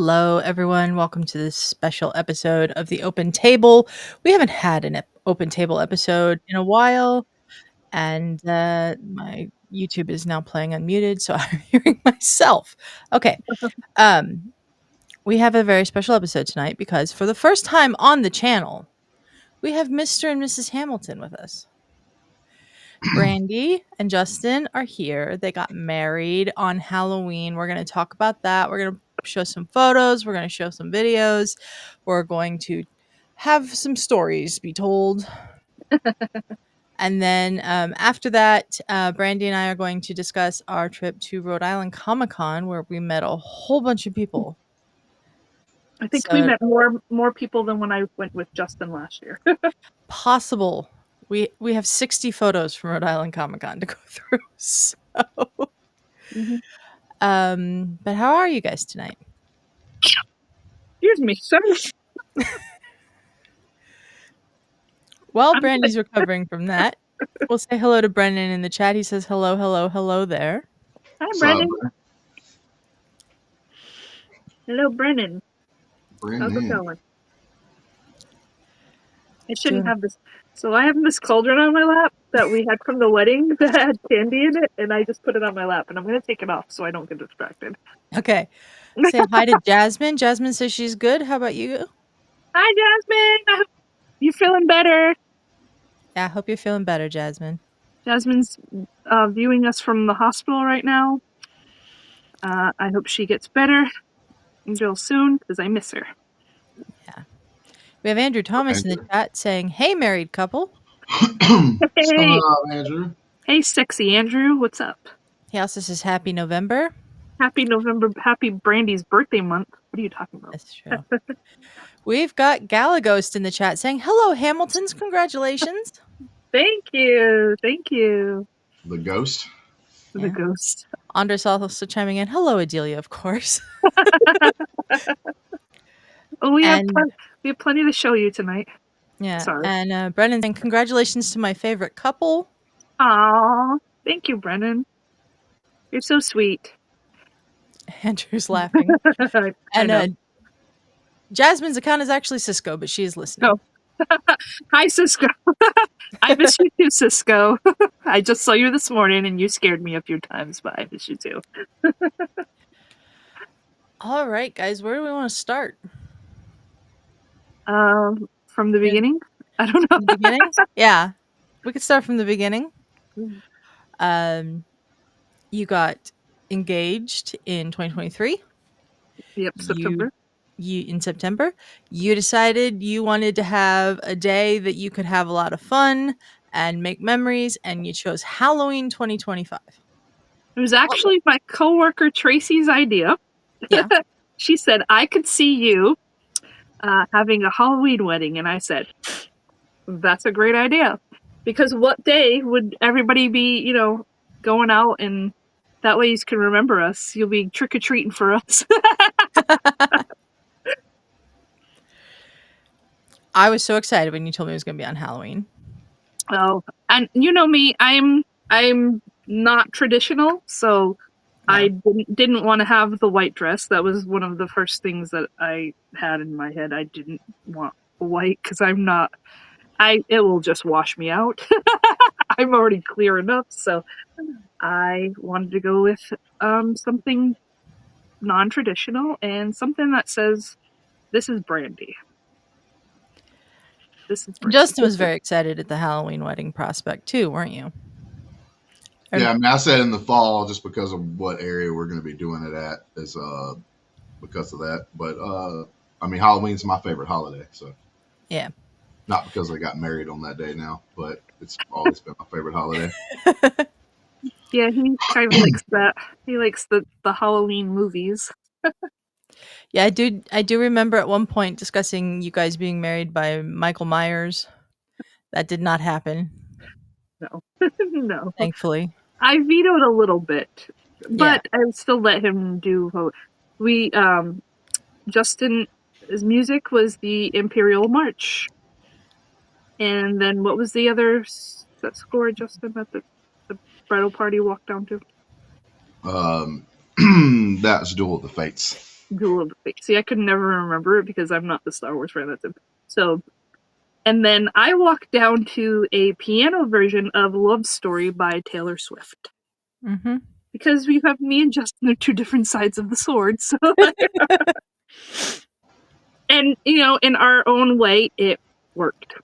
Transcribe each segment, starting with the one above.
Hello, everyone. Welcome to this special episode of the Open Table. We haven't had an Open Table episode in a while, and my YouTube is now playing unmuted, so I'm hearing myself. Okay. We have a very special episode tonight because for the first time on the channel, we have Mr. and Mrs. Hamilton with us. Brandi and Justin are here. They got married on Halloween. We're going to talk about that. We're going to show some photos. We're going to show some videos. We're going to have some stories be told. And then after that, Brandi and I are going to discuss our trip to Rhode Island Comic-Con, where we met a whole bunch of people. I think we met more people than when I went with Justin last year. Possible. We have 60 photos from Rhode Island Comic-Con to go through. So, but how are you guys tonight? Excuse me, sir. Well, Brandi's recovering from that. We'll say hello to Brendan in the chat. He says hello, hello, hello there. Hi, Brendan. Hello, Brendan. How's it going? I shouldn't have this. So I have this cauldron on my lap that we had from the wedding that had candy in it, and I just put it on my lap, and I'm going to take it off so I don't get distracted. Okay. Say hi to Jasmine. Jasmine says she's good. How about you? Hi, Jasmine. I hope you're feeling better. Yeah, I hope you're feeling better, Jasmine. Jasmine's viewing us from the hospital right now. I hope she gets better real soon because I miss her. Yeah. We have Andrew Thomas in the chat saying, hey, married couple. Hey, Andrew. Hey, sexy Andrew. What's up? He also says happy November. Happy November. Happy Brandi's birthday month. What are you talking about? That's true. We've got Galaghost in the chat saying, hello, Hamiltons. Congratulations. Thank you. Thank you. The ghost. The ghost. Andres also chiming in. Hello, Adelia, of course. Oh, we have plenty to show you tonight. Yeah. Sorry. And Brendan saying, congratulations to my favorite couple. Aw, thank you, Brendan. You're so sweet. Andrew's laughing. And Jasmine's account is actually Cisco, but she is listening. Oh. Hi, Cisco. I miss you too, Cisco. I just saw you this morning and you scared me a few times, but I miss you too. All right, guys, where do we want to start? From the beginning? I don't know. From the beginning? Yeah, we could start from the beginning. You got engaged in 2023. Yep, September. In September, you decided you wanted to have a day that you could have a lot of fun and make memories, and you chose Halloween 2025. It was actually my coworker Tracy's idea. Yeah. She said, I could see you having a Halloween wedding, and I said, that's a great idea. Because what day would everybody be, going out, and that way you can remember us. You'll be trick-or-treating for us. I was so excited when you told me it was going to be on Halloween. Oh, and you know me, I'm not traditional, so yeah. I didn't want to have the white dress. That was one of the first things that I had in my head. I didn't want white because it will just wash me out. I'm already clear enough, so I wanted to go with something non-traditional and something that says, this is Brandi. Justin was very excited at the Halloween wedding prospect too, weren't you? Yeah, I mean, I said in the fall just because of what area we're going to be doing it at is because of that. But I mean, Halloween's my favorite holiday, so yeah. Not because I got married on that day now, but it's always been my favorite holiday. Yeah, he kind of likes that. He likes the Halloween movies. Yeah, I do remember at one point discussing you guys being married by Michael Myers. That did not happen. No. No. Thankfully. I vetoed a little bit, but I still let him do. We, Justin's music was the Imperial March. And then what was the other score, Justin, that the bridal party walked down to? That's Duel of the Fates. Duel of the Fates. See, I could never remember it because I'm not the Star Wars fan. That's it. So, and then I walked down to a piano version of Love Story by Taylor Swift. Mm-hmm. Because we have me and Justin are two different sides of the sword. So, and in our own way, it worked.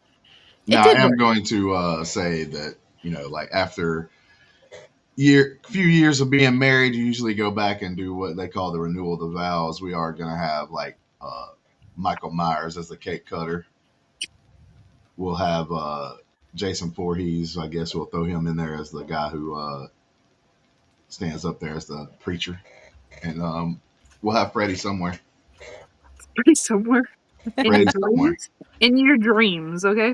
Now I am going to say that like after few years of being married, you usually go back and do what they call the renewal of the vows. We are going to have like Michael Myers as the cake cutter. We'll have Jason Voorhees. I guess we'll throw him in there as the guy who stands up there as the preacher, and we'll have Freddy somewhere. Freddy somewhere. Freddy somewhere. In your dreams, okay?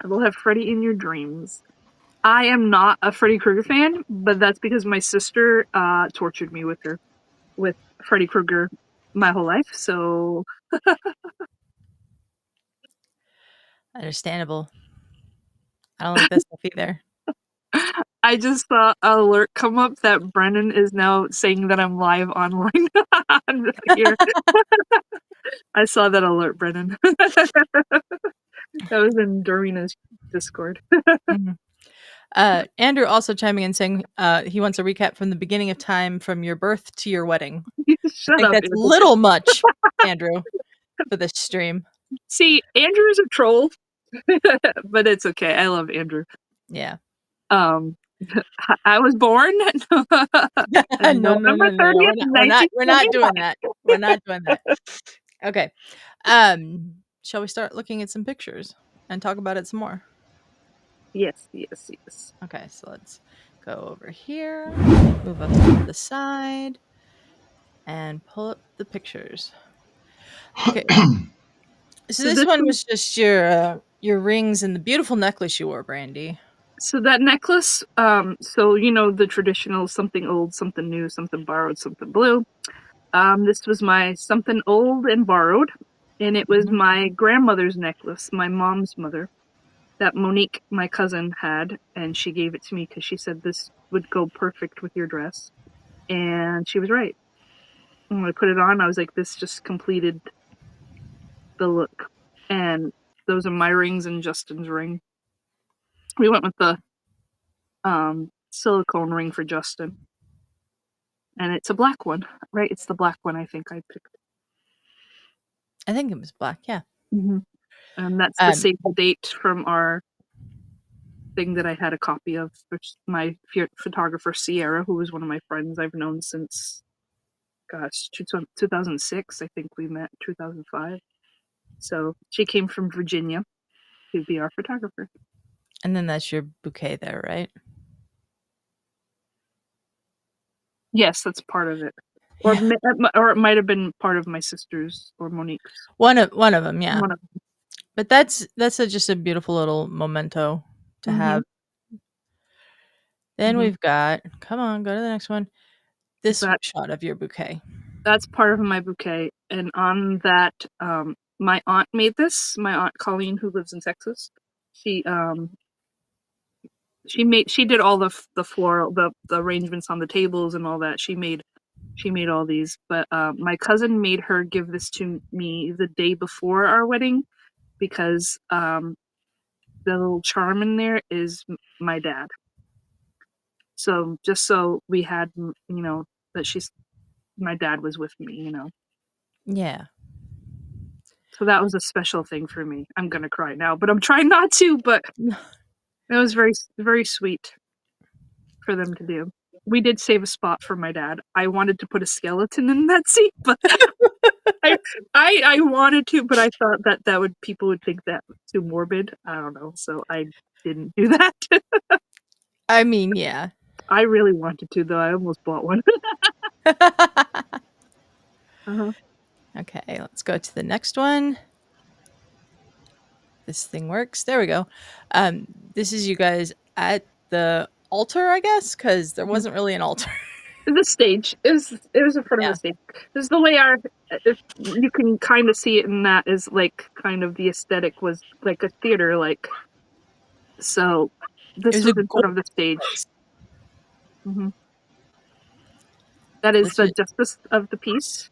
We'll have Freddy in your dreams. I am not a Freddy Krueger fan, but that's because my sister tortured me with Freddy Krueger my whole life, so... Understandable. I don't like this stuff either. I just saw an alert come up that Brennan is now saying that I'm live online here. I saw that alert, Brennan. That was in Dorina's Discord. Mm-hmm. Andrew also chiming in saying he wants a recap from the beginning of time from your birth to your wedding. Shut I think up, that's Andrew. little much, Andrew, for this stream. See, Andrew's a troll, but it's okay. I love Andrew. Yeah. I was born. No. We're not doing that. We're not doing that. Okay. Shall we start looking at some pictures and talk about it some more? Yes. Okay, so let's go over here, move up to the side, and pull up the pictures. Okay. So this one was just your rings and the beautiful necklace you wore, Brandi. So that necklace, so the traditional something old, something new, something borrowed, something blue. This was my something old and borrowed, and it was my grandmother's necklace, my mom's mother, that Monique, my cousin, had, and she gave it to me because she said this would go perfect with your dress, and she was right. And when I put it on, I was like, this just completed the look, and those are my rings and Justin's ring. We went with the silicone ring for Justin, and it's a black one, right? It's the black one I think I picked. I think it was black, yeah. Mm-hmm. And that's the save the date from our thing that I had a copy of, which my photographer Sierra, who was one of my friends I've known since 2006. I think we met 2005. So she came from Virginia to be our photographer. And then that's your bouquet there, right? Yes, that's part of it. Or it might have been part of my sister's or Monique's. One of them, yeah. One of them. But that's just a beautiful little memento to have. Then we've got, come on, go to the next one. This shot of your bouquet. That's part of my bouquet. And on that, my aunt made this. My aunt Colleen, who lives in Texas, she did all the floral, the arrangements on the tables and all that. She made all these, but my cousin made her give this to me the day before our wedding because the little charm in there is my dad. So just so we had, that my dad was with me, Yeah. So that was a special thing for me. I'm gonna cry now, but I'm trying not to. But it was very, very sweet for them to do. We did save a spot for my dad. I wanted to put a skeleton in that seat, but I wanted to, but I thought that people would think that was too morbid. I don't know, so I didn't do that. I mean, yeah. I really wanted to, though. I almost bought one. Okay, let's go to the next one. This thing works. There we go. This is you guys at the altar, I guess, because there wasn't really an altar. The stage. It was in front of the stage. This is the way you can kind of see it in that is like kind of the aesthetic was like a theater, like. So this was in front of the stage. Mm-hmm. That is the justice of the peace.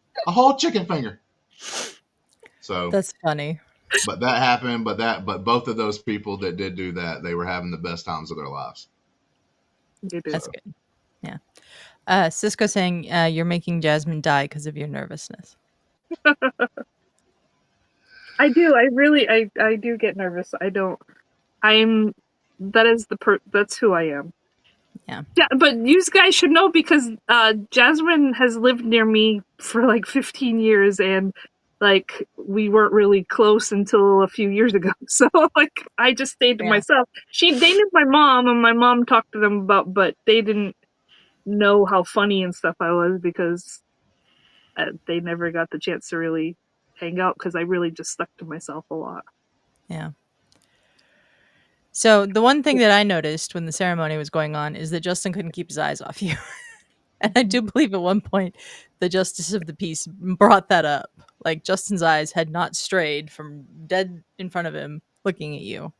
a whole chicken finger. So That's funny. But that happened. But both of those people that did do that, they were having the best times of their lives. That's good. Yeah. Cisco saying you're making Jasmine die because of your nervousness. I do. I do get nervous. That's who I am. Yeah. But you guys should know because Jasmine has lived near me for like 15 years and like we weren't really close until a few years ago. So like I just stayed to myself. They knew my mom and my mom talked to them but they didn't know how funny and stuff I was because they never got the chance to really hang out because I really just stuck to myself a lot. Yeah. So the one thing that I noticed when the ceremony was going on is that Justin couldn't keep his eyes off you. And I do believe at one point the justice of the peace brought that up. Like Justin's eyes had not strayed from dead in front of him looking at you.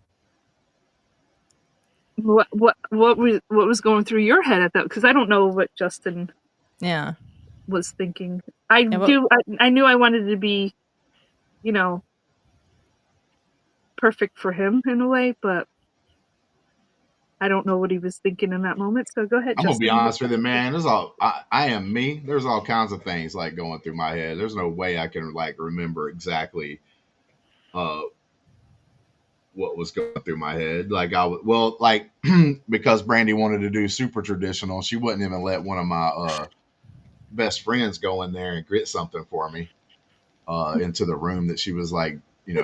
What was going through your head at that? Because I don't know what Justin was thinking. I knew I wanted to be, perfect for him in a way, but I don't know what he was thinking in that moment. So go ahead, I'm Justin. gonna be honest with you, man. I am me. There's all kinds of things like going through my head. There's no way I can like remember exactly what was going through my head. Like because Brandi wanted to do super traditional, she wouldn't even let one of my best friends go in there and grit something for me into the room that she was like,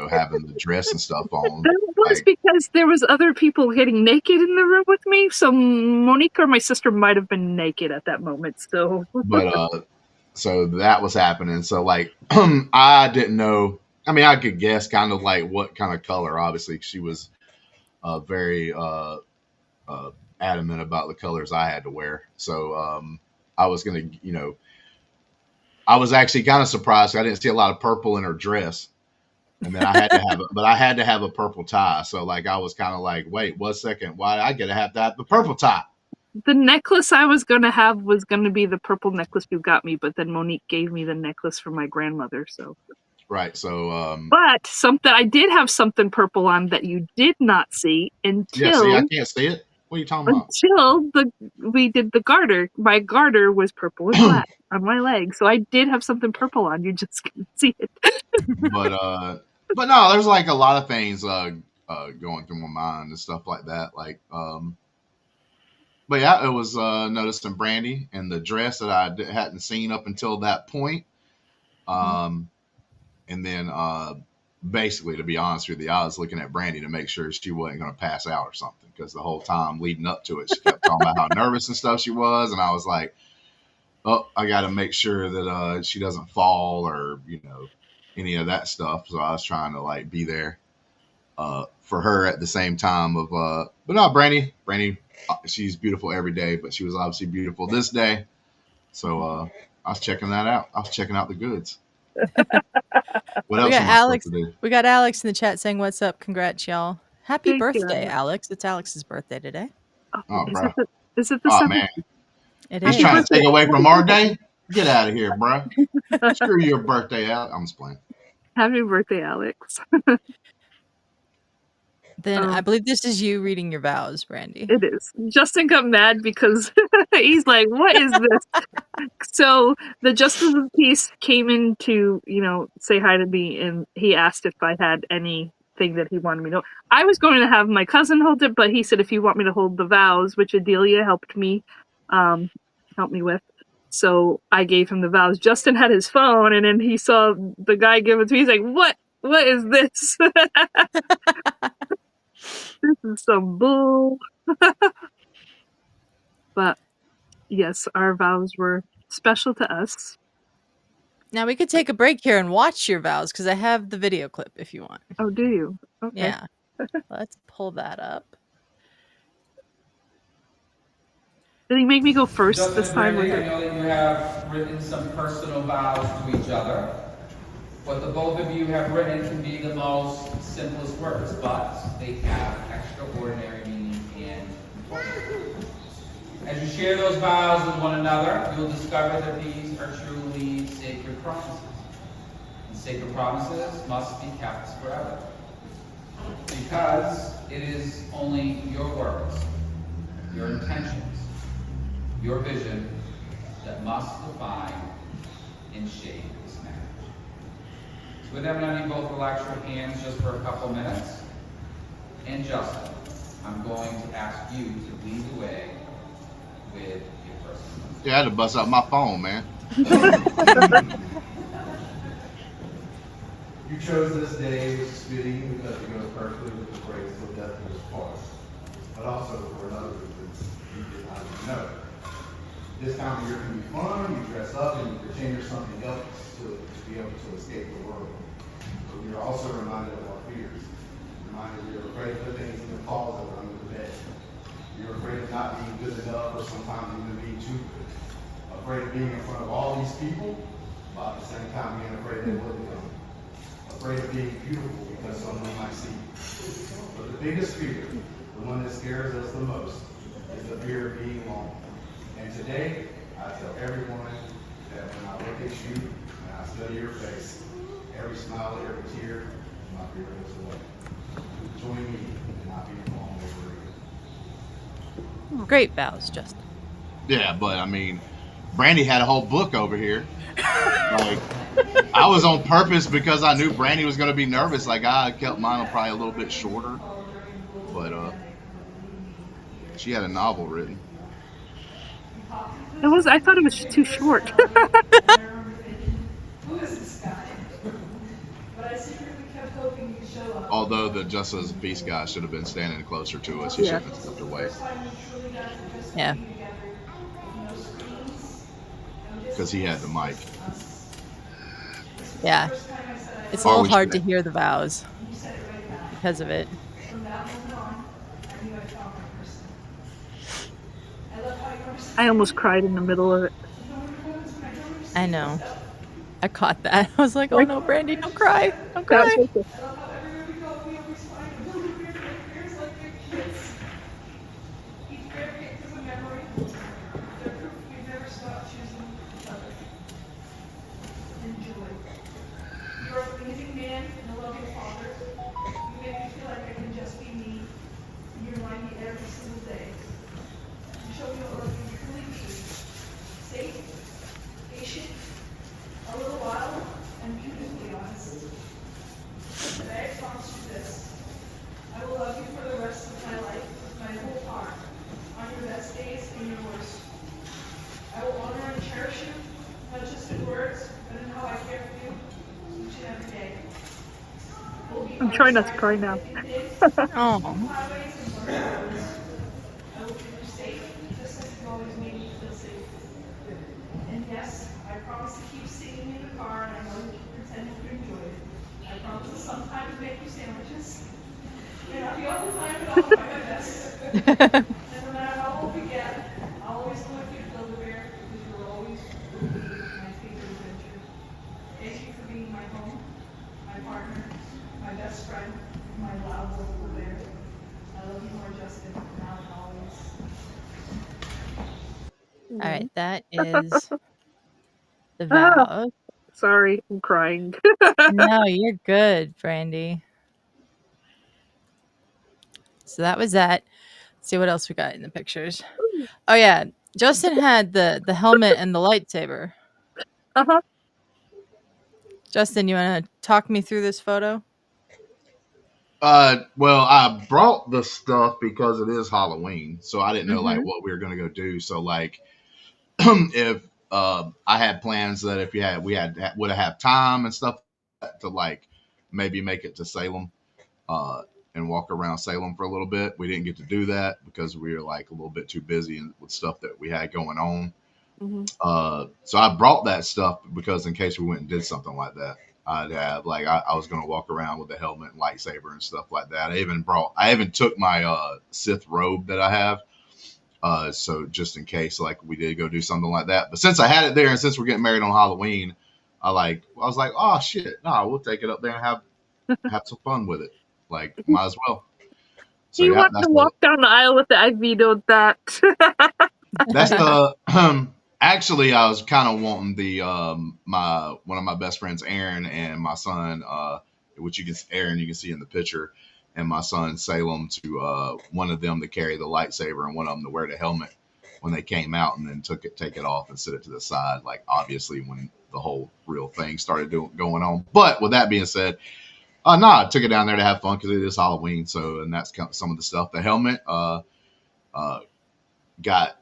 having the dress and stuff on. That was because there was other people getting naked in the room with me. So Monique or my sister might have been naked at that moment. So, so that was happening. So like, I didn't know. I mean, I could guess kind of like what kind of color. Obviously, she was very adamant about the colors I had to wear. So I was gonna, I was actually kind of surprised. I didn't see a lot of purple in her dress. And then I had to have a purple tie. So like I was kind of like, wait, 1 second, why I gotta have to have the purple tie? The necklace I was gonna have was gonna be the purple necklace you got me, but then Monique gave me the necklace from my grandmother. So right. So but I did have something purple on that you did not see until I can't see it. What are you talking about? Until we did the garter. My garter was purple and black on my leg. So I did have something purple on. You just couldn't see it. But no, there's like a lot of things going through my mind and stuff like that. Like, but yeah, it was noticing Brandi and the dress that I hadn't seen up until that point. And then basically, to be honest with you, I was looking at Brandi to make sure she wasn't going to pass out or something because the whole time leading up to it, she kept talking about how nervous and stuff she was, and I was like, "Oh, I got to make sure that she doesn't fall or any of that stuff." So I was trying to like be there for her at the same time of. But no, Brandi, she's beautiful every day, but she was obviously beautiful this day. So I was checking that out. I was checking out the goods. What else am I supposed to do? We got Alex in the chat saying, "What's up? Congrats, y'all! Happy birthday, Alex! It's Alex's birthday today." Oh, bro! Is it the 7th? Man, it is. Trying to take away from our day. Get out of here, bro! Screw your birthday, Alex. I'm just playing. Happy birthday, Alex! Then I believe this is you reading your vows, Brandi. It is. Justin got mad because he's like, "What is this?" So the Justice of the Peace came in to, say hi to me, and he asked if I had anything that he wanted me to know. I was going to have my cousin hold it, but he said, if you want me to hold the vows, which Adelia helped me with. So I gave him the vows. Justin had his phone, and then he saw the guy give it to me. He's like, what is this? This is some bull. But yes, our vows were special to us. Now we could take a break here and watch your vows because I have the video clip if you want. Oh, do you? Okay. Yeah. Let's pull that up. Did he make me go first this time? I know that you have written some personal vows to each other. What the both of you have written can be the most simplest words, but they have extraordinary meaning and importance. As you share those vows with one another, you'll discover that these are truly sacred promises. And sacred promises must be kept forever. Because it is only your words, your intentions, your vision that must define and shape this marriage. So with that, I'm going to need both relax your hands just for a couple minutes. And Justin, I'm going to ask you to lead the way with your first one. Yeah, I had to bust out my phone, man. You chose this day, which is fitting because it goes perfectly with the phrase "till death do us part," but also for another reason you did not even know. This time of year can be fun. You dress up and you pretend you're something else to be able to escape the world. But we are also reminded of our fears. Reminded we are afraid to put things in the closet or under the bed. You're afraid of not being good enough, or sometimes even being too good. Afraid of being in front of all these people, but at the same time being afraid they wouldn't come. Afraid of being beautiful because someone might see you. But the biggest fear, the one that scares us the most, is the fear of being alone. And today, I tell everyone that when I look at you and I study your face, every smile, every tear, my fear goes away. Join me in not being alone over again. Great vows, Justin. Yeah, but I mean, Brandi had a whole book over here. Like, I was on purpose because I knew Brandi was going to be nervous. Like, I kept mine probably a little bit shorter. But she had a novel written. I thought it was too short. Although the Justice Peace guy should have been standing closer to us. He should have been stepped away. Yeah. Because he had the mic. Yeah. It's a little hard to hear the vows because of it. I almost cried in the middle of it. I know. I caught that. I was like, oh no, Brandi, don't cry. Don't cry. I'm trying not to cry now. Oh. And yes, I promise to keep singing in the car, and I know that you pretend to enjoy it. I promise to sometimes make you sandwiches. And not the other time, but I'll try my best. And no matter how old we get, I'll always look at Build-A-Bear because you will always be my favorite adventure. Thank you for being my home, my partner, my best friend, my loud little bear. I love you more, Justin, now and always. All right, that is the vow. Sorry, I'm crying. No, you're good, Brandi. So that was that. Let's see what else we got in the pictures. Oh yeah, Justin had the helmet and the lightsaber. Uh-huh. Justin, you want to talk me through this photo? Well, I brought the stuff because it is Halloween, so I didn't know like what we were gonna go do. So like, if I had plans that if we would have time and stuff to like maybe make it to Salem, and walk around Salem for a little bit. We didn't get to do that because we were like a little bit too busy with stuff that we had going on. So I brought that stuff because in case we went and did something like that, I'd have like I was going to walk around with a helmet and lightsaber and stuff like that. I even took my Sith robe that I have, so just in case like we did go do something like that. But since I had it there and since we're getting married on Halloween, I was like, oh shit, no, we'll take it up there and have some fun with it. Like, might as well. So you want to walk down the aisle with it? I vetoed that. That's the actually I was kind of wanting the my one of my best friends Aaron and my son which you can Aaron you can see in the picture and my son Salem to one of them to carry the lightsaber and one of them to wear the helmet when they came out and then take it off and sit it to the side like obviously when the whole real thing started going on. But with that being said, I took it down there to have fun because it is Halloween. So and that's some of the stuff. The helmet got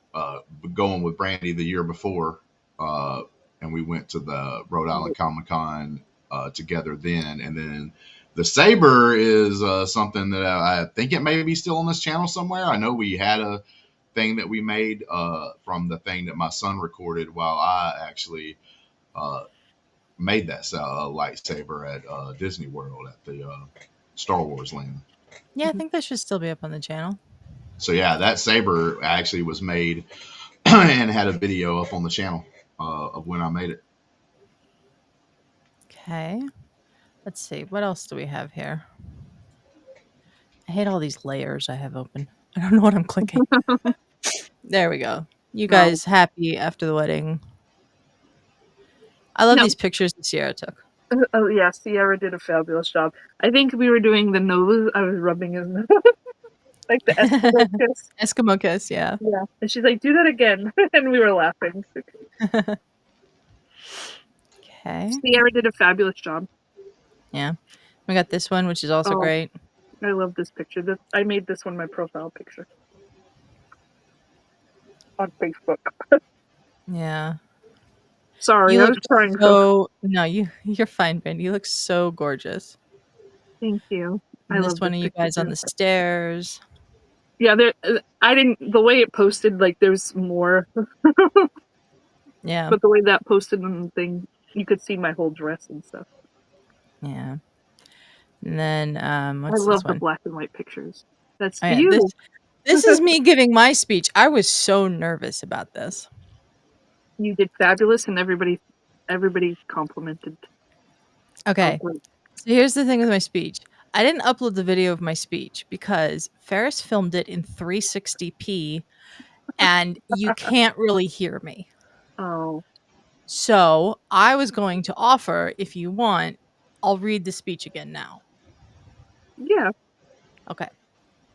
going with Brandi the year before, and we went to the Rhode Island Comic Con together then. And then the saber is something that I think it may be still on this channel somewhere. I know we had a thing that we made from the thing that my son recorded while I actually made that lightsaber at Disney World at the Star Wars land. Yeah, I think that should still be up on the channel. So yeah, that saber actually was made and had a video up on the channel of when I made it. Okay. Let's see. What else do we have here? I hate all these layers I have open. I don't know what I'm clicking. There we go. You guys happy after the wedding? I love these pictures that Sierra took. Oh yeah, Sierra did a fabulous job. I think we were doing the nose. I was rubbing his nose. Like the Eskimo kiss. Eskimo kiss, yeah. Yeah. And she's like, do that again. And we were laughing. Okay. Sierra did a fabulous job. Yeah. We got this one, which is also great. I love this picture. I made this one my profile picture. On Facebook. Yeah. Sorry, I was trying to. No, you're fine, Brandi. You look so gorgeous. Thank you. And this one of you guys on the stairs. Yeah, the way it posted, like, there's more. Yeah. But the way that posted on the thing, you could see my whole dress and stuff. Yeah. And then, what's I love this one? the black and white pictures. That's yeah, you. This is me giving my speech. I was so nervous about this. You did fabulous, and everybody complimented. Okay. So here's the thing with my speech. I didn't upload the video of my speech because Ferris filmed it in 360p and you can't really hear me. Oh. So I was going to offer, if you want, I'll read the speech again now. Yeah. Okay.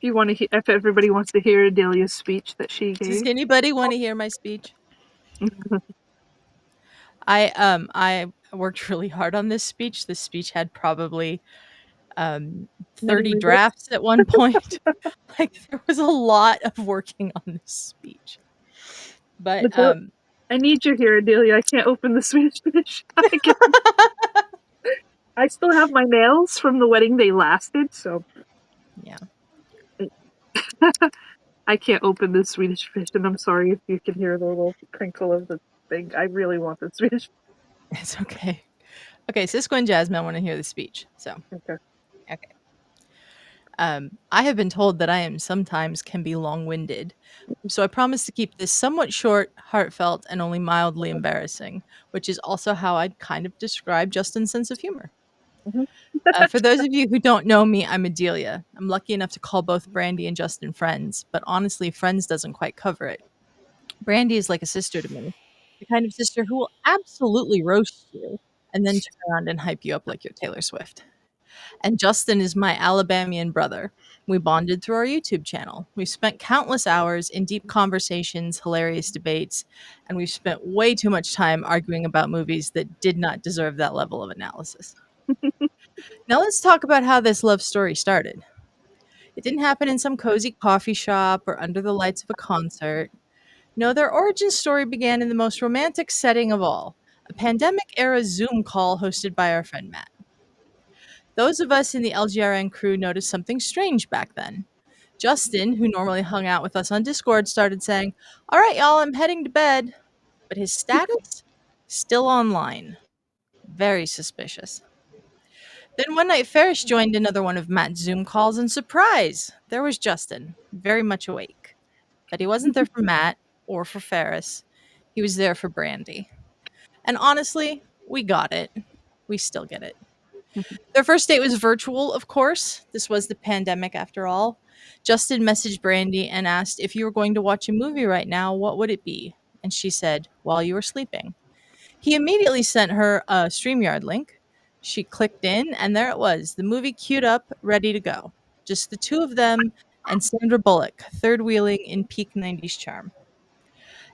If everybody wants to hear Adelia's speech that she gave. Does anybody want to hear my speech? I worked really hard on this speech. This speech had probably 30 drafts at one point. Like there was a lot of working on this speech. But I need you here, Adelia. I can't open the speech. I still have my nails from the wedding. They lasted, so yeah. I can't open the Swedish fish, and I'm sorry if you can hear the little crinkle of the thing. I really want the Swedish. It's okay. Okay, Cisco and Jasmine want to hear the speech. So okay. I have been told that I sometimes can be long-winded, so I promise to keep this somewhat short, heartfelt, and only mildly embarrassing, which is also how I'd kind of describe Justin's sense of humor. Mm-hmm. For those of you who don't know me, I'm Adelia. I'm lucky enough to call both Brandi and Justin friends, but honestly, friends doesn't quite cover it. Brandi is like a sister to me, the kind of sister who will absolutely roast you and then turn around and hype you up like you're Taylor Swift. And Justin is my Alabamian brother. We bonded through our YouTube channel. We've spent countless hours in deep conversations, hilarious debates, and we've spent way too much time arguing about movies that did not deserve that level of analysis. Now let's talk about how this love story started. It didn't happen in some cozy coffee shop or under the lights of a concert. No, their origin story began in the most romantic setting of all, a pandemic-era Zoom call hosted by our friend Matt. Those of us in the LGRN crew noticed something strange back then. Justin, who normally hung out with us on Discord, started saying, "All right, y'all, I'm heading to bed." But his status? Still online. Very suspicious. Then one night, Ferris joined another one of Matt's Zoom calls, and surprise! There was Justin, very much awake. But he wasn't there for Matt or for Ferris. He was there for Brandi. And honestly, we got it. We still get it. Their first date was virtual, of course. This was the pandemic after all. Justin messaged Brandi and asked, if you were going to watch a movie right now, what would it be? And she said, while you were sleeping. He immediately sent her a StreamYard link. She clicked in, and there it was, the movie queued up, ready to go. Just the two of them and Sandra Bullock, third wheeling in peak 90s charm.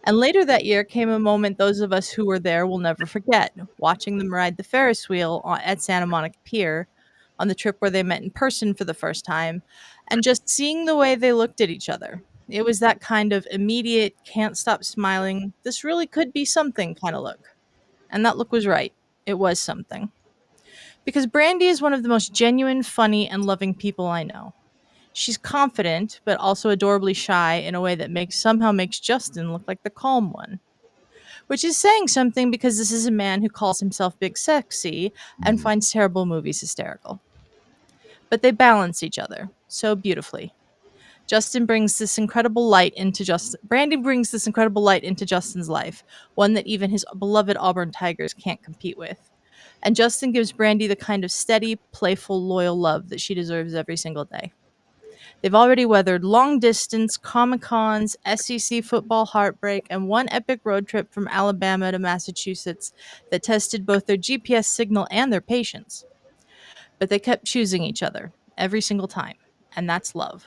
And later that year came a moment those of us who were there will never forget, watching them ride the Ferris wheel at Santa Monica Pier on the trip where they met in person for the first time, and just seeing the way they looked at each other. It was that kind of immediate, can't stop smiling, this really could be something kind of look. And that look was right. It was something. Because Brandi is one of the most genuine, funny, and loving people I know. She's confident, but also adorably shy in a way that somehow makes Justin look like the calm one. Which is saying something because this is a man who calls himself big sexy and finds terrible movies hysterical. But they balance each other so beautifully. Brandi brings this incredible light into Justin's life, one that even his beloved Auburn Tigers can't compete with. And Justin gives Brandi the kind of steady, playful, loyal love that she deserves every single day. They've already weathered long distance, Comic-Cons, SEC football heartbreak, and one epic road trip from Alabama to Massachusetts that tested both their GPS signal and their patience. But they kept choosing each other every single time, and that's love.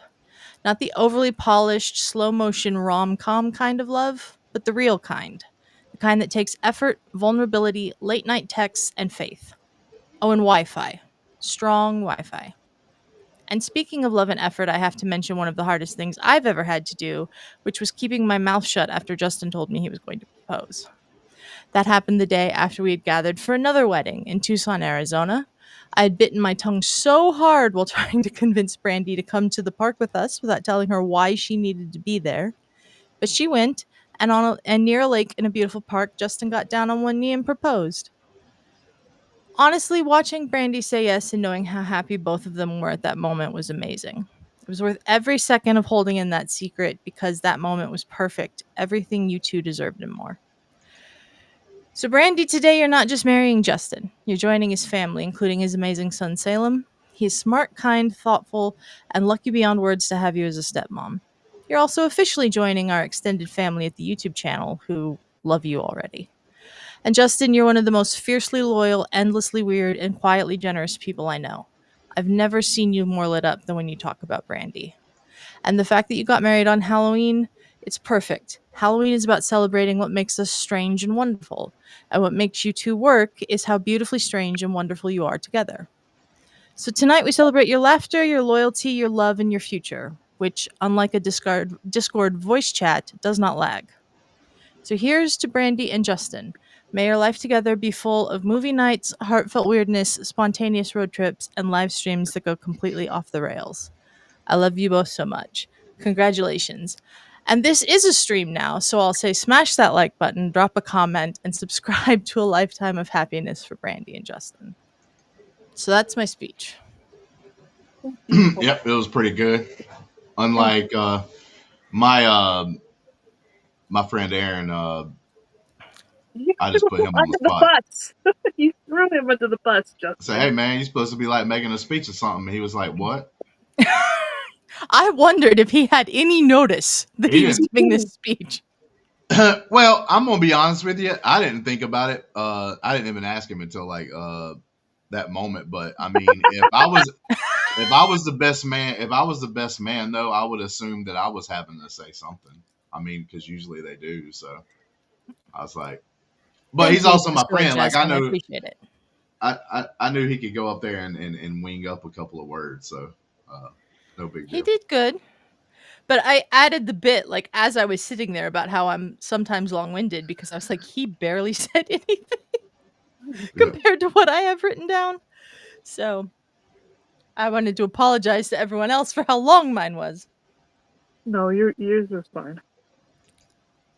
Not the overly polished, slow motion rom-com kind of love, but the real kind. The kind that takes effort, vulnerability, late night texts, and faith. Oh, and Wi-Fi. Strong Wi-Fi. And speaking of love and effort, I have to mention one of the hardest things I've ever had to do, which was keeping my mouth shut after Justin told me he was going to propose. That happened the day after we had gathered for another wedding in Tucson, Arizona. I had bitten my tongue so hard while trying to convince Brandi to come to the park with us without telling her why she needed to be there. But she went, and near a lake in a beautiful park, Justin got down on one knee and proposed. Honestly, watching Brandi say yes and knowing how happy both of them were at that moment was amazing. It was worth every second of holding in that secret because that moment was perfect. Everything you two deserved and more. So, Brandi, today you're not just marrying Justin. You're joining his family, including his amazing son, Salem. He's smart, kind, thoughtful, and lucky beyond words to have you as a stepmom. You're also officially joining our extended family at the YouTube channel, who love you already. And Justin, you're one of the most fiercely loyal, endlessly weird, and quietly generous people I know. I've never seen you more lit up than when you talk about Brandi. And the fact that you got married on Halloween, it's perfect. Halloween is about celebrating what makes us strange and wonderful. And what makes you two work is how beautifully strange and wonderful you are together. So tonight we celebrate your laughter, your loyalty, your love, and your future, which, unlike a Discord voice chat, does not lag. So here's to Brandi and Justin. May your life together be full of movie nights, heartfelt weirdness, spontaneous road trips, and live streams that go completely off the rails. I love you both so much. Congratulations. And this is a stream now, so I'll say smash that like button, drop a comment, and subscribe to a lifetime of happiness for Brandi and Justin. So that's my speech. Yep, it was pretty good. Unlike my friend Aaron, I just put him on the spot. You threw him under the bus, Justin. Say, hey man, you're supposed to be like making a speech or something. And he was like, what? I wondered if he had any notice that he was giving this speech. Well, I'm gonna be honest with you. I didn't think about it. I didn't even ask him until like that moment. But I mean, if I was the best man though, I would assume that I was having to say something. I mean, because usually they do. So I was like, but he's also my friend. Like I know, I appreciate it. I knew he could go up there and wing up a couple of words. So no big deal. He did good. But I added the bit, like, as I was sitting there about how I'm sometimes long-winded because I was like, he barely said anything compared to what I have written down. So I wanted to apologize to everyone else for how long mine was. No, yours was fine.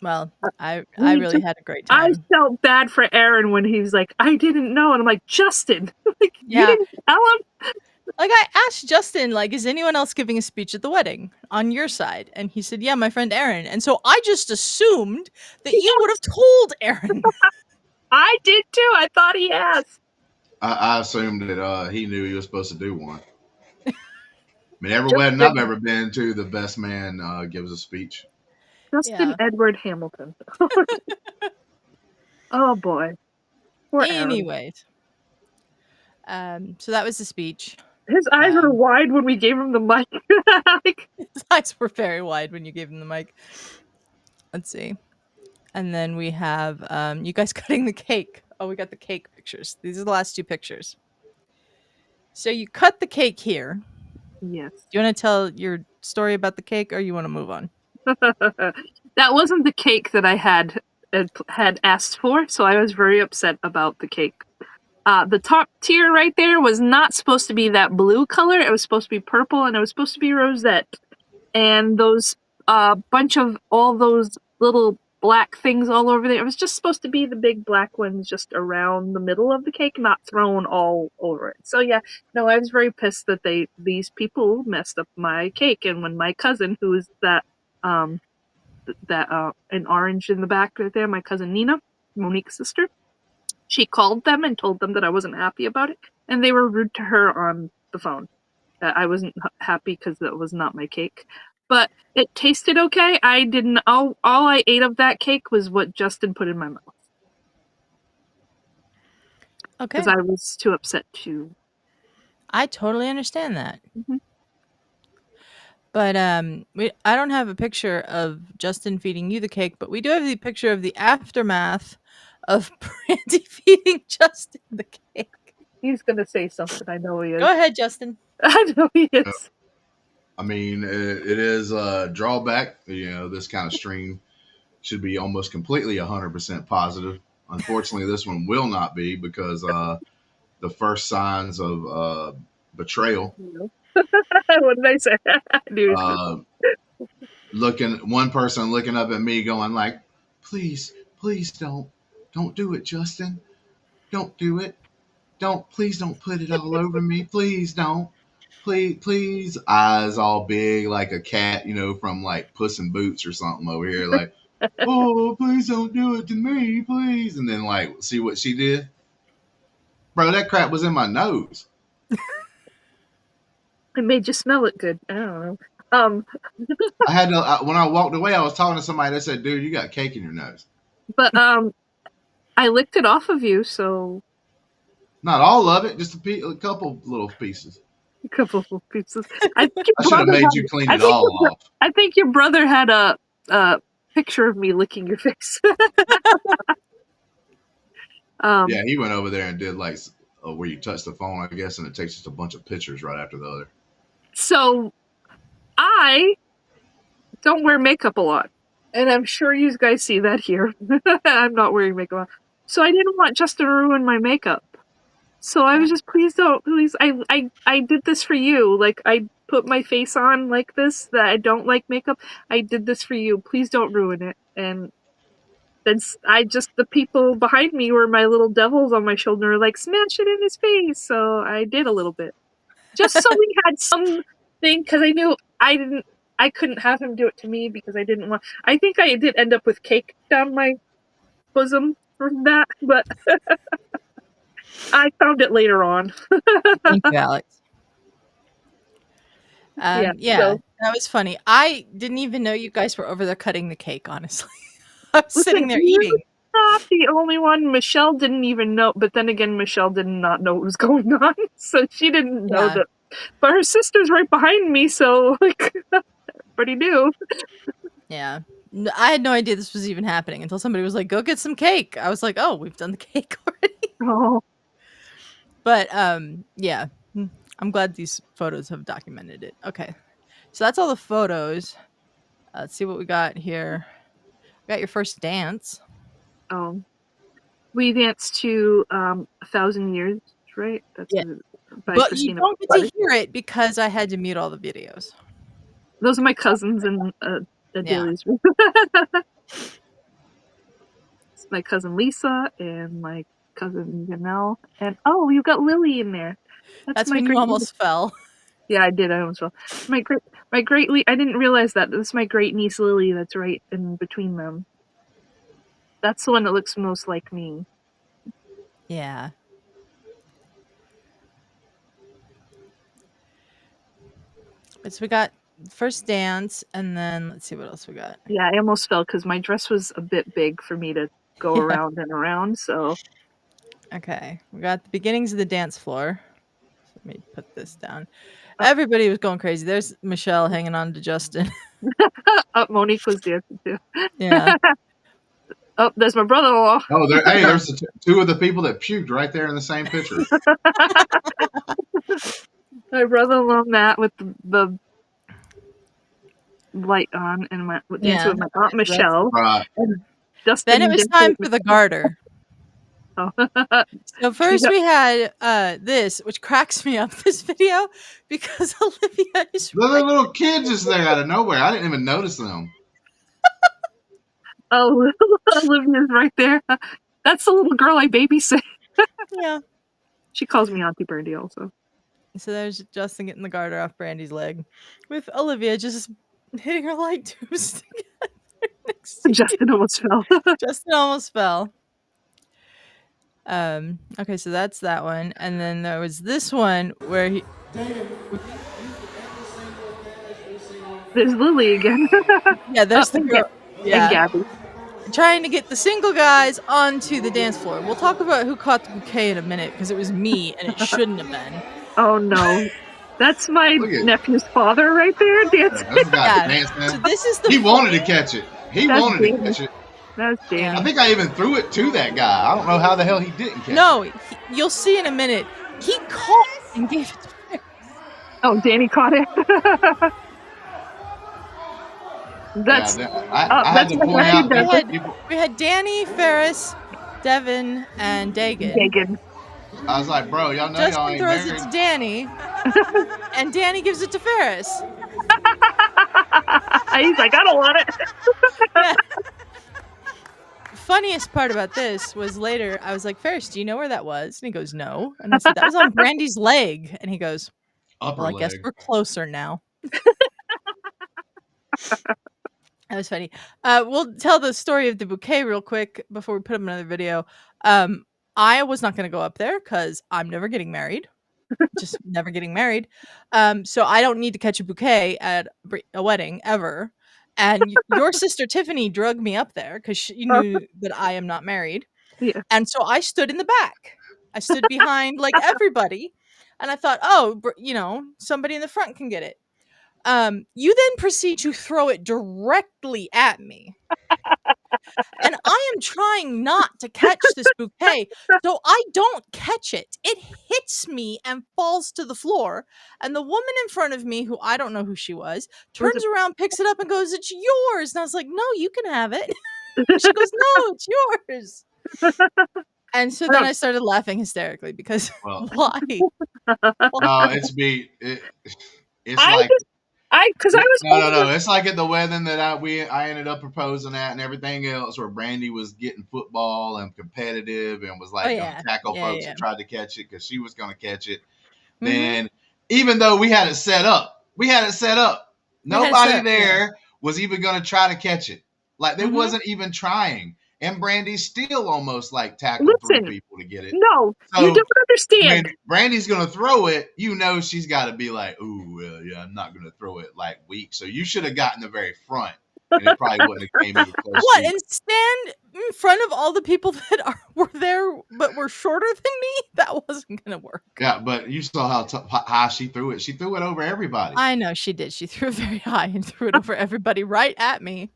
Well, I really had a great time. I felt bad for Aaron when he was like, I didn't know. And I'm like, Justin, like, Yeah. You didn't tell him? Like, I asked Justin, like, is anyone else giving a speech at the wedding on your side? And he said, yeah, my friend Aaron. And so I just assumed that you would have told Aaron. I did too. I thought he asked. I assumed that he knew he was supposed to do one. mean, every wedding I've ever been to, the best man gives a speech. Justin Edward Hamilton. Oh boy. Poor Aaron. Anyways. So that was the speech. His eyes were wide when we gave him the mic. His eyes were very wide when you gave him the mic. Let's see. And then we have you guys cutting the cake. Oh, we got the cake pictures. These are the last two pictures. So you cut the cake here. Yes. Do you want to tell your story about the cake, or you want to move on? That wasn't the cake that I had asked for, so I was very upset about the cake. The top tier right there was not supposed to be that blue color. It was supposed to be purple, and it was supposed to be rosette. And those bunch of all those little black things all over there, it was just supposed to be the big black ones just around the middle of the cake, not thrown all over it. So yeah, no, I was very pissed that these people messed up my cake. And when my cousin, who is that an orange in the back right there, my cousin Nina, Monique's sister, she called them and told them that I wasn't happy about it, and they were rude to her on the phone. I wasn't happy because that was not my cake, but it tasted okay. I didn't. All I ate of that cake was what Justin put in my mouth. Okay. Because I was too upset to. I totally understand that. Mm-hmm. But I don't have a picture of Justin feeding you the cake, but we do have the picture of the aftermath of Brandi feeding Justin the cake. He's gonna say something. I know he is. Go ahead, Justin. I know he is. I mean, it is a drawback. You know, this kind of stream should be almost completely 100% positive. Unfortunately, this one will not be because the first signs of betrayal. What did I say? One person looking up at me going like, please don't do it, Justin. Don't do it. Please don't put it all over me. Please don't. Please. Eyes all big like a cat, you know, from like Puss in Boots or something over here. Like, oh, please don't do it to me, please. And then like, see what she did? Bro, that crap was in my nose. It made you smell it good. I don't know. I had to, when I walked away, I was talking to somebody that said, dude, you got cake in your nose. But I licked it off of you, so. Not all of it, just a couple little pieces. A couple little pieces. I should have made you clean it all off. I think your brother had a picture of me licking your face. Yeah, he went over there and did like where you touch the phone, I guess, and it takes just a bunch of pictures right after the other. So, I don't wear makeup a lot. And I'm sure you guys see that here. I'm not wearing makeup. So I didn't want Justin to ruin my makeup. So I was just, please don't, please. I did this for you. Like, I put my face on like this, that I don't like makeup. I did this for you. Please don't ruin it. And then the people behind me were my little devils on my shoulder, like, smash it in his face. So I did a little bit. Just so we had something, because I knew I couldn't have him do it to me because I didn't want. I think I did end up with cake down my bosom from that, but I found it later on. Thank you, Alex. Yeah, that was funny. I didn't even know you guys were over there cutting the cake, honestly. I was sitting there eating. Not the only one. Michelle didn't even know, but then again, Michelle did not know what was going on, so she didn't know that. But her sister's right behind me, so like, everybody knew. Yeah, I had no idea this was even happening until somebody was like, "Go get some cake." I was like, "Oh, we've done the cake already." Oh, but yeah, I'm glad these photos have documented it. Okay, so that's all the photos. Let's see what we got here. We got your first dance. We danced to 1,000 Years, right? That's but Christina, you don't get to hear it because I had to mute all the videos. Those are my cousins and Adelia's room. It's my cousin Lisa and my cousin Janelle. And you've got Lily in there. That's when you almost fell. Yeah, I did. I almost fell. My great I didn't realize that. This is my great niece Lily that's right in between them. That's the one that looks most like me. Yeah. So we got first dance, and then let's see what else we got. Yeah, I almost fell because my dress was a bit big for me to go Yeah. around and around. So Okay, we got the beginnings of the dance floor. So let me put this down. Everybody was going crazy. There's Michelle hanging on to Justin. Monique was dancing too. Yeah. Oh, there's my brother-in-law. Oh, there's two of the people that puked right there in the same picture. My brother-in-law Matt with the light on, and my dancing with my aunt Michelle. Right. And Justin. Then it was time for the garter. Oh. So first we had this, which cracks me up, this video, because Olivia is The little kid just there out of nowhere. I didn't even notice them. Oh, Olivia's right there. That's the little girl I babysit. Yeah. She calls me Auntie Brandi also. So there's Justin getting the garter off Brandy's leg, with Olivia just hitting her light tubes together next to Justin almost fell. Justin almost fell. Okay, so that's that one, and then there was this one where he. There's Lily again. Yeah, there's the girl. Yeah, and Gabby. Trying to get the single guys onto the dance floor. We'll talk about who caught the bouquet in a minute, because it was me, and it shouldn't have been. Oh no. That's my nephew's father right there dancing. Yeah, so this is the he wanted to catch it. He wanted to catch it. That's Dan. I think I even threw it to that guy. I don't know how the hell he didn't catch it. No, you'll see in a minute. He caught it and gave it to me. Oh, Danny caught it. That's I had to point out. We had Danny, Ferris, Devin, and Dagan. I was like, bro, y'all know Justin y'all ain't throws married. it to Danny, and Danny gives it to Ferris. He's like, I don't want it. Yeah. Funniest part about this was later, I was like, Ferris, do you know where that was? And he goes, no. And I said, that was on Brandy's leg. And he goes, Upper well, I guess leg. we're closer now. That was funny. We'll tell the story of the bouquet real quick before we put up another video. I was not going to go up there because I'm never getting married. Just never getting married. So I don't need to catch a bouquet at a wedding ever. And your sister Tiffany drugged me up there because she knew that I am not married. Yeah. And so I stood in the back. I stood behind like everybody. And I thought, oh, somebody in the front can get it. You then proceed to throw it directly at me. And I am trying not to catch this bouquet, so I don't catch it. It hits me and falls to the floor. And the woman in front of me, who I don't know who she was, turns around, picks it up, and goes, "It's yours." And I was like, "No, you can have it." She goes, "No, it's yours." And so then I started laughing hysterically because why? No, it's like. Because I was no. It's like at the wedding that I ended up proposing at and everything else, where Brandi was getting football and competitive and was like gonna tackle folks who tried to catch it because she was gonna catch it. Mm-hmm. Then, even though we had it set up, nobody there was even gonna try to catch it. Like they wasn't even trying. And Brandi still almost like tackled 3 people to get it. No, so, you don't understand. When Brandi's gonna throw it, she's got to be like, "Ooh, yeah, I'm not gonna throw it like weak." So you should have gotten the very front, and it probably wouldn't have came even close. What? And stand in front of all the people that were there but were shorter than me? That wasn't gonna work. Yeah, but you saw how high she threw it. She threw it over everybody. I know she did. She threw it very high and threw it over everybody, right at me.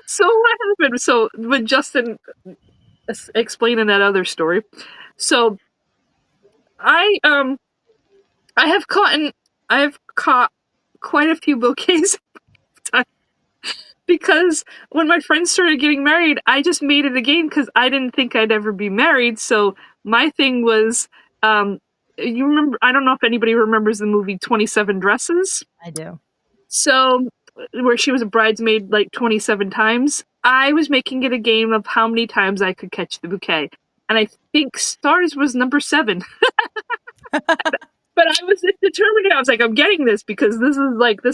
So what happened? So when Justin explaining that other story, so I have caught quite a few bouquets because when my friends started getting married, I just made it a game because I didn't think I'd ever be married. So my thing was, you remember? I don't know if anybody remembers the movie 27 Dresses. I do. So, where she was a bridesmaid like 27 times, I was making it a game of how many times I could catch the bouquet. And I think Stars was number 7. But I was determined. I was like, I'm getting this because this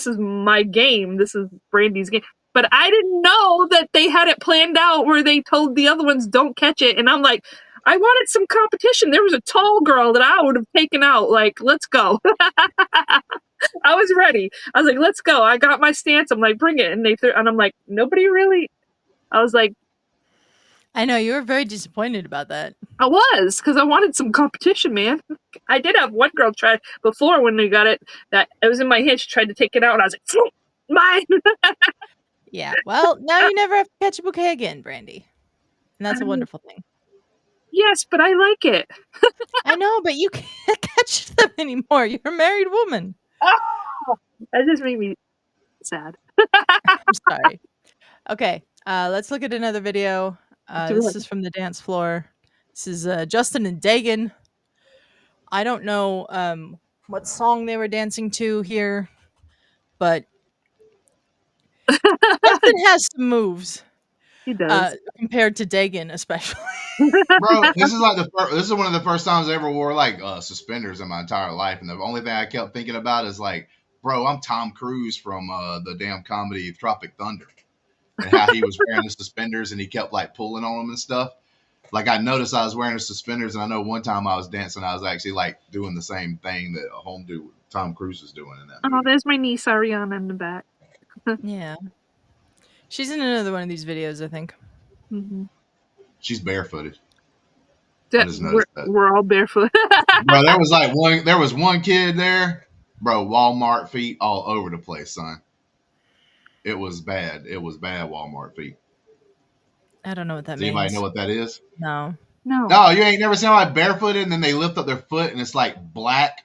is my game. This is Brandi's game. But I didn't know that they had it planned out where they told the other ones don't catch it. And I'm like, I wanted some competition. There was a tall girl that I would have taken out. Like, let's go. I was ready. I was like, let's go. I got my stance. I'm like, bring it. And and I'm like, nobody really. I was like, I know you were very disappointed about that. I was, because I wanted some competition, man. I did have one girl try before when they got it. That it was in my hand. She tried to take it out, and I was like, mine. Yeah. Well, now you never have to catch a bouquet again, Brandi, and that's a wonderful thing. Yes, but I like it. I know, but you can't catch them anymore. You're a married woman. Oh, that just made me sad. I'm sorry. Okay, let's look at another video. This is from the dance floor. This is Justin and Dagan. I don't know what song they were dancing to here, but Justin has some moves. He does. Compared to Dagan, especially. Bro, this is one of the first times I ever wore like suspenders in my entire life, and the only thing I kept thinking about is like, bro, I'm Tom Cruise from the damn comedy Tropic Thunder, and how he was wearing the suspenders and he kept like pulling on them and stuff. Like I noticed I was wearing the suspenders, and I know one time I was dancing, I was actually like doing the same thing that home dude Tom Cruise was doing in that movie. Oh, there's my niece Ariana in the back. Yeah, she's in another one of these videos, I think. Mm-hmm. She's barefooted. We're all barefoot. Bro, there was one kid there, bro, Walmart feet all over the place, son. It was bad. It was bad Walmart feet. I don't know what that Does means. anybody know what that is? No. No, you ain't never seen like barefooted and then they lift up their foot and it's like black.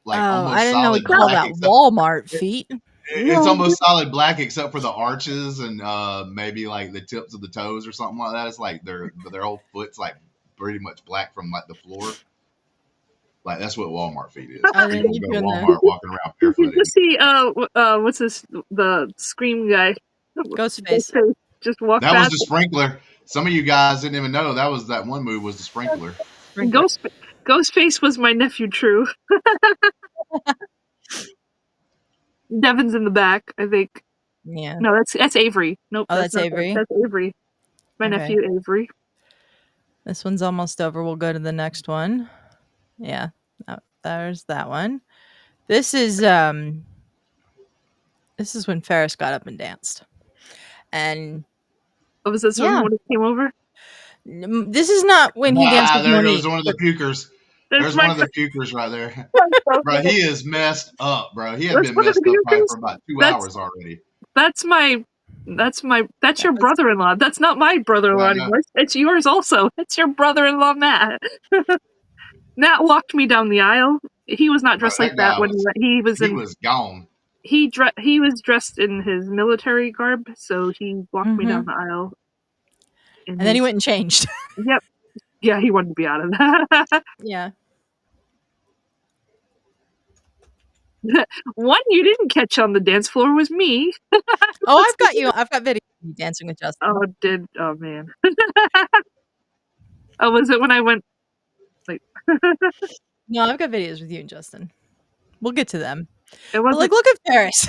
Like almost I didn't know we call that Walmart feet. It's almost solid black except for the arches and maybe like the tips of the toes or something like that. It's like their whole foot's like pretty much black from like the floor. Like that's what Walmart feet is. People go to Walmart walking around barefooted. You see, what's this? The Scream guy, Ghostface, just walk. That was the sprinkler. Some of you guys didn't even know that one move was the sprinkler. Ghostface was my nephew. True. Devin's in the back, I think. Yeah. No, that's Avery. Nope. Oh, that's Avery. That's Avery. My nephew Avery. This one's almost over. We'll go to the next one. Yeah, there's that one. This is when Ferris got up and danced. And was this when he came over? This is not when he danced with Monique. There's one of the pukers. There's one of the pukers right there. Bro, he is messed up, bro. He had been messed up probably for about 2 hours already. That's your brother-in-law. That's not my brother-in-law anymore. It's yours also. It's your brother-in-law, Matt. Matt walked me down the aisle. He was not dressed like that when he was gone. He was dressed in his military garb, so he walked me down the aisle. And then he went and changed. Yep. Yeah, he wanted to be out of that. Yeah. One you didn't catch on the dance floor was me. Oh, I've got you. I've got video of you dancing with Justin. Oh man. Oh, was it when I went like No, I've got videos with you and Justin. We'll get to them. It was like look at Ferris.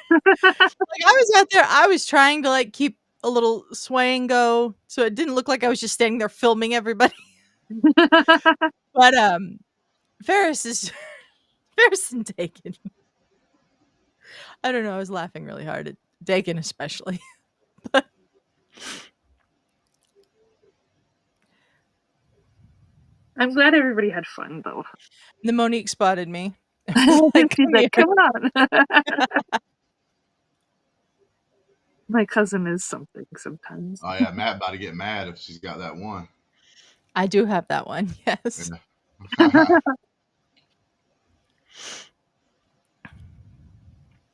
Like I was out there, I was trying to like keep a little swaying go so it didn't look like I was just standing there filming everybody. But Ferris and Dagan. I don't know, I was laughing really hard at Dagan especially. I'm glad everybody had fun though. The Monique spotted me. Like, come on. My cousin is something sometimes. Oh yeah, Matt about to get mad if she's got that one. I do have that one, yes. Yeah.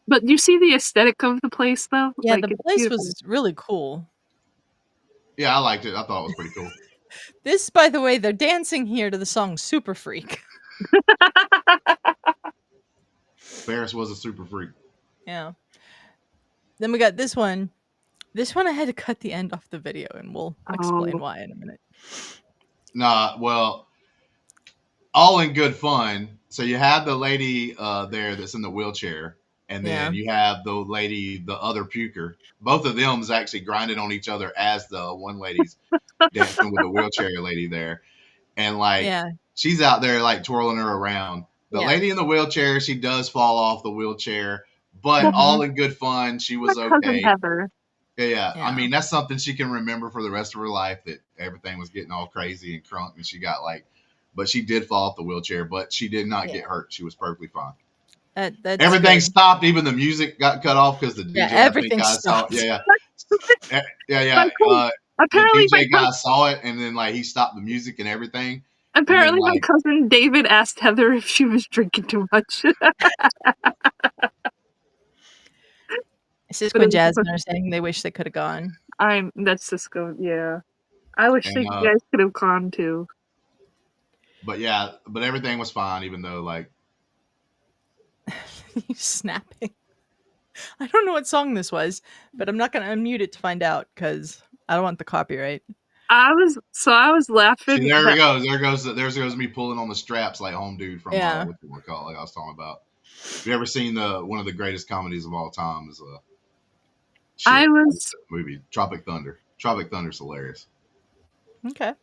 But you see the aesthetic of the place though? Yeah, the place was really cool. Yeah, I liked it. I thought it was pretty cool. This, by the way, they're dancing here to the song Super Freak. Ferris was a super freak. Yeah. Then we got this one. This one I had to cut the end off the video, and we'll explain why in a minute. Nah, well, all in good fun. So you have the lady there that's in the wheelchair, and then you have the lady, the other puker. Both of them is actually grinding on each other as the one lady's dancing with the wheelchair lady there. And like she's out there like twirling her around. The Yeah. lady in the wheelchair, she does fall off the wheelchair, but Mhm. all in good fun. She was My cousin okay. Heather. Yeah. I Yeah. mean, that's something she can remember for the rest of her life, that everything was getting all crazy and crunk, and she got like, but she did fall off the wheelchair, but she did not get hurt. She was perfectly fine. That's Everything good. stopped, even the music got cut off because the DJ, Yeah, I think, everything guy saw. stopped. Yeah. My The apparently, DJ guy saw it, and then like he stopped the music and everything. apparently, my like- cousin David asked Heather if she was drinking too much. Cisco and Jasmine are saying they wish they could have gone. That's Cisco. Yeah, I wish And, that you guys could have gone too. But yeah, but everything was fine, even though like You snapping. I don't know what song this was, but I'm not going to unmute it to find out because I don't want the copyright. I was laughing. see, there goes me pulling on the straps like Home Dude from Yeah. what you want to call it, like I was talking about. Have you ever seen one of the greatest comedies of all time? Is movie Tropic Thunder. Tropic Thunder's hilarious. Okay.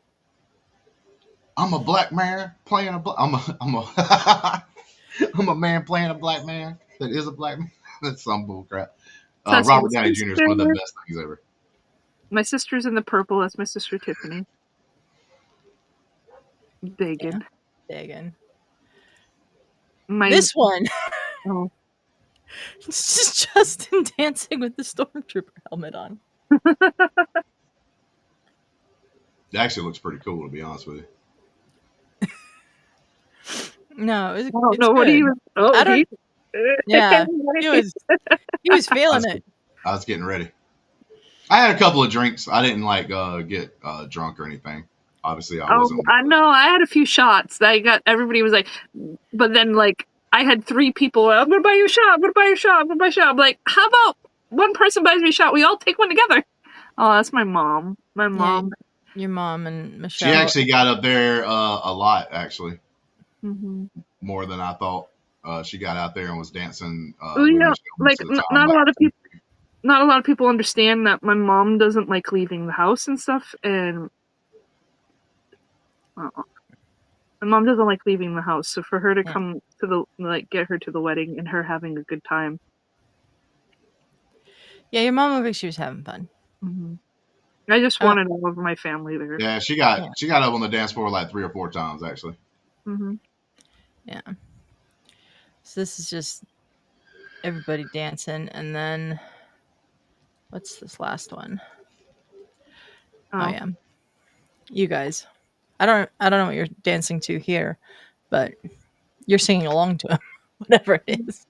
I'm a black man playing a I'm a man playing a black man that is a black man. That's some bull crap. That's Robert my Downey Jr. is one of the sister. best things ever. My sister's in the purple. That's my sister Tiffany. Dagan. Dagan. My This one. oh. It's just Justin dancing with the stormtrooper helmet on. It actually looks pretty cool, to be honest with you. No, it's I don't know what good. he was. Oh, I don't. Yeah, he was feeling it. I was getting ready. I had a couple of drinks. I didn't like get drunk or anything. Obviously, I wasn't. I know. I had a few shots. Everybody was like, but then like I had 3 people. I'm gonna buy you a shot. I'm gonna buy you a shot. I'm gonna buy you a shot. I'm like, how about one person buys me a shot? We all take one together. Oh, that's my mom. My mom. Yeah, your mom and Michelle. She actually got up there a lot, actually. Mm-hmm. More than I thought. She got out there and was dancing. Well, you know, like not a lot of people. Not a lot of people understand that my mom doesn't like leaving the house and stuff, and my mom doesn't like leaving the house. So for her to come to get her to the wedding and her having a good time. Yeah, your mom looked like she was having fun. Mm-hmm. I just wanted all of my family there. Yeah, she got up on the dance floor like 3 or 4 times, actually. Mm-hmm. Yeah. So this is just everybody dancing, and then what's this last one? Oh yeah, you guys. I don't know what you're dancing to here, but you're singing along to him, whatever it is.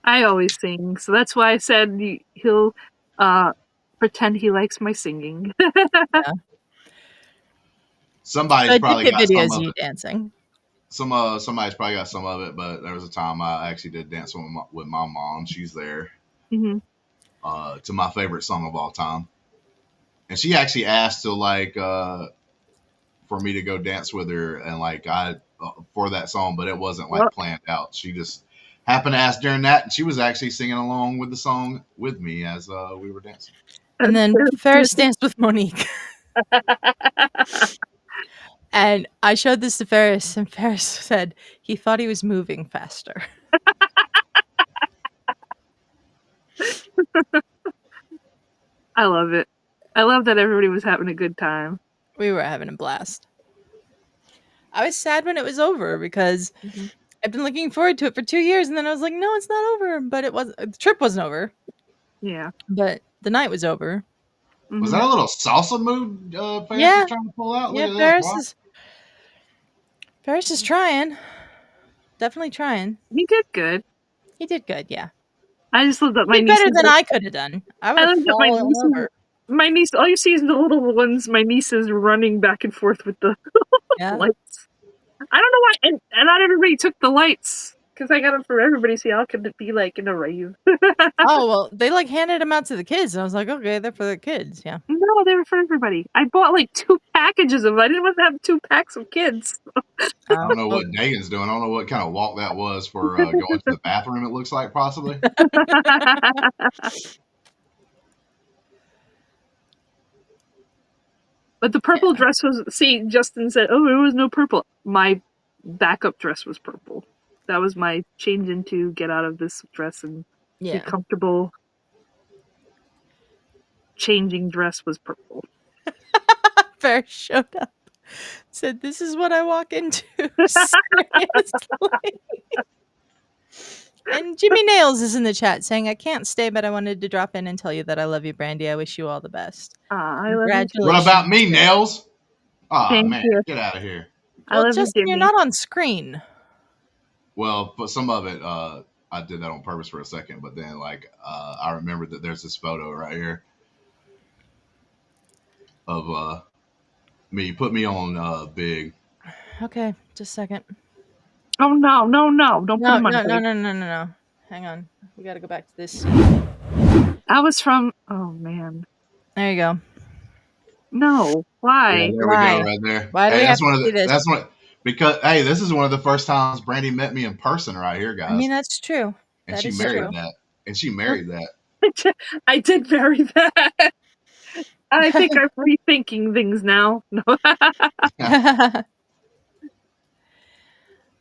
I always sing, so that's why I said he'll pretend he likes my singing. Yeah. Somebody's probably got videos some of you of it. dancing. Somebody's probably got some of it, but there was a time I actually did dance with my mom. She's there. Mm-hmm. To my favorite song of all time, and she actually asked to like for me to go dance with her, and like for that song, but it wasn't like planned out. She just happened to ask during that, and she was actually singing along with the song with me as we were dancing. And then Ferris danced with Monique. And I showed this to Ferris, and Ferris said he thought he was moving faster. I love it. I love that everybody was having a good time. We were having a blast. I was sad when it was over because I've been looking forward to it for 2 years, and then I was like, no, it's not over. But it wasn't. The trip wasn't over. Yeah. But the night was over. Was that a little salsa mood Ferris was trying to pull out? Yeah, Ferris is trying. Definitely trying. He did good. He did good, yeah. I just love that my niece better than I could have done. I would have fallen over. My niece, all you see is the little ones. My niece is running back and forth with the lights. I don't know why, and not everybody took the lights because I got them for everybody. So y'all could be like in a rave. Oh well, they like handed them out to the kids, and I was like, okay, they're for the kids, yeah. No, they were for everybody. I bought like 2 packages of them. I didn't want to have 2 packs of kids. I don't know what Dagan's doing. I don't know what kind of walk that was for going to the bathroom. It looks like possibly. But the purple dress was. See, Justin said, "Oh, there was no purple." My backup dress was purple. That was my change into get out of this dress and be comfortable. Changing dress was purple. Ferris showed up, said, "This is what I walk into." Seriously. And Jimmy Nails is in the chat saying, "I can't stay, but I wanted to drop in and tell you that I love you, Brandi. I wish you all the best." I love you. Congratulations. What about me, Nails? Oh, Thank man, you. get out of here. Well, I love Justin, you, you're Jimmy. not on screen. Well, but some of it, I did that on purpose for a second, but then like I remembered that there's this photo right here of me. Put me on big. Okay, just a second. Oh no! Don't put him on. No. Hang on. We got to go back to this. That was from. Oh man. There you go. No, why? Yeah, there we go, right there. Why do we have to see this? That's one because hey, this is one of the first times Brandi met me in person, right here, guys. I mean, that's true. and that she is married true. that, and she married that. I did marry that. I think I'm rethinking things now. No.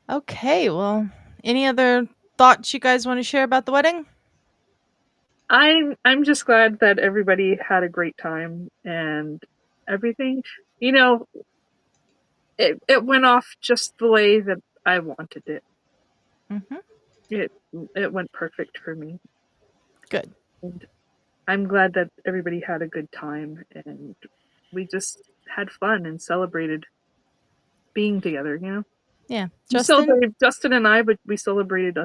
Okay, well, any other thoughts you guys want to share about the wedding? I'm just glad that everybody had a great time and everything. You know, it went off just the way that I wanted it. Mm-hmm. It went perfect for me. Good. And I'm glad that everybody had a good time and we just had fun and celebrated being together, you know? Yeah. Justin and I, but we celebrated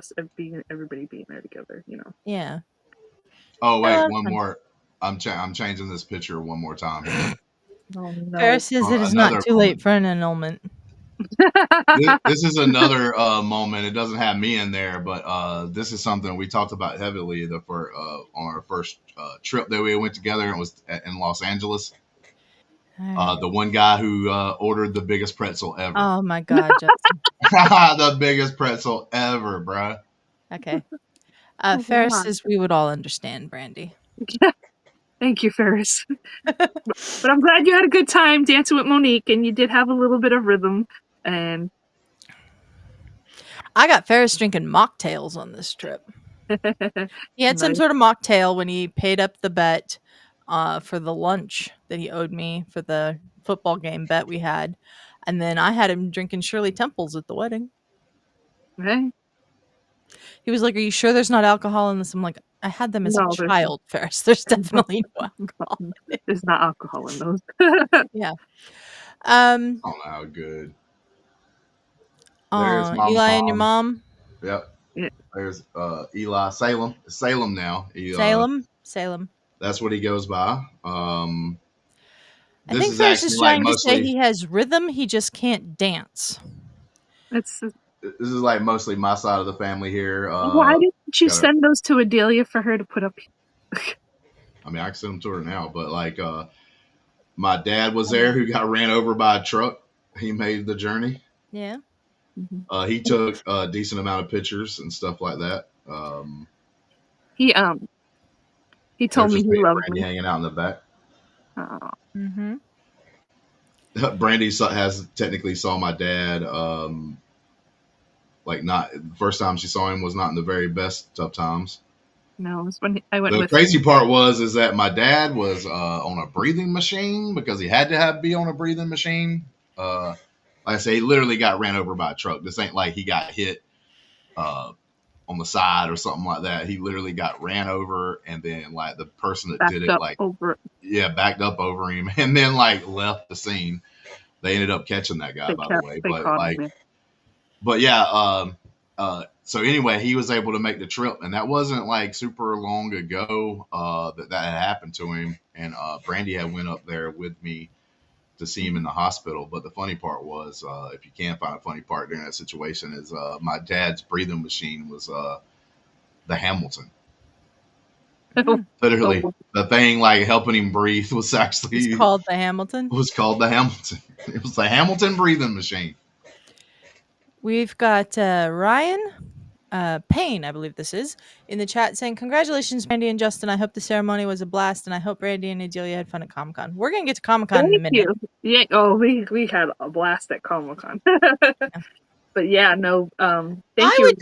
everybody being there together, you know? Yeah. Oh wait, one more. I'm changing this picture one more time. Oh no. Ferris says it is not too late for an annulment. This is another moment. It doesn't have me in there, but this is something we talked about heavily on our first trip that we went together. And it was in Los Angeles. The one guy who ordered the biggest pretzel ever. Oh my God, Justin. The biggest pretzel ever, bruh. Okay. Ferris says we would all understand, Brandi. Thank you, Ferris. But I'm glad you had a good time dancing with Monique, and you did have a little bit of rhythm. And I got Ferris drinking mocktails on this trip. He had some sort of mocktail when he paid up the bet for the lunch that he owed me for the football game bet we had. And then I had him drinking Shirley Temples at the wedding. Okay. He was like, "Are you sure there's not alcohol in this?" I'm like, "I had them as a child, Ferris. There's definitely no alcohol. There's not alcohol in those." Yeah. I don't know how good. There's my Eli mom. and your mom. Yep. Yeah. There's Eli Salem now. Salem. That's what he goes by. I think Ferris is trying to say he has rhythm. He just can't dance. This is like mostly my side of the family here. Why didn't you send those to Adelia for her to put up? I mean, I can send them to her now, but like my dad was there who got ran over by a truck. He made the journey. Yeah. He took a decent amount of pictures and stuff like that. He told me he loved Brandi me. hanging out in the back. Oh. Mm-hmm. Brandi has technically saw my dad. Like not the first time she saw him was not in the very best tough times. No, it was when I went. The crazy part is that my dad was on a breathing machine because he had to be on a breathing machine. Like I say, he literally got ran over by a truck. This ain't like he got hit on the side or something like that. He literally got ran over, and then like the person that did it backed up over him, and then like left the scene. They ended up catching that guy, by the way. But yeah. So anyway, he was able to make the trip, and that wasn't like super long ago that had happened to him. And Brandi had went up there with me to see him in the hospital. But the funny part was, if you can find a funny part during that situation, is my dad's breathing machine was the Hamilton. Literally, the thing like helping him breathe was actually called the Hamilton. It was called the Hamilton. It was the Hamilton breathing machine. We've got Ryan Payne, I believe this is, in the chat saying, "Congratulations, Brandi and Justin. I hope the ceremony was a blast, and I hope Brandi and Adelia had fun at Comic-Con." We're going to get to Comic-Con in a minute. Yeah. Oh, we had a blast at Comic-Con. Yeah. But yeah, no. Thank you.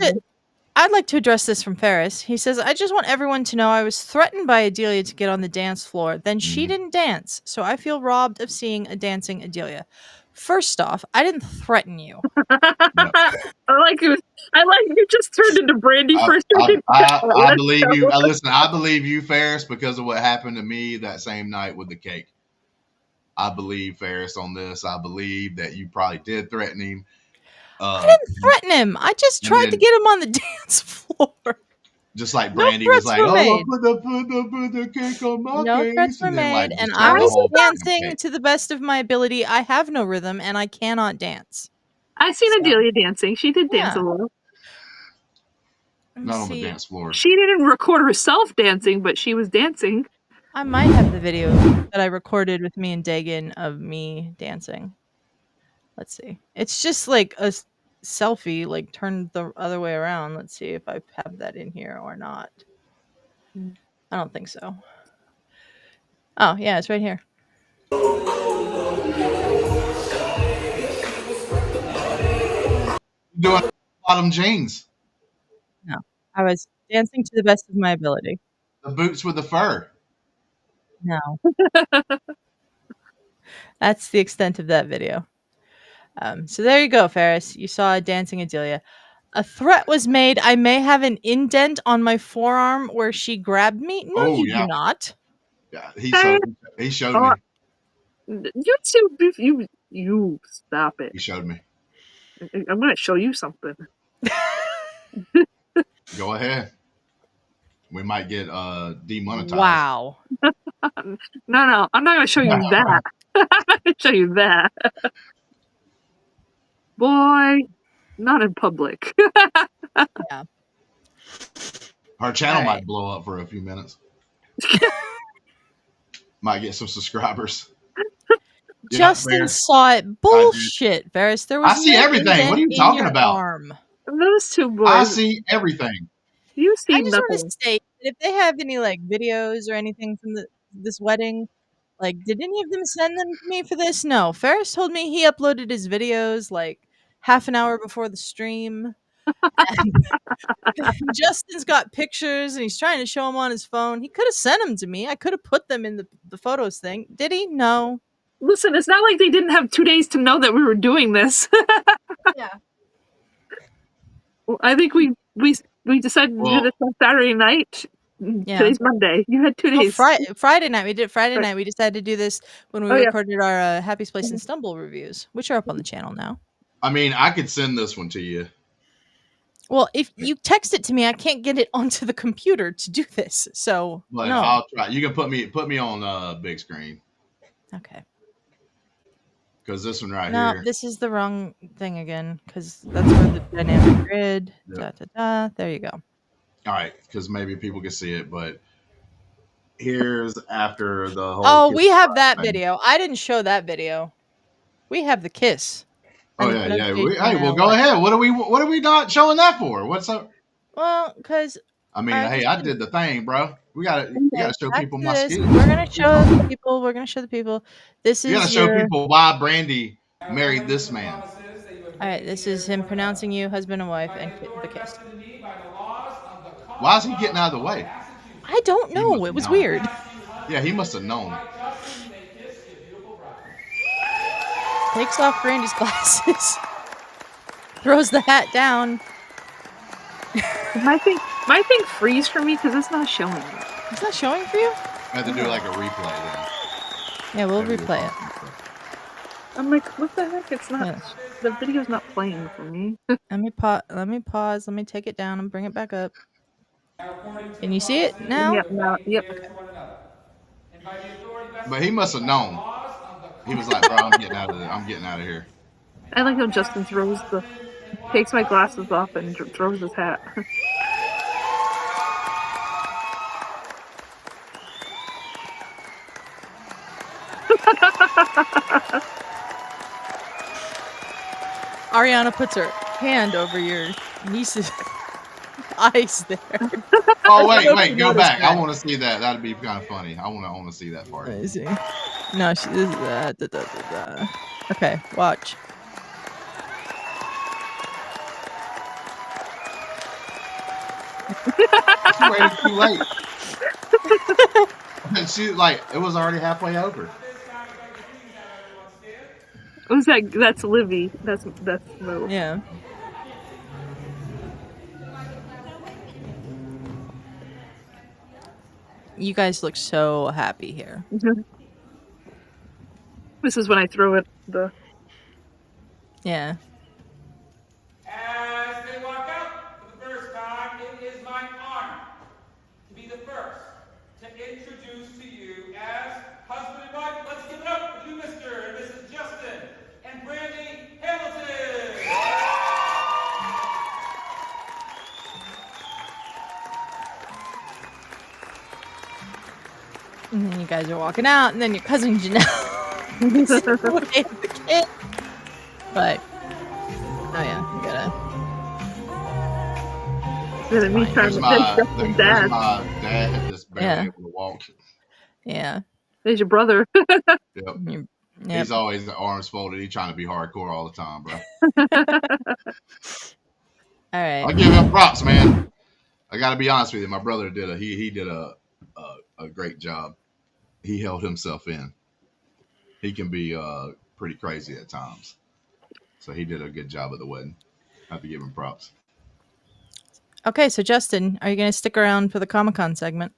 I'd like to address this from Ferris. He says, I just want everyone to know I was threatened by Adelia to get on the dance floor. Then she didn't dance, so I feel robbed of seeing a dancing Adelia. First off, I didn't threaten you. No. I like you just turned into Brandi for a second. I believe you. Listen, I believe you, Ferris, because of what happened to me that same night with the cake. I believe Ferris on this. I believe that you probably did threaten him. I didn't threaten him. I just tried to get him on the dance floor. Just like Brandi was like, "Oh, put the cake on my no face." threats were made, and I was dancing to the best of my ability. I have no rhythm, and I cannot dance. I seen Adelia dancing. She did dance a little. Not on the dance floor. She didn't record herself dancing, but she was dancing. I might have the video that I recorded with me and Dagan of me dancing. Let's see. It's just like a selfie, like turned the other way around. Let's see if I have that in here or not. I don't think so. Oh, yeah, it's right here. Doing bottom jeans. No, I was dancing to the best of my ability. The boots with the fur. No. That's the extent of that video. So there you go, Ferris. You saw a dancing Adelia. A threat was made. I may have an indent on my forearm where she grabbed me. No, you do not. Yeah, he showed me. You stop it. He showed me. I'm going to show you something. Go ahead. We might get demonetized. Wow. No, I'm not going to show you that. I'm not going to show you that. Boy, not in public. Yeah. Our channel might blow up for a few minutes. Might get some subscribers. Justin saw it. Bullshit, Ferris. There was I see everything. What are you talking about? Arm. Those two boys. I see everything. You see nothing. I just want to state that if they have any like videos or anything from this wedding, like, did any of them send them to me for this? No. Ferris told me he uploaded his videos like half an hour before the stream. And Justin's got pictures and he's trying to show them on his phone. He could have sent them to me. I could have put them in the photos thing. Did he? No. Listen, it's not like they didn't have 2 days to know that we were doing this. Yeah. Well, I think we decided to do this on Saturday night. Yeah. Today's Monday. You had 2 days. Friday night. We did Friday night. We decided to do this when we recorded our Happy Place and Stumble reviews, which are up on the channel now. I mean, I could send this one to you. Well, if you text it to me, I can't get it onto the computer to do this. So no. I'll try. You can put me on big screen. Okay. Because this one here. No, this is the wrong thing again. Because that's where the dynamic grid. Yep. There you go. All right, because maybe people can see it, but here's after the whole. Oh, we have that video. I didn't show that video. We have the kiss. Oh yeah. Hey, well, go ahead. What are we not showing that for? What's up? Well, because I mean, hey, I did the thing, bro. We gotta show people my skills. We're gonna show the people. We're gonna show the people. This is. You gotta show people why Brandi married this man. All right, this is him pronouncing you husband and wife and the kiss. Why is he getting out of the way? I don't know. It was weird. Yeah, he must have known. Takes off Brandi's glasses. Throws the hat down. My thing freeze for me because it's not showing it. It's not showing for you? I have to do like a replay then. Yeah, we'll replay it. I'm like, what the heck? It's not. Yeah. The video's not playing for me. Let me pause. Let me take it down and bring it back up. Can you see it now? Yep. Okay. But he must have known. He was like, bro, I'm getting out of here. I like how Justin takes my glasses off and throws his hat. Ariana puts her hand over your niece's eyes there. Oh wait, go back. I want to see that. That'd be kind of funny. I want to see that part. I see. No, this is Okay, watch. She waited too late. And she it was already halfway over. Who's that? That's Livy. That's Mo. Yeah. You guys look so happy here. This is when I throw it Yeah. As they walk out for the first time, it is my honor to be the first to introduce to you as husband and wife. Let's give it up for you, Mr. and Mrs. Justin and Brandi Hamilton. And then you guys are walking out, and then your cousin Janelle is away with the kid. But, oh yeah, you gotta. me trying There's to my, take there's dad. my dad just barely Yeah. able to walk. Yeah. There's your brother. Yep. Yep. He's always the arms folded. He's trying to be hardcore all the time, bro. All right. I'll give him props, man. I got to be honest with you. My brother did a great job. He held himself in. He can be pretty crazy at times. So he did a good job at the wedding. I have to give him props. Okay, so Justin, are you going to stick around for the Comic-Con segment?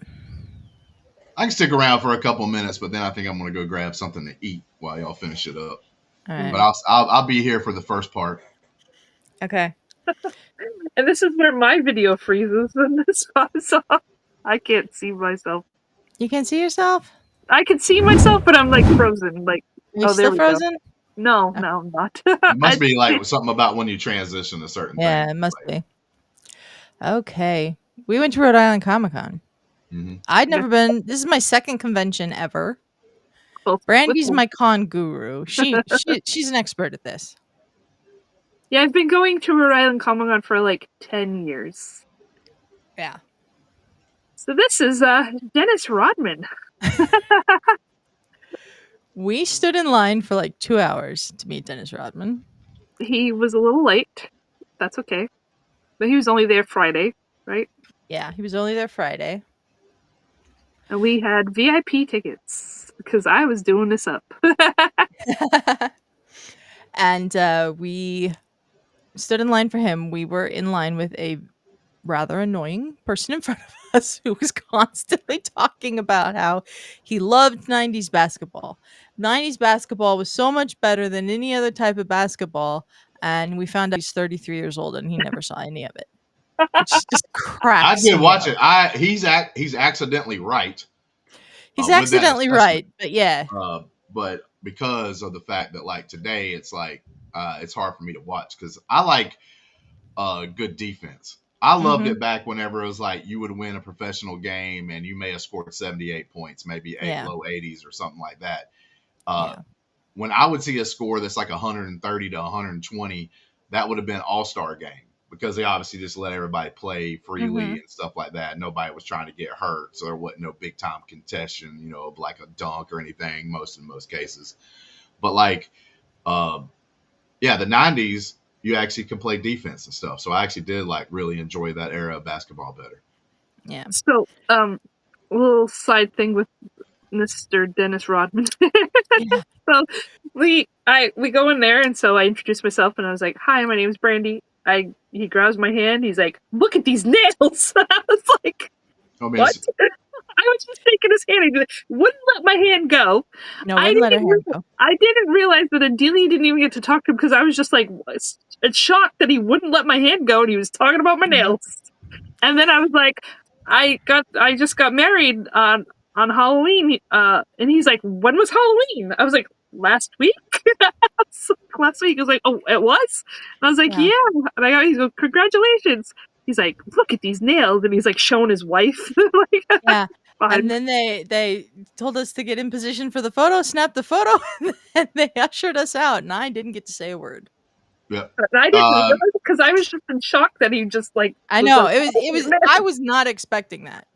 I can stick around for a couple minutes, but then I think I'm going to go grab something to eat while y'all finish it up. All right. But I'll be here for the first part. Okay. And this is where my video freezes when this pops off. I can't see myself. You can see yourself? I can see myself, but I'm like frozen. Like, Are you there still we frozen? go. No, I'm not. It must be like something about when you transition to certain Yeah, things. it must be. Okay. We went to Rhode Island Comic-Con. Mm-hmm. I'd never been. This is my second convention ever. Well, Brandy's my con guru. She's an expert at this. Yeah, I've been going to Rhode Island Comic Con for like 10 years. Yeah. So this is Dennis Rodman. We stood in line for like 2 hours to meet Dennis Rodman. He was a little late. That's okay. But he was only there Friday, right? Yeah, he was only there Friday. And we had VIP tickets because I was doing this up. And we stood in line for him. We were in line with a rather annoying person in front of us who was constantly talking about how he loved 90s basketball. 90s basketball was so much better than any other type of basketball. And we found out he's 33 years old and he never saw any of it. Which just cracks. I did watch it. He's accidentally right. He's accidentally right, but yeah. But because of the fact that like today, it's like it's hard for me to watch because I like good defense. I loved it back whenever it was like you would win a professional game and you may have scored 78 points, maybe low 80s or something like that. When I would see a score that's like 130 to 120, that would have been all-star game because they obviously just let everybody play freely and stuff like that. Nobody was trying to get hurt, so there wasn't no big-time contention, you know, like a dunk or anything in most cases. But like, the 90s, you actually can play defense and stuff. So I actually did like really enjoy that era of basketball better. Yeah. So, little side thing with Mr. Dennis Rodman. So we go in there, and so I introduced myself, and I was like, "Hi, my name is Brandi." He grabs my hand. He's like, "Look at these nails." I was like, "What?" I was just taking his hand. He wouldn't let my hand go. No, wouldn't let her hand go. I didn't realize that Adelia didn't even get to talk to him because I was just like shocked that he wouldn't let my hand go, and he was talking about my nails. And then I was like, I just got married on Halloween, and he's like, "When was Halloween?" I was like, "Last week." Last week. I was like, "Oh, it was?" And I was like, "Yeah." And he's like, "Congratulations." He's like, "Look at these nails," and he's like showing his wife. Yeah. And then they told us to get in position for the photo, snap the photo, and they ushered us out, and I didn't get to say a word. Yeah. And I didn't realize because I was just in shock that he just like. I know it was. I was not expecting that.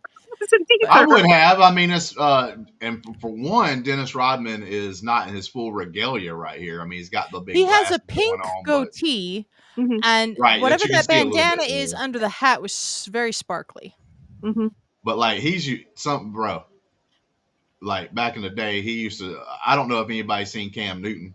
wasn't I either. would have. I mean, it's and for one, Dennis Rodman is not in his full regalia right here. I mean, he's got the big He has a glasses going pink on, but goatee, Mhm. and right, that whatever you can that see a little bandana bit is there. under the hat was very sparkly. Mhm. But like something, bro. Like back in the day, he used to. I don't know if anybody's seen Cam Newton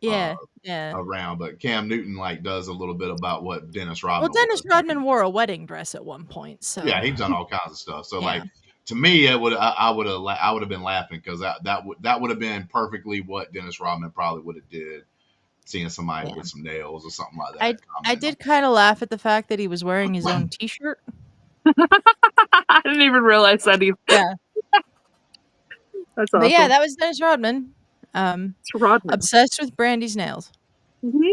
Yeah, yeah. around, but Cam Newton like does a little bit about what Dennis Well, Rodman Dennis was back in. Rodman wore a wedding dress at one point, so Yeah, he's done all kinds of stuff. So Yeah. like to me, it would I would have been laughing because that would have been perfectly what Dennis Rodman probably would have did, seeing somebody Yeah. with some nails or something like that. I commenting did kind of laugh at the fact that he was wearing his own T-shirt. I didn't even realize that either. Yeah, That's but awesome. yeah, that was Dennis Rodman. It's Rodman. Obsessed with Brandy's nails. Mhm.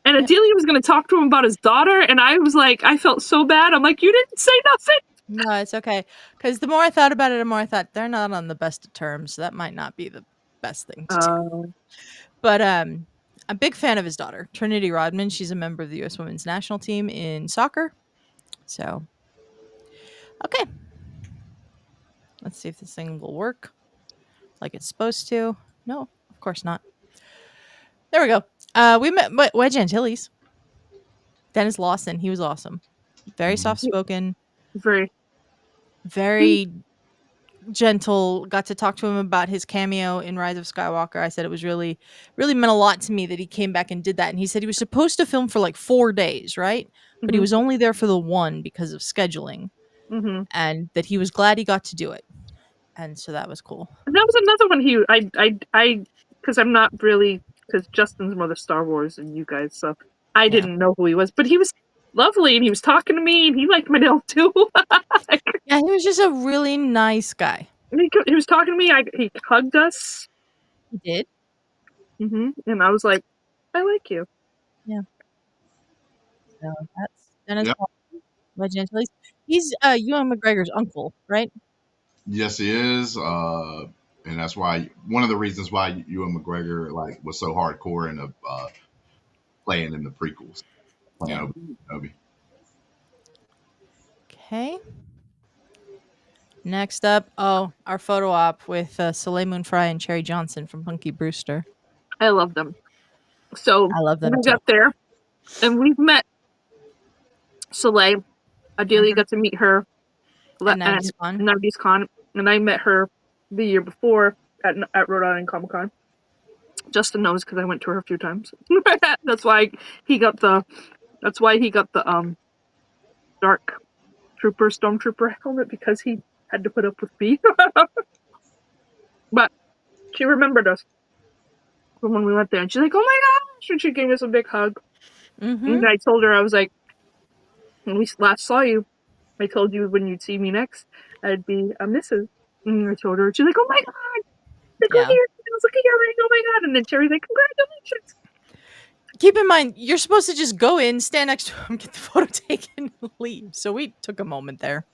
And Adelia was going to talk to him about his daughter, and I was like, I felt so bad. I'm like, you didn't say nothing. No, it's okay. Because the more I thought about it, the more I thought they're not on the best of terms. So that might not be the best thing to do. But I'm a big fan of his daughter, Trinity Rodman. She's a member of the U.S. Women's National Team in soccer. So, okay. Let's see if this thing will work like it's supposed to. No, of course not. There we go. We met Wedge Antilles. Dennis Lawson. He was awesome. Very soft-spoken. Very gentle. Got to talk to him about his cameo in Rise of Skywalker. I said it was really meant a lot to me that he came back and did that. And he said he was supposed to film for like 4 days, right? But he was only there for the one because of scheduling. And that he was glad he got to do it. And so that was cool. And that was another one I because I'm not really, because Justin's more the Star Wars and you guys, so I didn't know who he was, but he was lovely and he was talking to me and he liked my nail too. Yeah, he was just a really nice guy. He was talking to me. He hugged us. He did. And I was like, I like you. Yeah. So that's Dennis Wedge Antilles. He's Ewan McGregor's uncle, right? Yes, he is. And that's why one of the reasons why Ewan McGregor like was so hardcore in the playing in the prequels, playing Obi. Okay. Next up, our photo op with Soleil Moon Frye and Cherry Johnson from Punky Brewster. I love them. So I love them we too. got there, and we've met Soleil. Adelia got to meet her at Nargis Con, and I met her the year before at Rhode Island Comic Con. Justin knows because I went to her a few times. That's why he got the dark stormtrooper helmet, because he had to put up with me. But she remembered us from when we went there, and she's like, "Oh my gosh!" And she gave us a big hug. And I told her, I was like, "When we last saw you, I told you when you'd see me next, I'd be a Mrs." And I told her, she's like, "Oh my god! Look at your ring! Oh my god!" And then Cherry's like, "Congratulations!" Keep in mind, you're supposed to just go in, stand next to him, get the photo taken, and leave. So we took a moment there.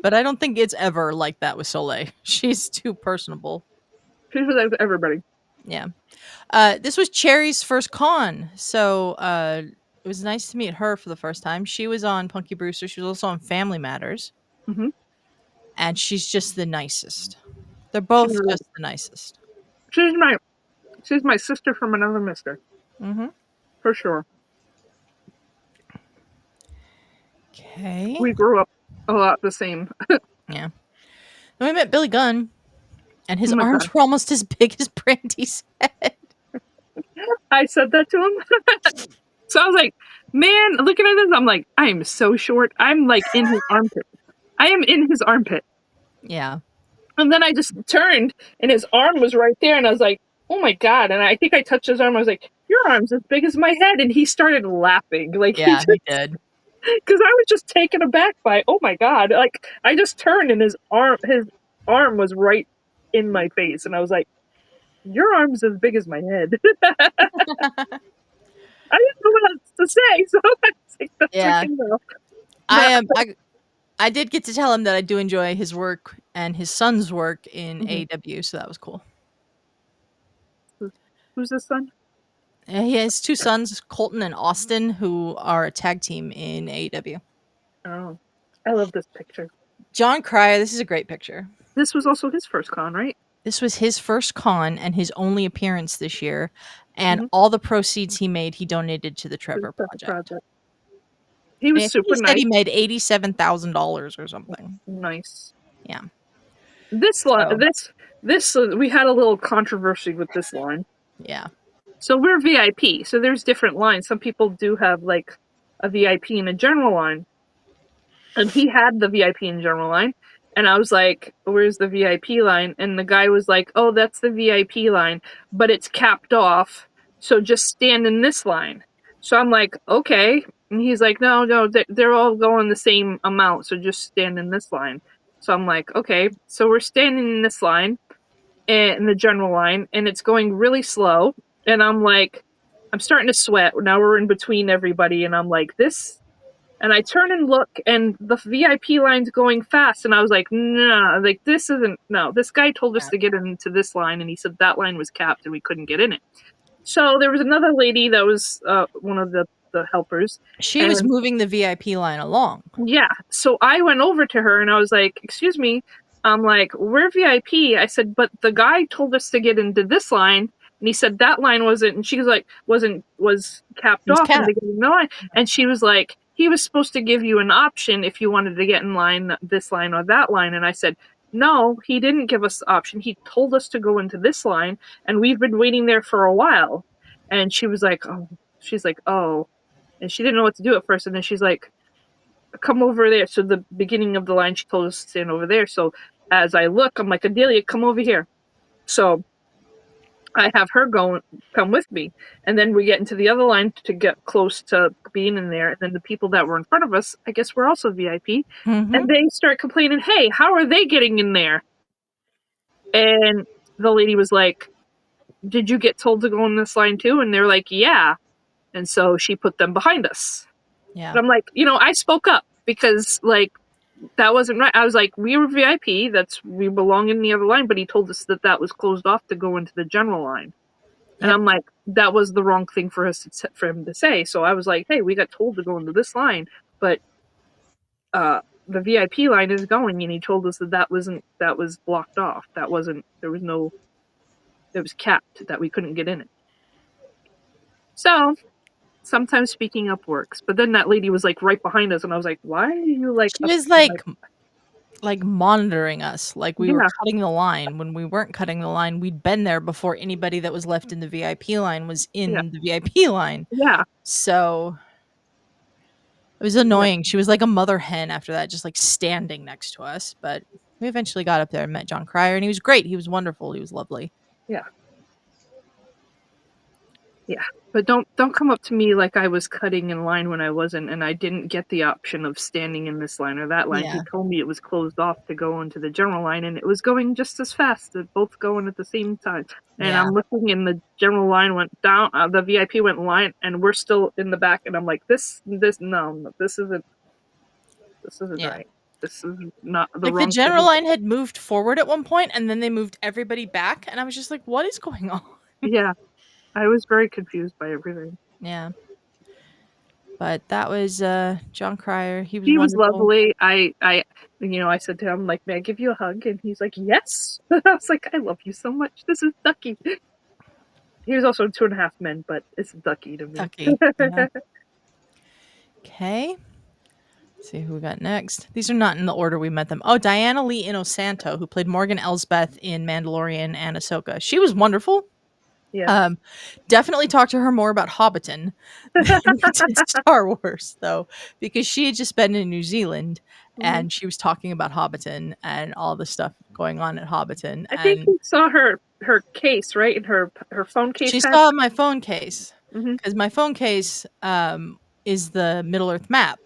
But I don't think it's ever like that with Soleil. She's too personable. She's with everybody. Yeah. This was Cherry's first con. So it was nice to meet her for the first time. She was on Punky Brewster. She was also on Family Matters. And she's just the nicest. They're both just the nicest. She's my sister from another mister. For sure. Okay. We grew up a lot the same. Yeah. Then we met Billy Gunn, and his arms were almost as big as Brandy's head. I said that to him. So I was like, man, looking at this, I'm like, I am so short. I'm like in his armpit. I am in his armpit. Yeah. And then I just turned, and his arm was right there, and I was like, oh my god. And I think I touched his arm. I was like, your arm's as big as my head. And he started laughing. Like, yeah, he did. Because I was just taken aback by, oh my god. Like, I just turned, and his arm was right in my face. And I was like, your arm's as big as my head. I didn't know what else to say. So I was like, yeah. I did get to tell him that I do enjoy his work and his son's work in AEW, so that was cool. Who's his son? He has 2 sons, Colton and Austin, who are a tag team in AEW. Oh, I love this picture. John Cryer, this is a great picture. This was also his first con, right? This was his first con and his only appearance this year, and Mhm. all the proceeds he made, he donated to the Trevor Project. He was I think super he said nice. he made $87,000 or something. Nice. Yeah. This line, this we had a little controversy with this line. Yeah. So we're VIP, so there's different lines. Some people do have like a VIP and a general line, and he had the VIP and general line, and I was like, "Where's the VIP line?" And the guy was like, "Oh, that's the VIP line, but it's capped off, so just stand in this line." So I'm like, "Okay," and he's like, "No, they're all going the same amount, so just stand in this line." So I'm like, "Okay," so we're standing in this line, in the general line, and it's going really slow, and I'm like, I'm starting to sweat. Now we're in between everybody, and I'm like, this. And I turn and look, and the VIP line's going fast, and I was like, nah, like this isn't. No, this guy told us to get into this line, and he said that line was capped, and we couldn't get in it. So there was another lady that was one of the helpers. She was moving the VIP line along. Yeah. So I went over to her and I was like, "Excuse me." I'm like, "We're VIP." I said, "But the guy told us to get into this line." And he said that line wasn't, and she was like, was capped It was off in capped. the beginning of the line. And she was like, "He was supposed to give you an option if you wanted to get in line, this line or that line." And I said, "No, he didn't give us the option. He told us to go into this line, and we've been waiting there for a while." And she was like, "Oh," she's like, "Oh," and she didn't know what to do at first. And then she's like, "Come over there." So the beginning of the line, she told us to stand over there. So as I look, I'm like, "Adelia, come over here." So I have her come with me. And then we get into the other line to get close to being in there. And then the people that were in front of us, I guess we're also VIP. Mhm. And they start complaining, "Hey, how are they getting in there?" And the lady was like, "Did you get told to go in this line too?" And they're like, "Yeah." And so she put them behind us. Yeah. And I'm like, I spoke up because like that wasn't right. I was like, we were VIP. We belong in the other line, but he told us that was closed off to go into the general line. And Yep. I'm like, that was the wrong thing for him to say. So I was like, "Hey, we got told to go into this line, but the VIP line is going," and he told us that was blocked off. It was capped, that we couldn't get in it. So sometimes speaking up works, but then that lady was like right behind us, and I was like, "Why are you like?" She was like monitoring us, like we were cutting the line. When we weren't cutting the line, we'd been there before anybody that was left in the VIP line was in the VIP line. Yeah. So it was annoying. She was like a mother hen after that, just like standing next to us. But we eventually got up there and met John Cryer, and he was great. He was wonderful. He was lovely. Yeah. Yeah. But don't come up to me like I was cutting in line when I wasn't, and I didn't get the option of standing in this line or that line. Yeah. He told me it was closed off to go into the general line, and it was going just as fast. They're both going at the same time. And Yeah. I'm looking, and the general line went down, the VIP went line, and we're still in the back, and I'm like, this isn't Yeah. right. This is not the Like wrong the general thing. line had moved forward at one point, and then they moved everybody back, and I was just like, what is going on? Yeah. I was very confused by everything. Yeah. But that was John Cryer. He was He was wonderful. lovely. I said to him, like, "May I give you a hug?" And he's like, "Yes." I was like, "I love you so much. This is Ducky." He was also 2.5 Men, but it's Ducky to me. Ducky. Yeah. Okay. Let's see who we got next. These are not in the order we met them. Oh, Diana Lee Inosanto, who played Morgan Elsbeth in Mandalorian and Ahsoka. She was wonderful. Yeah. Definitely talk to her more about Hobbiton than we did Star Wars, though, because she had just been in New Zealand and she was talking about Hobbiton and all the stuff going on at Hobbiton. I think you saw her case, right? In her phone case. She saw my phone case Mhm. because my phone case is the Middle Earth map,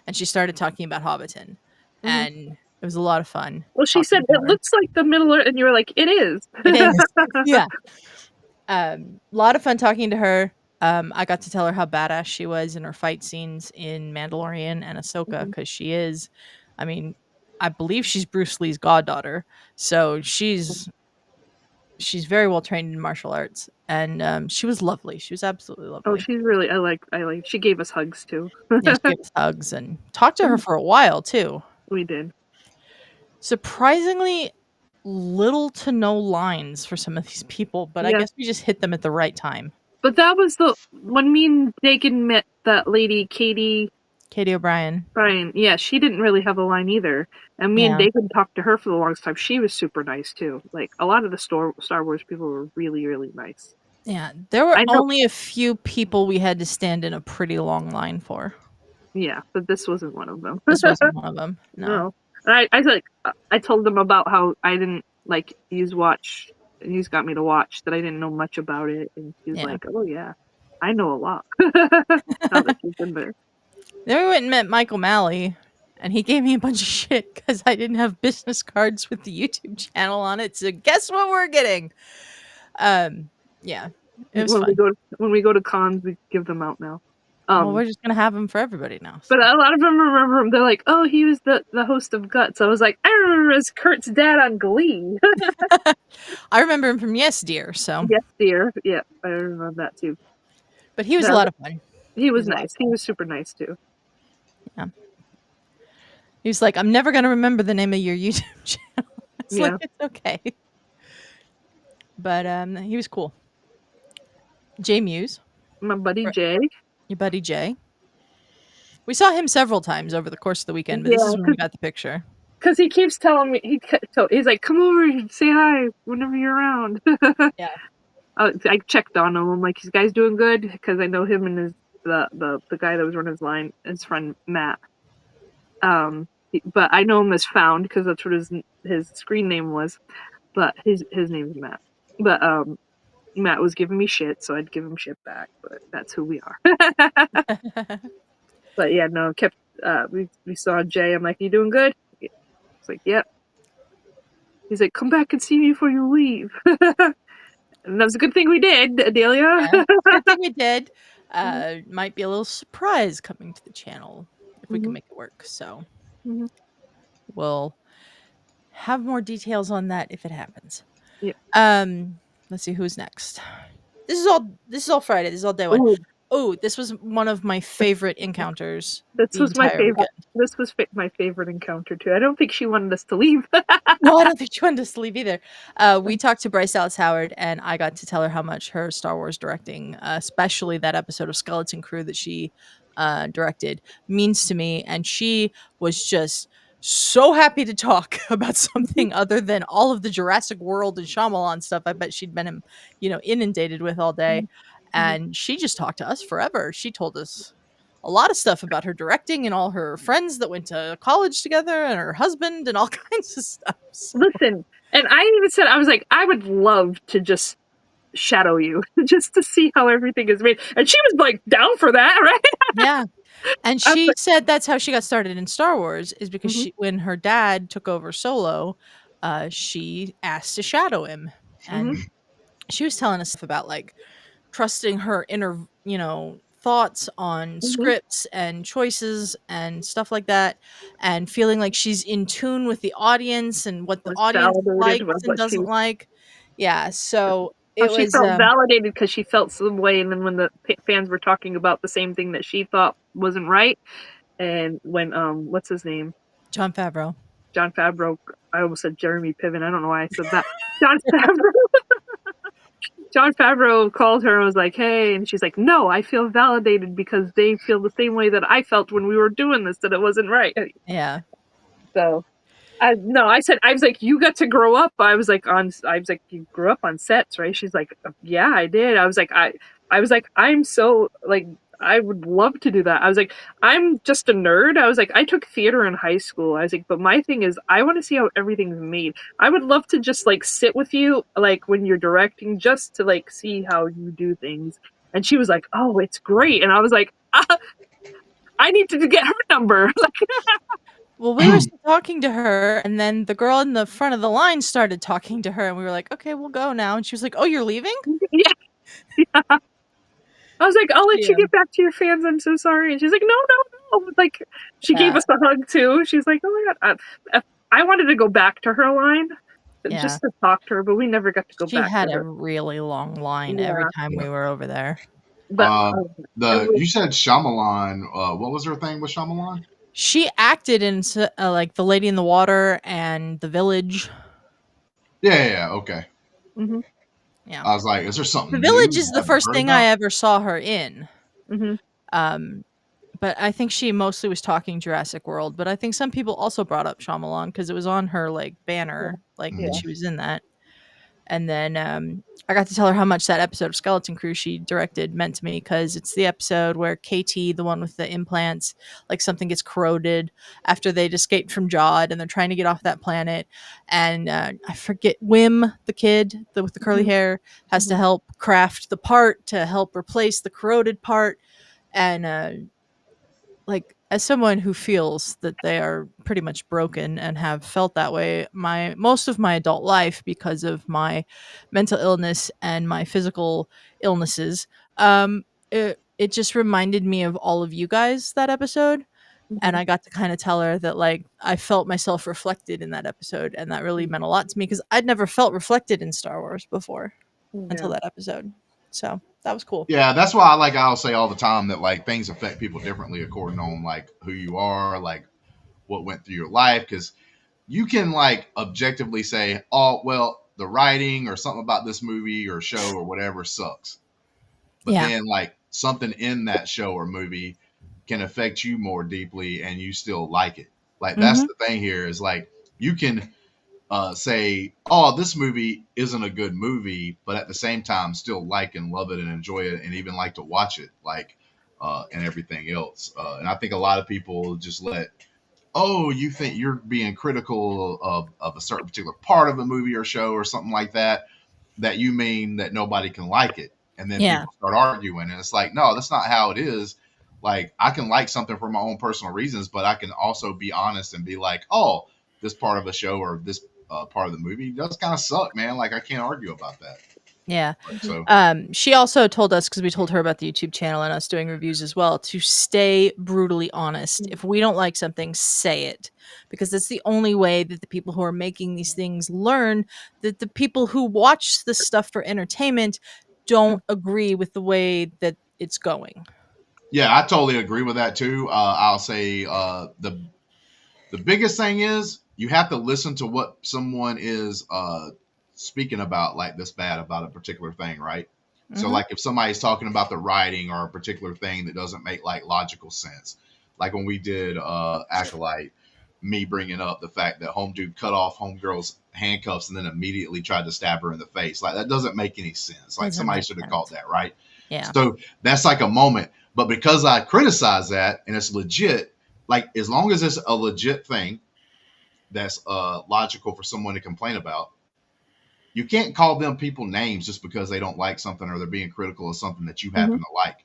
and she started talking about Hobbiton, and it was a lot of fun. Well, she said it looks like the Middle Earth, and you were like, "It is." It is. Yeah. A lot of fun talking to her. I got to tell her how badass she was in her fight scenes in Mandalorian and Ahsoka, because she is, I mean, I believe she's Bruce Lee's goddaughter, so she's very well trained in martial arts, and she was lovely. She was absolutely lovely. Oh, she's really. I like. She gave us hugs too. Yeah, she gave us hugs and talked to her for a while too. We did. Surprisingly little to no lines for some of these people, but I Yeah. guess we just hit them at the right time. But that was when me and Dagan met that lady, Katie O'Brien. Brian. Yeah, she didn't really have a line either. And me and Yeah. Dagan talked to her for the longest time. She was super nice too. Like a lot of the Star Wars people were really, really nice. Yeah, there were I know. only a few people we had to stand in a pretty long line for. Yeah, but this wasn't one of them. This wasn't one of them. No. And I told them about how I didn't like use Watch, and he's got me to watch, that I didn't know much about it, and he's Yeah. like, "Oh yeah, I know a lot." Now that she's in there. Then we went and met Michael Malley, and he gave me a bunch of shit because I didn't have business cards with the YouTube channel on it. So guess what we're getting? Yeah, it was fun. When we go to cons, we give them out now. Well, we're just gonna have them for everybody now. So. But a lot of them remember him. They're like, "Oh, he was the host of Guts." I was like, "I remember as Kurt's dad on Glee." I remember him from Yes Dear. So Yes Dear, yeah, I remember that too. But he was a lot of fun. He was nice. He was super nice too. Yeah. He was like, "I'm never gonna remember the name of your YouTube channel." It's like, it's okay. But he was cool. Jay Muse. My buddy Jay. Your buddy Jay. We saw him several times over the course of the weekend, but this is when we got the picture. Because he keeps telling me, he's like, "Come over and say hi whenever you're around." Yeah. I checked on him. I'm like, "His guy's doing good," because I know him and the guy that was running his line, his friend Matt. But I know him as Found because that's what his screen name was. But his name is Matt. But Matt was giving me shit, so I'd give him shit back. But that's who we are. But yeah, no, we saw Jay. I'm like, "You doing good?" He's like, "Yep." He's like, "Come back and see me before you leave." And that was a good thing we did, Adelia. Yeah, good thing we did. Might be a little surprise coming to the channel if we can make it work. So we'll have more details on that if it happens. Yeah. Let's see who's next. This is all Friday. This is all day one. Oh, this was one of my favorite encounters. This was my favorite. This was my favorite encounter too. I don't think she wanted us to leave. No, I don't think she wanted us to leave either. We talked to Bryce Dallas Howard, and I got to tell her how much her Star Wars directing, especially that episode of Skeleton Crew that she directed, means to me. And she was just so happy to talk about something other than all of the Jurassic World and Shyamalan stuff I bet she'd been inundated with all day. And she just talked to us forever. She told us a lot of stuff about her directing and all her friends that went to college together and her husband and all kinds of stuff. So. Listen, and I even said, I was like, I would love to just shadow you just to see how everything is made. And she was like down for that, right? Yeah. And she said that's how she got started in Star Wars is because when her dad took over Solo, she asked to shadow him. And she was telling us about like trusting her inner, thoughts on scripts and choices and stuff like that, and feeling like she's in tune with the audience and what the audience likes and doesn't like. Yeah, so she felt validated because she felt some way, and then when the fans were talking about the same thing that she thought wasn't right, and when what's his name? Jon Favreau. I almost said Jeremy Piven. I don't know why I said that. Jon Favreau called her and was like, "Hey," and she's like, "No, I feel validated because they feel the same way that I felt when we were doing this, that it wasn't right." Yeah. So, I was like, "You got to grow up." I was like, "You grew up on sets, right?" She's like, "Yeah, I did." I was like, "I'm so like." I would love to do that. I was like, I'm just a nerd. I was like, I took theater in high school. I was like, but my thing is, I want to see how everything's made. I would love to just like sit with you, like when you're directing, just to like see how you do things. And she was like, "Oh, it's great." And I was like, I need to get her number. Well, we were talking to her, and then the girl in the front of the line started talking to her, and we were like, "Okay, we'll go now." And she was like, "Oh, you're leaving?" Yeah. I was like, "I'll let you get back to your fans. I'm so sorry." And she's like, No. Like, she gave us a hug too. She's like, "Oh my God." I wanted to go back to her line just to talk to her, but we never got to go back. She had a really long line every time we were over there. But you said Shyamalan. What was her thing with Shyamalan? She acted in like The Lady in the Water and The Village. Yeah, okay. Mhm. Yeah. I was like, is there The something Village new is I the haven't first heard thing I about? ever saw her in. Mhm. But I think she mostly was talking Jurassic World, but I think some people also brought up Shyamalan because it was on her, like, banner, like, that Yeah. she was in that. And then, I got to tell her how much that episode of Skeleton Crew she directed meant to me because it's the episode where KT, the one with the implants, like, something gets corroded after they'd escaped from Jod and they're trying to get off that planet. And, I forget, Wim, the kid with the curly Mhm. hair, has to Mhm. help craft the part to help replace the corroded part. And, like, as someone who feels that they are pretty much broken and have felt that way my most of my adult life because of my mental illness and my physical illnesses, it just reminded me of all of you guys, that episode. And Mhm. I got to kind of tell her that, like, I felt myself reflected in that episode, and that really Mhm. meant a lot to me because I'd never felt reflected in Star Wars before until Yeah. that episode. So that was cool. Yeah, that's why I'll say all the time that like things affect people differently according on like who you are, like what went through your life, because you can like objectively say, oh well, the writing or something about this movie or show or whatever sucks. But Yeah. then like something in that show or movie can affect you more deeply and you still like it. Like that's Hmm. the thing here is like you can say, oh, this movie isn't a good movie, but at the same time still like and love it and enjoy it and even like to watch it, like and everything else. And I think a lot of people just let, oh, you think you're being critical of a certain particular part of a movie or show or something like that, that you mean that nobody can like it. And then Yeah. people start arguing. And it's like, no, that's not how it is. Like, I can like something for my own personal reasons, but I can also be honest and be like, oh, this part of a show or this part of the movie does kind of suck, man. Like, I can't argue about that. Yeah. Like, so, She also told us, because we told her about the YouTube channel and us doing reviews as well, to stay brutally honest. If we don't like something, say it, because that's the only way that the people who are making these things learn that the people who watch this stuff for entertainment don't agree with the way that it's going. yeah, I totally agree with that too. I'll say the biggest thing is you have to listen to what someone is speaking about, like this bad about a particular thing, right? So Mhm. like if somebody's talking about the writing or a particular thing that doesn't make like logical sense, like when we did Acolyte, me bringing up the fact that home dude cut off homegirl's handcuffs and then immediately tried to stab her in the face, like that doesn't make any sense. Like Doesn't somebody make should have sense. caught that, right? Yeah. So that's like a moment. But because I criticize that and it's legit, like as long as it's a legit thing that's logical for someone to complain about, you can't call them people names just because they don't like something or they're being critical of something that you happen Mhm. to like.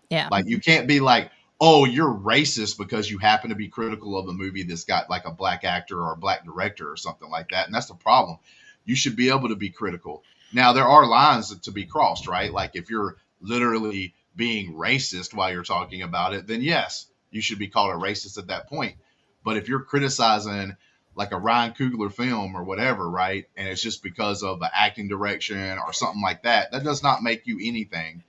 Yeah. Like you can't be like, oh, you're racist because you happen to be critical of a movie that's got like a black actor or a black director or something like that. And that's the problem. You should be able to be critical. Now there are lines to be crossed, right? Like if you're literally being racist while you're talking about it, then yes, you should be called a racist at that point. But if you're criticizing like a Ryan Coogler film or whatever, right? And it's just because of the acting direction or something like that, that does not make you anything.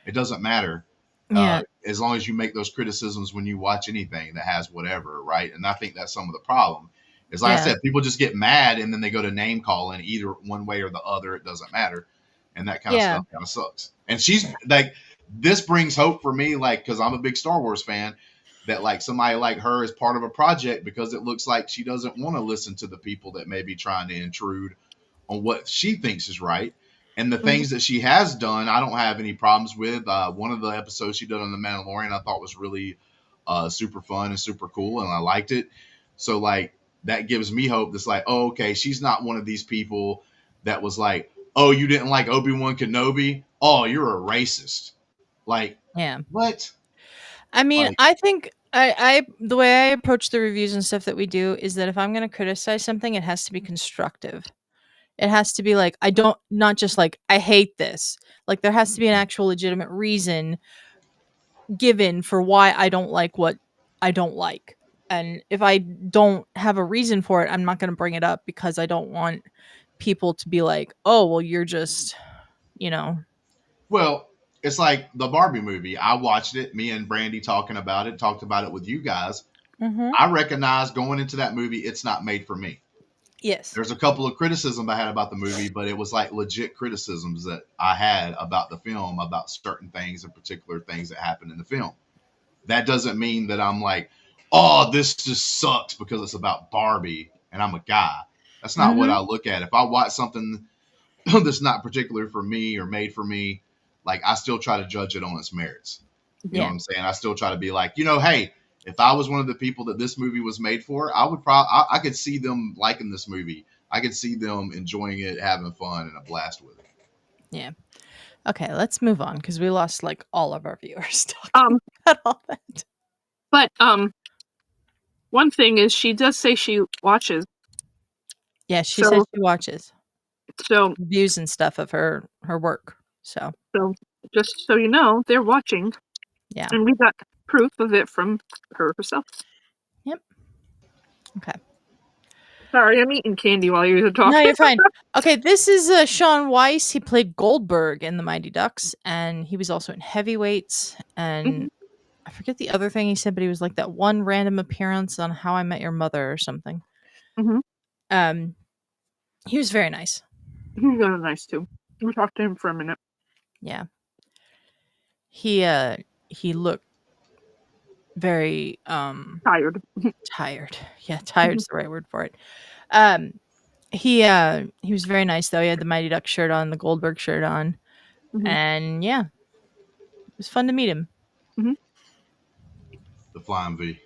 It doesn't matter Yeah. as long as you make those criticisms when you watch anything that has whatever, right? And I think that's some of the problem. Is like I Yeah. said, people just get mad and then they go to name calling either one way or the other. It doesn't matter, and that kind of Yeah. stuff kind of sucks. And she's like, this brings hope for me, like because I'm a big Star Wars fan. That like somebody like her is part of a project because it looks like she doesn't want to listen to the people that may be trying to intrude on what she thinks is right. And the Mhm. things that she has done, I don't have any problems with. One of the episodes she did on The Mandalorian, I thought was really super fun and super cool, and I liked it. So like that gives me hope. That's like, oh, okay, she's not one of these people that was like, oh, you didn't like Obi-Wan Kenobi, oh, you're a racist. Like Yeah. what? I mean, Like I think I the way I approach the reviews and stuff that we do is that if I'm going to criticize something, it has to be constructive. It has to be like, I don't, not just like, I hate this. Like, there has to be an actual legitimate reason given for why I don't like what I don't like. And if I don't have a reason for it, I'm not going to bring it up because I don't want people to be like, oh, well, you're just, you know, well, it's like the Barbie movie. I watched it. Me and Brandi talked about it with you guys. I recognize going into that movie, it's not made for me. Yes. There's a couple of criticisms I had about the movie, but it was like legit criticisms that I had about the film, about certain things and particular things that happened in the film. That doesn't mean that I'm like, oh, this just sucks because it's about Barbie and I'm a guy. That's not what I look at. If I watch something that's not particular for me or made for me, like I still try to judge it on its merits. You know what I'm saying? I still try to be like, hey, if I was one of the people that this movie was made for, I would I could see them liking this movie. I could see them enjoying it, having fun, and a blast with it. Yeah. Okay, let's move on because we lost like all of our viewers talking about all that. But one thing is she does say she watches. Yeah, she says she watches. So reviews and stuff of her work. So just so you know, they're watching. Yeah. And we got proof of it from her herself. Yep. Okay. Sorry, I'm eating candy while you were talking. No, you're fine. Okay, this is Sean Weiss. He played Goldberg in The Mighty Ducks, and he was also in Heavyweights. And I forget the other thing he said, but he was like that one random appearance on How I Met Your Mother or something. He was very nice. He was very nice too. We talked to him for a minute. Yeah. He looked very tired. Tired. Yeah, tired's the right word for it. He was very nice though. He had the Mighty Duck shirt on, the Goldberg shirt on. And yeah. It was fun to meet him. The Flying V.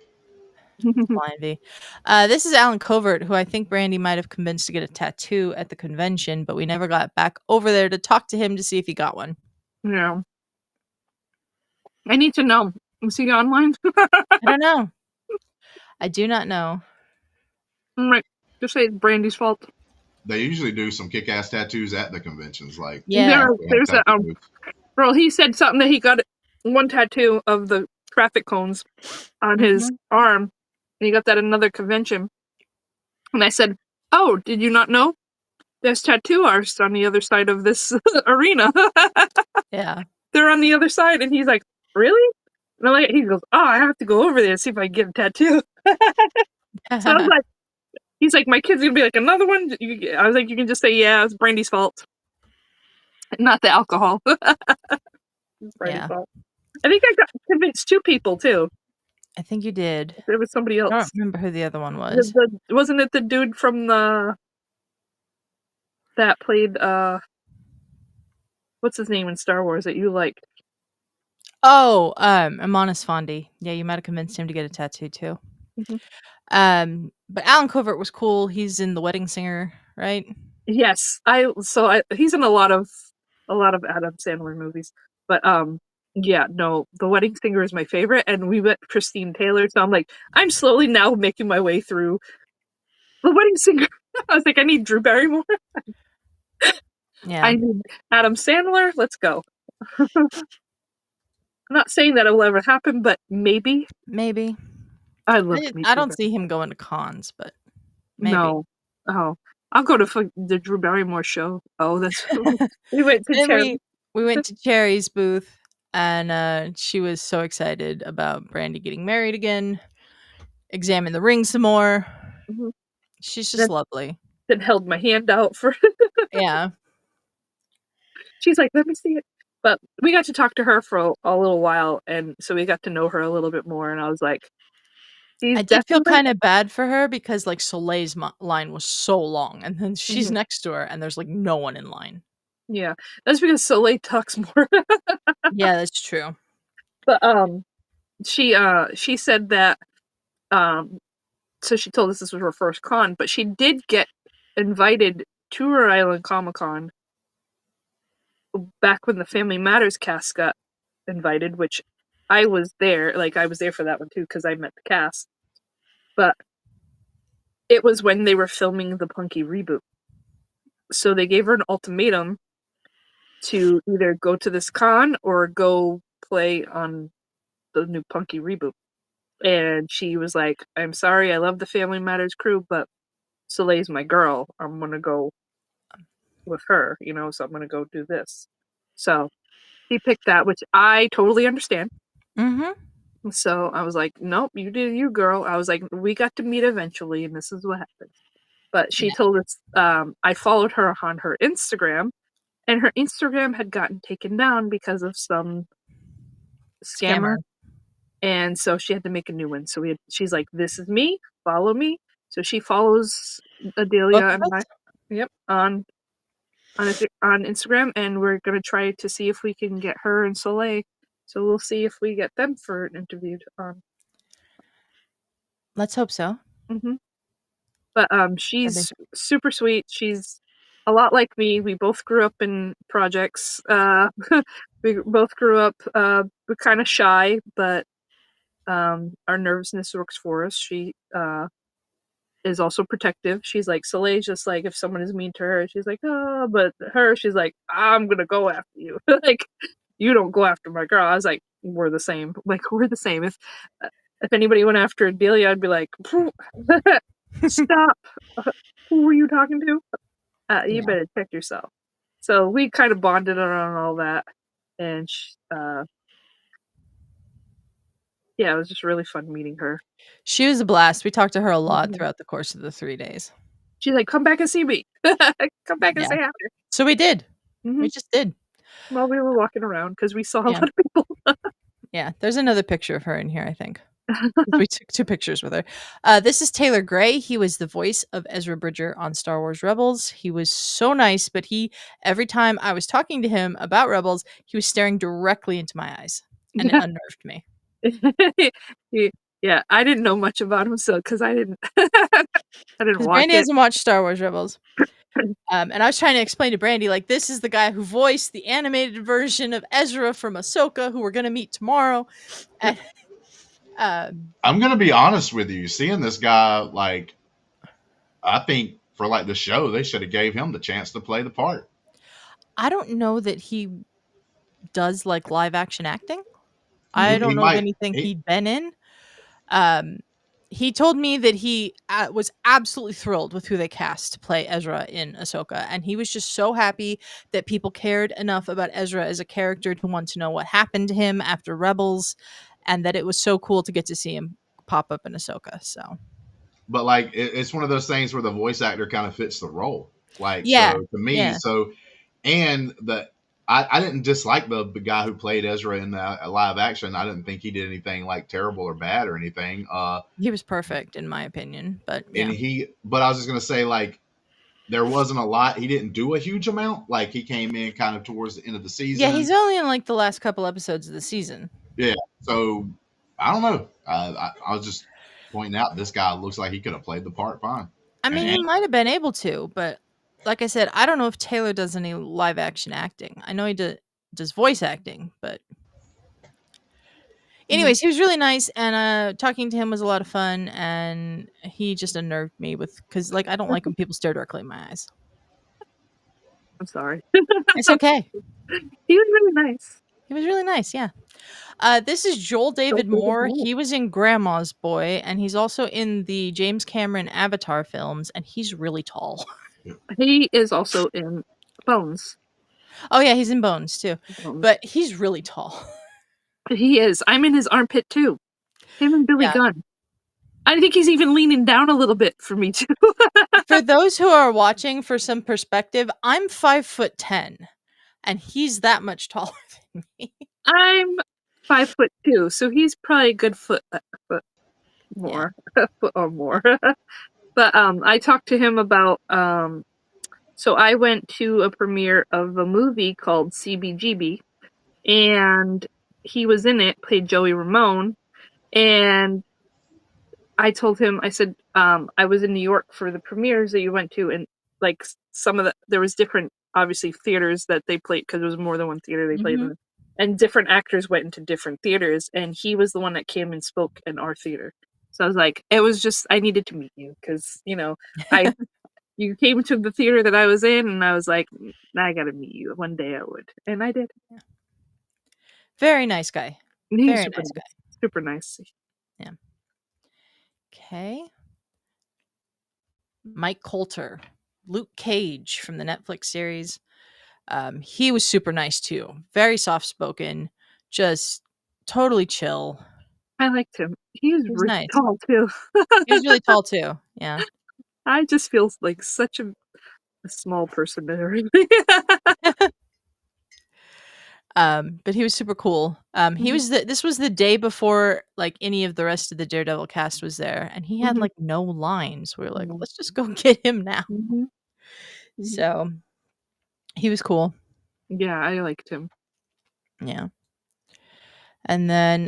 Flying V. This is Alan Covert, who I think Brandi might have convinced to get a tattoo at the convention, but we never got back over there to talk to him to see if he got one. Yeah. I need to know. Is he online? I don't know. I do not know. Right. Just say it's Brandi's fault. They usually do some kick-ass tattoos at the conventions. Like, there's a well, he said something that he got one tattoo of the traffic cones on his arm, and he got that at another convention. And I said, "Oh, did you not know? There's tattoo artists on the other side of this arena." Yeah, they're on the other side, and he's like, "Really?" And I'm like, he goes, "Oh, I have to go over there and see if I can get a tattoo." So I was like, he's like, "My kid's gonna be like another one." I was like, "You can just say, yeah, it's Brandi's fault, not the alcohol." It's Brandi's fault. I think I got convinced 2 people too. I think you did. There was somebody else. I don't remember who the other one was. Wasn't it the dude from that played what's his name in Star Wars that you liked? Oh, Amonis Fondi. Yeah, you might have convinced him to get a tattoo too. But Alan Covert was cool. He's in The Wedding Singer, right? Yes. He's in a lot of Adam Sandler movies. But yeah, no, The Wedding Singer is my favorite, and we met Christine Taylor, so I'm like, I'm slowly now making my way through The Wedding Singer. I was like, I need Drew Barrymore. Yeah. I need Adam Sandler. Let's go. I'm not saying that it will ever happen, but maybe. Maybe. I don't see him going to cons, but maybe. No. Oh, I'll go to the Drew Barrymore show. Oh, that's we went to Cherry. We went to Cherry's booth, and she was so excited about Brandi getting married again. Examine the ring some more. She's just lovely. Then held my hand out for. Yeah. She's like, let me see it. But we got to talk to her for a little while, and so we got to know her a little bit more. And I was like, I did feel kind of bad for her because like Soleil's line was so long, and then she's next to her, and there's like no one in line. Yeah, that's because Soleil talks more. Yeah, that's true. But she said that so she told us this was her first con, but she did get invited to Rhode Island Comic-Con back when the Family Matters cast got invited, which I was there. Like, I was there for that one too because I met the cast. But it was when they were filming the Punky reboot. So they gave her an ultimatum to either go to this con or go play on the new Punky reboot. And she was like, I'm sorry, I love the Family Matters crew, but Soleil's my girl. I'm going to go with her, so I'm going to go do this. So he picked that, which I totally understand. So I was like, nope, you do you, girl. I was like, we got to meet eventually, and this is what happened. But she told us, I followed her on her Instagram, and her Instagram had gotten taken down because of some scammer. And so she had to make a new one. So she's like, this is me, follow me. So she follows Adelia and I, yep, on Instagram, and we're gonna try to see if we can get her and Soleil. So we'll see if we get them for an interview on. Let's hope so. Mm-hmm. But she's super sweet. She's a lot like me. We both grew up in projects. We both grew up. We're kind of shy, but our nervousness works for us. She is also protective. She's like, Soleil's just like, if someone is mean to her, she's like, oh, but her, she's like, I'm gonna go after you. Like, you don't go after my girl. I was like, we're the same. Like, we're the same. If anybody went after Adelia, I'd be like, stop. Who were you talking to? You better check yourself. So we kind of bonded around all that. And yeah, it was just really fun meeting her. She was a blast. We talked to her a lot throughout the course of the 3 days. She's like, come back and see me. Come back and say hi. So we did. We just did. While we were walking around, because we saw a lot of people. Yeah, there's another picture of her in here, I think. We took 2 pictures with her. This is Taylor Gray. He was the voice of Ezra Bridger on Star Wars Rebels. He was so nice, but every time I was talking to him about Rebels, he was staring directly into my eyes, and it unnerved me. Yeah, I didn't know much about him, so because I didn't watch Brandi hasn't watched Star Wars Rebels. And I was trying to explain to Brandi, like, this is the guy who voiced the animated version of Ezra from Ahsoka, who we're going to meet tomorrow. And, I'm going to be honest with you. Seeing this guy, like, I think for like the show, they should have gave him the chance to play the part. I don't know that he does like live action acting. I don't know of anything he'd been in. He told me that he was absolutely thrilled with who they cast to play Ezra in Ahsoka, and he was just so happy that people cared enough about Ezra as a character to want to know what happened to him after Rebels, and that it was so cool to get to see him pop up in Ahsoka. So, but like it's one of those things where the voice actor kind of fits the role. Like, yeah, so to me, and I didn't dislike the guy who played Ezra in the live action. I didn't think he did anything like terrible or bad or anything. He was perfect in my opinion, but but I was just gonna say, like, there wasn't a lot. He didn't do a huge amount. Like, he came in kind of towards the end of the season. Yeah, he's only in like the last couple episodes of the season. Yeah, so I don't know. I was just pointing out this guy looks like he could have played the part fine. I mean, he might have been able to, but like I said, I don't know if Taylor does any live action acting. I know he does voice acting, but anyways, he was really nice, and talking to him was a lot of fun, and he just unnerved me because like I don't like when people stare directly in my eyes. I'm sorry. It's okay. He was really nice. He was really nice, yeah. This is Joel David Moore. He was in Grandma's Boy, and he's also in the James Cameron Avatar films, and he's really tall. He is also in Bones. Oh yeah, he's in Bones too. But he's really tall. He is. I'm in his armpit too. Him and Billy Gunn. I think he's even leaning down a little bit for me too. For those who are watching, for some perspective, I'm 5'10", and he's that much taller than me. I'm 5'2", so he's probably a good foot more, foot or more. But I talked to him about. So I went to a premiere of a movie called CBGB, and he was in it, played Joey Ramone, and I told him, I said, I was in New York for the premieres that you went to, and like there was different, obviously, theaters that they played, because there was more than one theater they played in, and different actors went into different theaters, and he was the one that came and spoke in our theater. So I was like, it was just, I needed to meet you, because, you came to the theater that I was in, and I was like, I gotta meet you. One day I would. And I did. Yeah. Very nice guy. Very nice guy. Super nice. Yeah. Okay. Mike Coulter. Luke Cage from the Netflix series. He was super nice too. Very soft-spoken. Just totally chill. I liked him. He was He was really nice. tall too. He was really tall too. Yeah. I just feel like such a small person and everything. But he was super cool. He was this was the day before like any of the rest of the Daredevil cast was there, and he had like no lines. We were like, let's just go get him now. So he was cool. Yeah, I liked him. Yeah. And then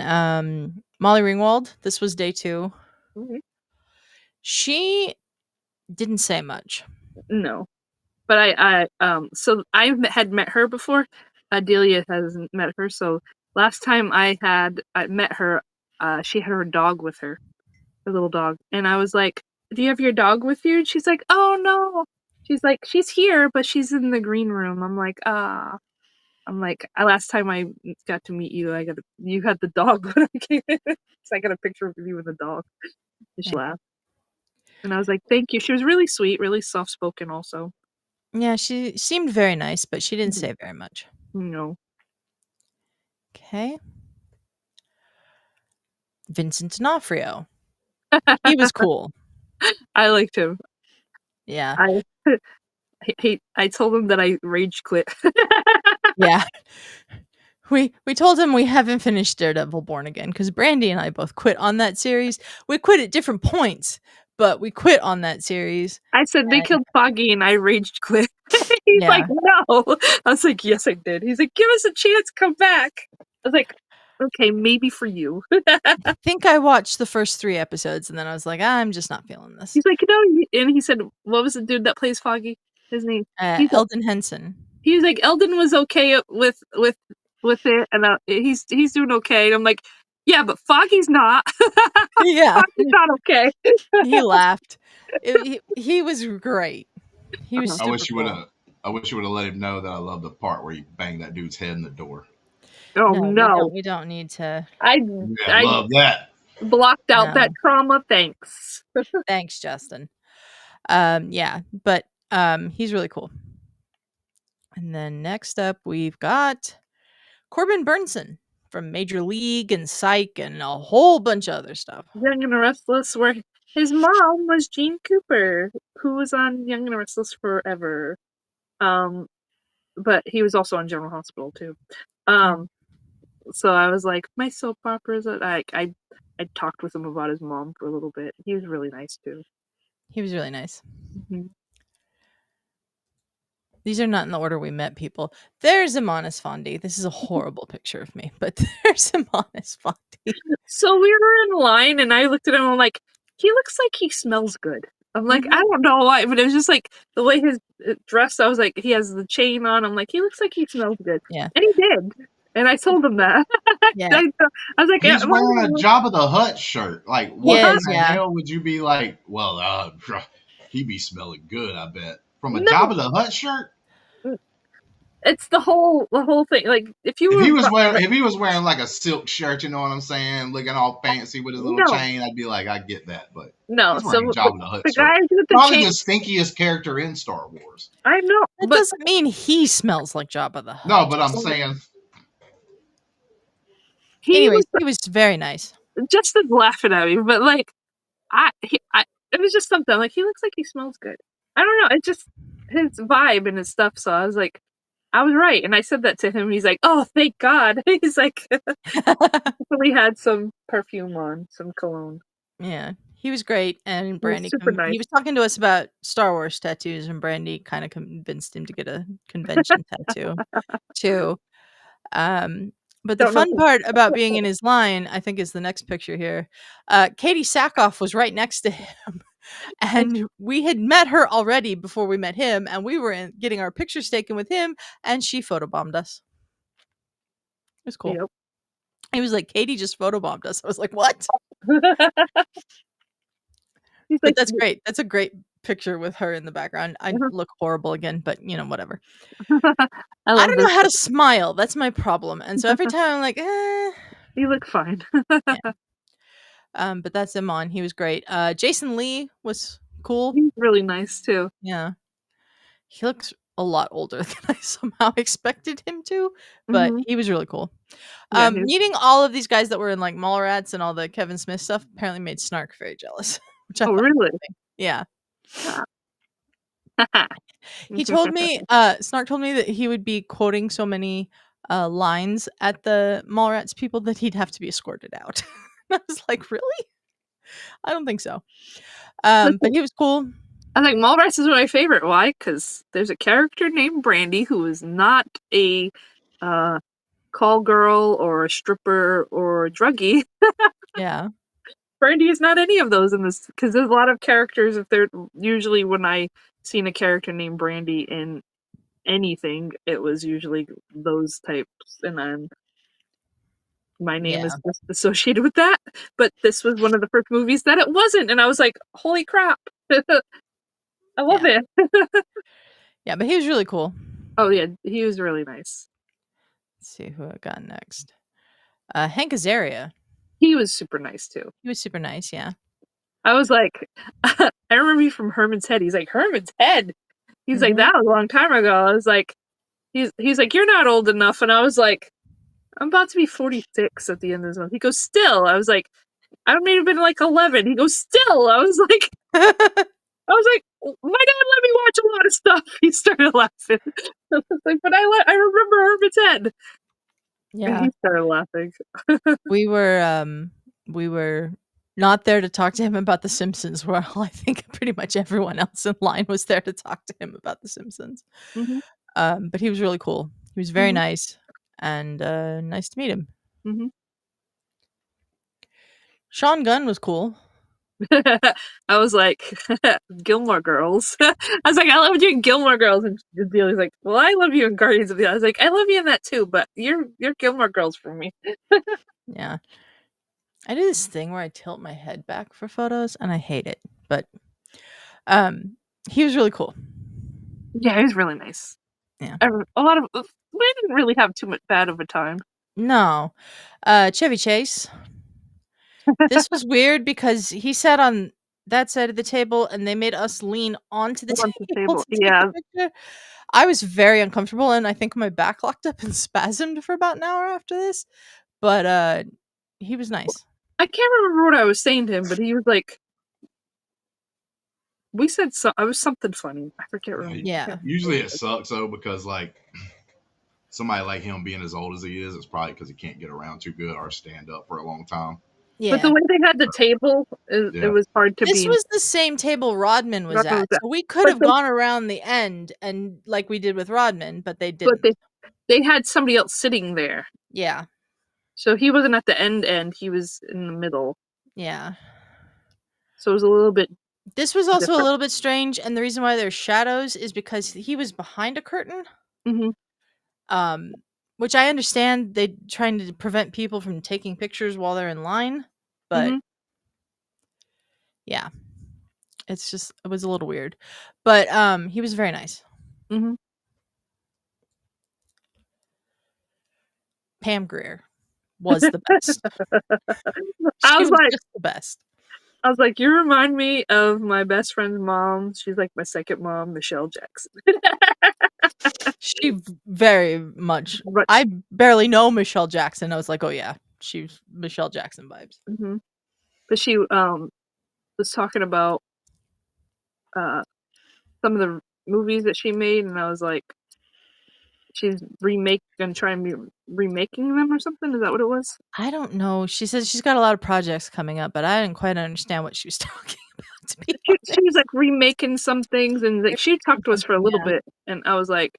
Molly Ringwald, this was day 2. She didn't say much. No. But I so I had met her before. Adelia hasn't met her, so last time I met her, she had her dog with her, her little dog, and I was like, "Do you have your dog with you?" And she's like, "Oh no." She's like, "She's here, but she's in the green room." I'm like, "Ah." I'm like, last time I got to meet you, you had the dog when I came in. So I got a picture of you and the dog. And she laughed. And I was like, thank you. She was really sweet, really soft spoken also. Yeah, she seemed very nice, but she didn't say very much. No. Okay. Vincent D'Onofrio. He was cool. I liked him. Yeah. I told him that I rage quit. Yeah. We told him we haven't finished Daredevil Born Again because Brandi and I both quit on that series. We quit at different points, but we quit on that series. I said they killed Foggy and I raged quit. He's like, no. I was like, yes, I did. He's like, give us a chance, come back. I was like, okay, maybe for you. I think I watched the first 3 episodes and then I was like, I'm just not feeling this. He's like, no, and he said, what was the dude that plays Foggy? His name? Eldon Henson. He was like, Eldon was okay with it, and he's doing okay. And I'm like, yeah, but Foggy's not. Yeah, Foggy's not okay. He laughed. He was great. He was. I wish you would have let him know that I love the part where you bang that dude's head in the door. Oh no, we don't need to. I love that. Blocked out that trauma. Thanks. Thanks, Justin. Yeah, but he's really cool. And then next up, we've got Corbin Burnson from Major League and Psych and a whole bunch of other stuff. Young and the Restless, where his mom was Jean Cooper, who was on Young and the Restless forever. But he was also on General Hospital too. So I was like, my soap operas. I talked with him about his mom for a little bit. He was really nice too. He was really nice. These are not in the order we met people. There's Imanis Fondi. This is a horrible picture of me, but there's Imanis Fondi. So we were in line and I looked at him and I'm like, he looks like he smells good. I'm like, I don't know why, but it was just like the way his dress, I was like, he has the chain on. I'm like, he looks like he smells good. Yeah. And he did. And I told him that. Yeah. I was like, he's wearing a Jabba the Hutt shirt. Like, what the hell would you be like, well, he be smelling good, I bet. From a Jabba the Hutt shirt? It's the whole thing. Like if he was wearing like a silk shirt, you know what I'm saying, looking all fancy with his little chain, I'd be like, I get that, but no. So Jabba the Hutt the guy with the probably chain, the stinkiest character in Star Wars. I know. That doesn't mean he smells like Jabba the Hutt. No, but I'm saying. Anyways, he was very nice. Justin laughing at me, but like, it was just something. Like he looks like he smells good. I don't know. It just his vibe and his stuff. So I was like, I was right, and I said that to him. He's like, "Oh, thank God!" He's like, "We had some perfume on, some cologne." Yeah, he was great, and Brandi. Nice. He was talking to us about Star Wars tattoos, and Brandi kind of convinced him to get a convention tattoo too. But the fun part about being in his line, I think, is the next picture here. Katie Sackhoff was right next to him. And we had met her already before we met him, and we were getting our pictures taken with him, and she photobombed us. It was cool. Yep. He was like, Katie just photobombed us. I was like, what? But that's great. That's a great picture with her in the background. I look horrible again, but whatever. I don't know how to smile. That's my problem. And so every time I'm like, you look fine. Yeah. But that's Iman. He was great. Jason Lee was cool. He's really nice too. Yeah. He looks a lot older than I somehow expected him to, but he was really cool. Meeting all of these guys that were in like Mallrats and all the Kevin Smith stuff apparently made Snark very jealous, which I Oh, thought was really? funny. Yeah. He told me, Snark told me that he would be quoting so many lines at the Mallrats people that he'd have to be escorted out. I was like, really? I don't think so. But he was cool. I think Mallrats is my favorite. Why? Because there's a character named Brandi who is not a call girl or a stripper or a druggie. Yeah. Brandi is not any of those in this, because there's a lot of characters. If they're usually when I seen a character named Brandi in anything, it was usually those types, and then my name is just associated with that. But this was one of the first movies that it wasn't, and I was like, "Holy crap!" I love it. Yeah, but he was really cool. Oh yeah, he was really nice. Let's see who I got next. Hank Azaria. He was super nice too. He was super nice. Yeah. I was like, I remember you from Herman's Head. He's like, Herman's Head. He's like, that was a long time ago. I was like, he's like, you're not old enough. And I was like, I'm about to be 46 at the end of this month. He goes, still. I was like, I may have been like 11. He goes, still. I was like, my dad let me watch a lot of stuff. He started laughing. I was like, but I remember Herman's Head. Yeah. And he started laughing. We were not there to talk to him about The Simpsons, where I think pretty much everyone else in line was there to talk to him about The Simpsons. But he was really cool. He was very nice, and nice to meet him. Sean Gunn was cool. I was like, Gilmore Girls. I was like, I loved you in Gilmore Girls. And Adelia's like, well, I love you in Guardians of the. I was like, I love you in that too, but you're Gilmore Girls for me. Yeah. I do this thing where I tilt my head back for photos, and I hate it. But he was really cool. Yeah, he was really nice. Yeah. We didn't really have too much bad of a time. No. Chevy Chase. This was weird because he sat on that side of the table and they made us lean onto the table. Yeah. I was very uncomfortable, and I think my back locked up and spasmed for about an hour after this. But he was nice. I can't remember what I was saying to him, but he was like, we said I was something funny. I forget. Yeah. Usually it sucks though, because like somebody like him being as old as he is, it's probably because he can't get around too good or stand up for a long time. Yeah. But the way they had the table, it was hard to This was the same table Rodman was at. So we could have gone around the end and like we did with Rodman, but they didn't. But they had somebody else sitting there. Yeah. So he wasn't at the end, he was in the middle. Yeah. So it was a little bit. This was also a little bit strange, and the reason why there's shadows is because he was behind a curtain. Which I understand they trying to prevent people from taking pictures while they're in line, but yeah, it was a little weird, but he was very nice. Pam Grier was the best. I was like, just the best. I was like, you remind me of my best friend's mom. She's like my second mom, Michelle Jackson. She very much. I barely know Michelle Jackson. I was like, oh yeah, she's Michelle Jackson vibes. But she was talking about some of the movies that she made, and I was like, she's gonna try and be remaking them or something. Is that what it was? I don't know. She says she's got a lot of projects coming up, but I didn't quite understand what she was talking about. She was like remaking some things, and like she talked to us for a little bit, and I was like,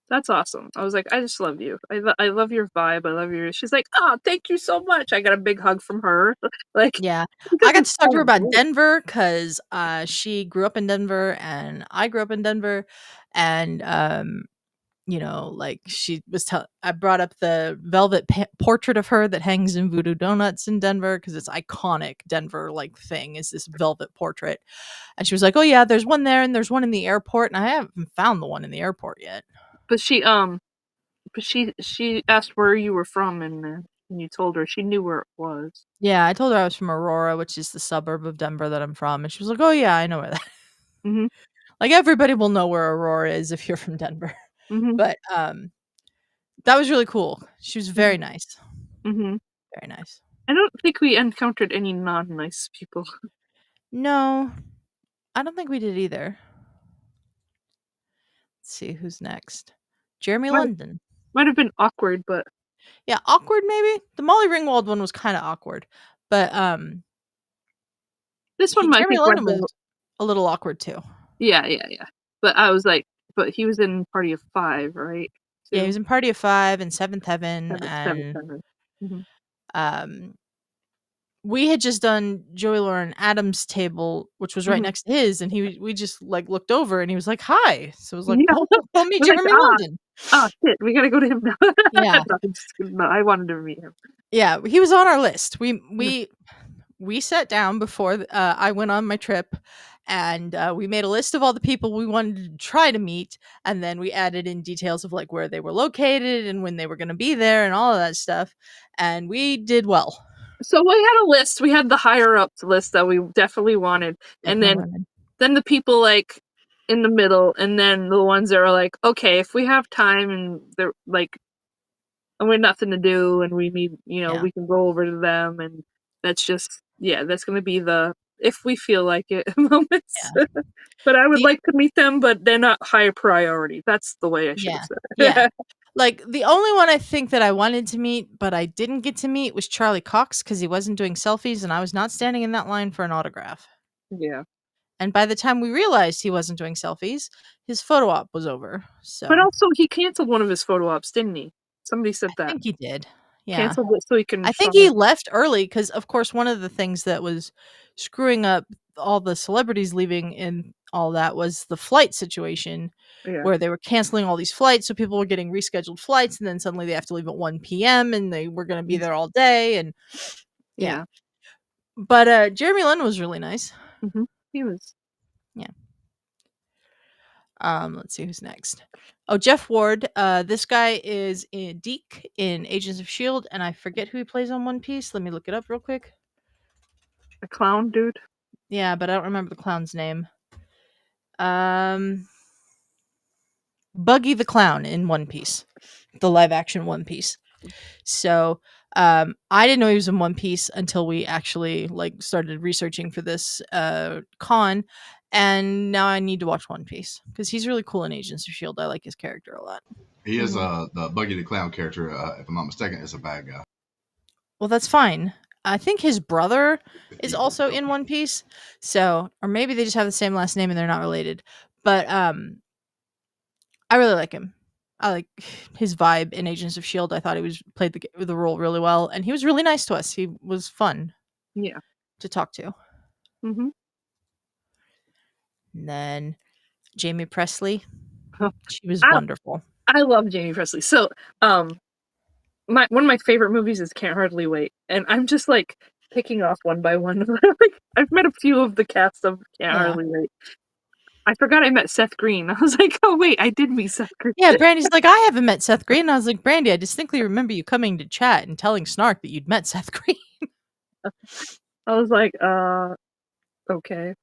that's awesome. I was like, I just love you. I love your vibe. I love your. She's like, oh, thank you so much. I got a big hug from her. Like, yeah, I got to talk to her about Denver because she grew up in Denver and I grew up in Denver, and you know, like she was I brought up the velvet portrait of her that hangs in Voodoo Donuts in Denver because it's iconic Denver like thing is this velvet portrait, and she was like, oh yeah, there's one there and there's one in the airport, and I haven't found the one in the airport yet. But she asked where you were from, and you told her she knew where it was. Yeah, I told her I was from Aurora, which is the suburb of Denver that I'm from, and she was like, "Oh yeah, I know where that." Like, everybody will know where Aurora is if you're from Denver. Mhm. But, that was really cool. She was very nice. Mhm. Very nice. I don't think we encountered any non-nice people. No, I don't think we did either. Let's see who's next. Jeremy Might London. might have been awkward, but Yeah, awkward maybe. The Molly Ringwald one was kind of awkward, but this one I Jeremy think London went was a little awkward too. Yeah. But I was like, but he was in Party of 5, right? Yeah, he Too? was in Party of 5 and Seventh Heaven, Seven, and seven. Mhm. um, we had just done Joey Lauren Adams' table, which was right Mhm. next to his, and we just like looked over, and he was like, "Hi," so I was like, Yeah. "Go meet We're like, Jeremy London." shit, we gotta go to him now. Yeah, No, I'm just kidding. No, I wanted to meet him. yeah, he was on our list. We sat down before I went on my trip, and we made a list of all the people we wanted to try to meet, and then we added in details of like where they were located and when they were going to be there and all of that stuff, and we did well. So we had a list. We had the higher ups list that we definitely wanted, and Definitely. then the people like in the middle, and then the ones that are like, okay, if we have time and they're like, and we have nothing to do, and we need, Yeah. we can go over to them, and that's just that's gonna be the if we feel like it moments. Yeah. But I would like to meet them, but they're not high priority. That's the way I should have said it. Yeah. Like, the only one I think that I wanted to meet, but I didn't get to meet, was Charlie Cox, because he wasn't doing selfies, and I was not standing in that line for an autograph. Yeah. And by the time we realized he wasn't doing selfies, his photo op was over. So But also, he canceled one of his photo ops, didn't he? Somebody said I that. think he did. Yeah. Canceled it so he can I think fly. he left early because, of course, one of the things that was screwing up all the celebrities leaving and all that was the flight situation, Yeah. where they were canceling all these flights, so people were getting rescheduled flights, and then suddenly they have to leave at 1 p.m. and they were going to be there all day, and yeah. But Jeremy Lin was really nice. Mm-hmm. He was. Yeah. Let's see who's next. Oh, Jeff Ward. This guy is in Deke in Agents of S.H.I.E.L.D., and I forget who he plays on One Piece. Let me look it up real quick. A clown dude? Yeah, but I don't remember the clown's name. Buggy the Clown in One Piece, the live action One Piece. So I didn't know he was in One Piece until we actually like started researching for this con, and now I need to watch One Piece because he's really cool in Agents of S.H.I.E.L.D. I like his character a lot. He is the Buggy the Clown character, if I'm not mistaken, is a bad guy. Well, that's fine. I think his brother is also in One Piece, so or maybe they just have the same last name and they're not related. But I really like him. I like his vibe in Agents of S.H.I.E.L.D. I thought he played the role really well, and he was really nice to us. He was fun. Yeah. To talk to. Mm-hmm. And then Jamie Presley. She was I wonderful. I love Jamie Presley. So, one of my favorite movies is Can't Hardly Wait, and I'm just like picking off one by one. Like, I've met a few of the cast of Can't Hardly Wait. I forgot I met Seth Green. I was like, oh wait, I did meet Seth Green. Yeah, Brandy's like, I haven't met Seth Green. And I was like, Brandi, I distinctly remember you coming to chat and telling Snark that you'd met Seth Green. I was like, okay.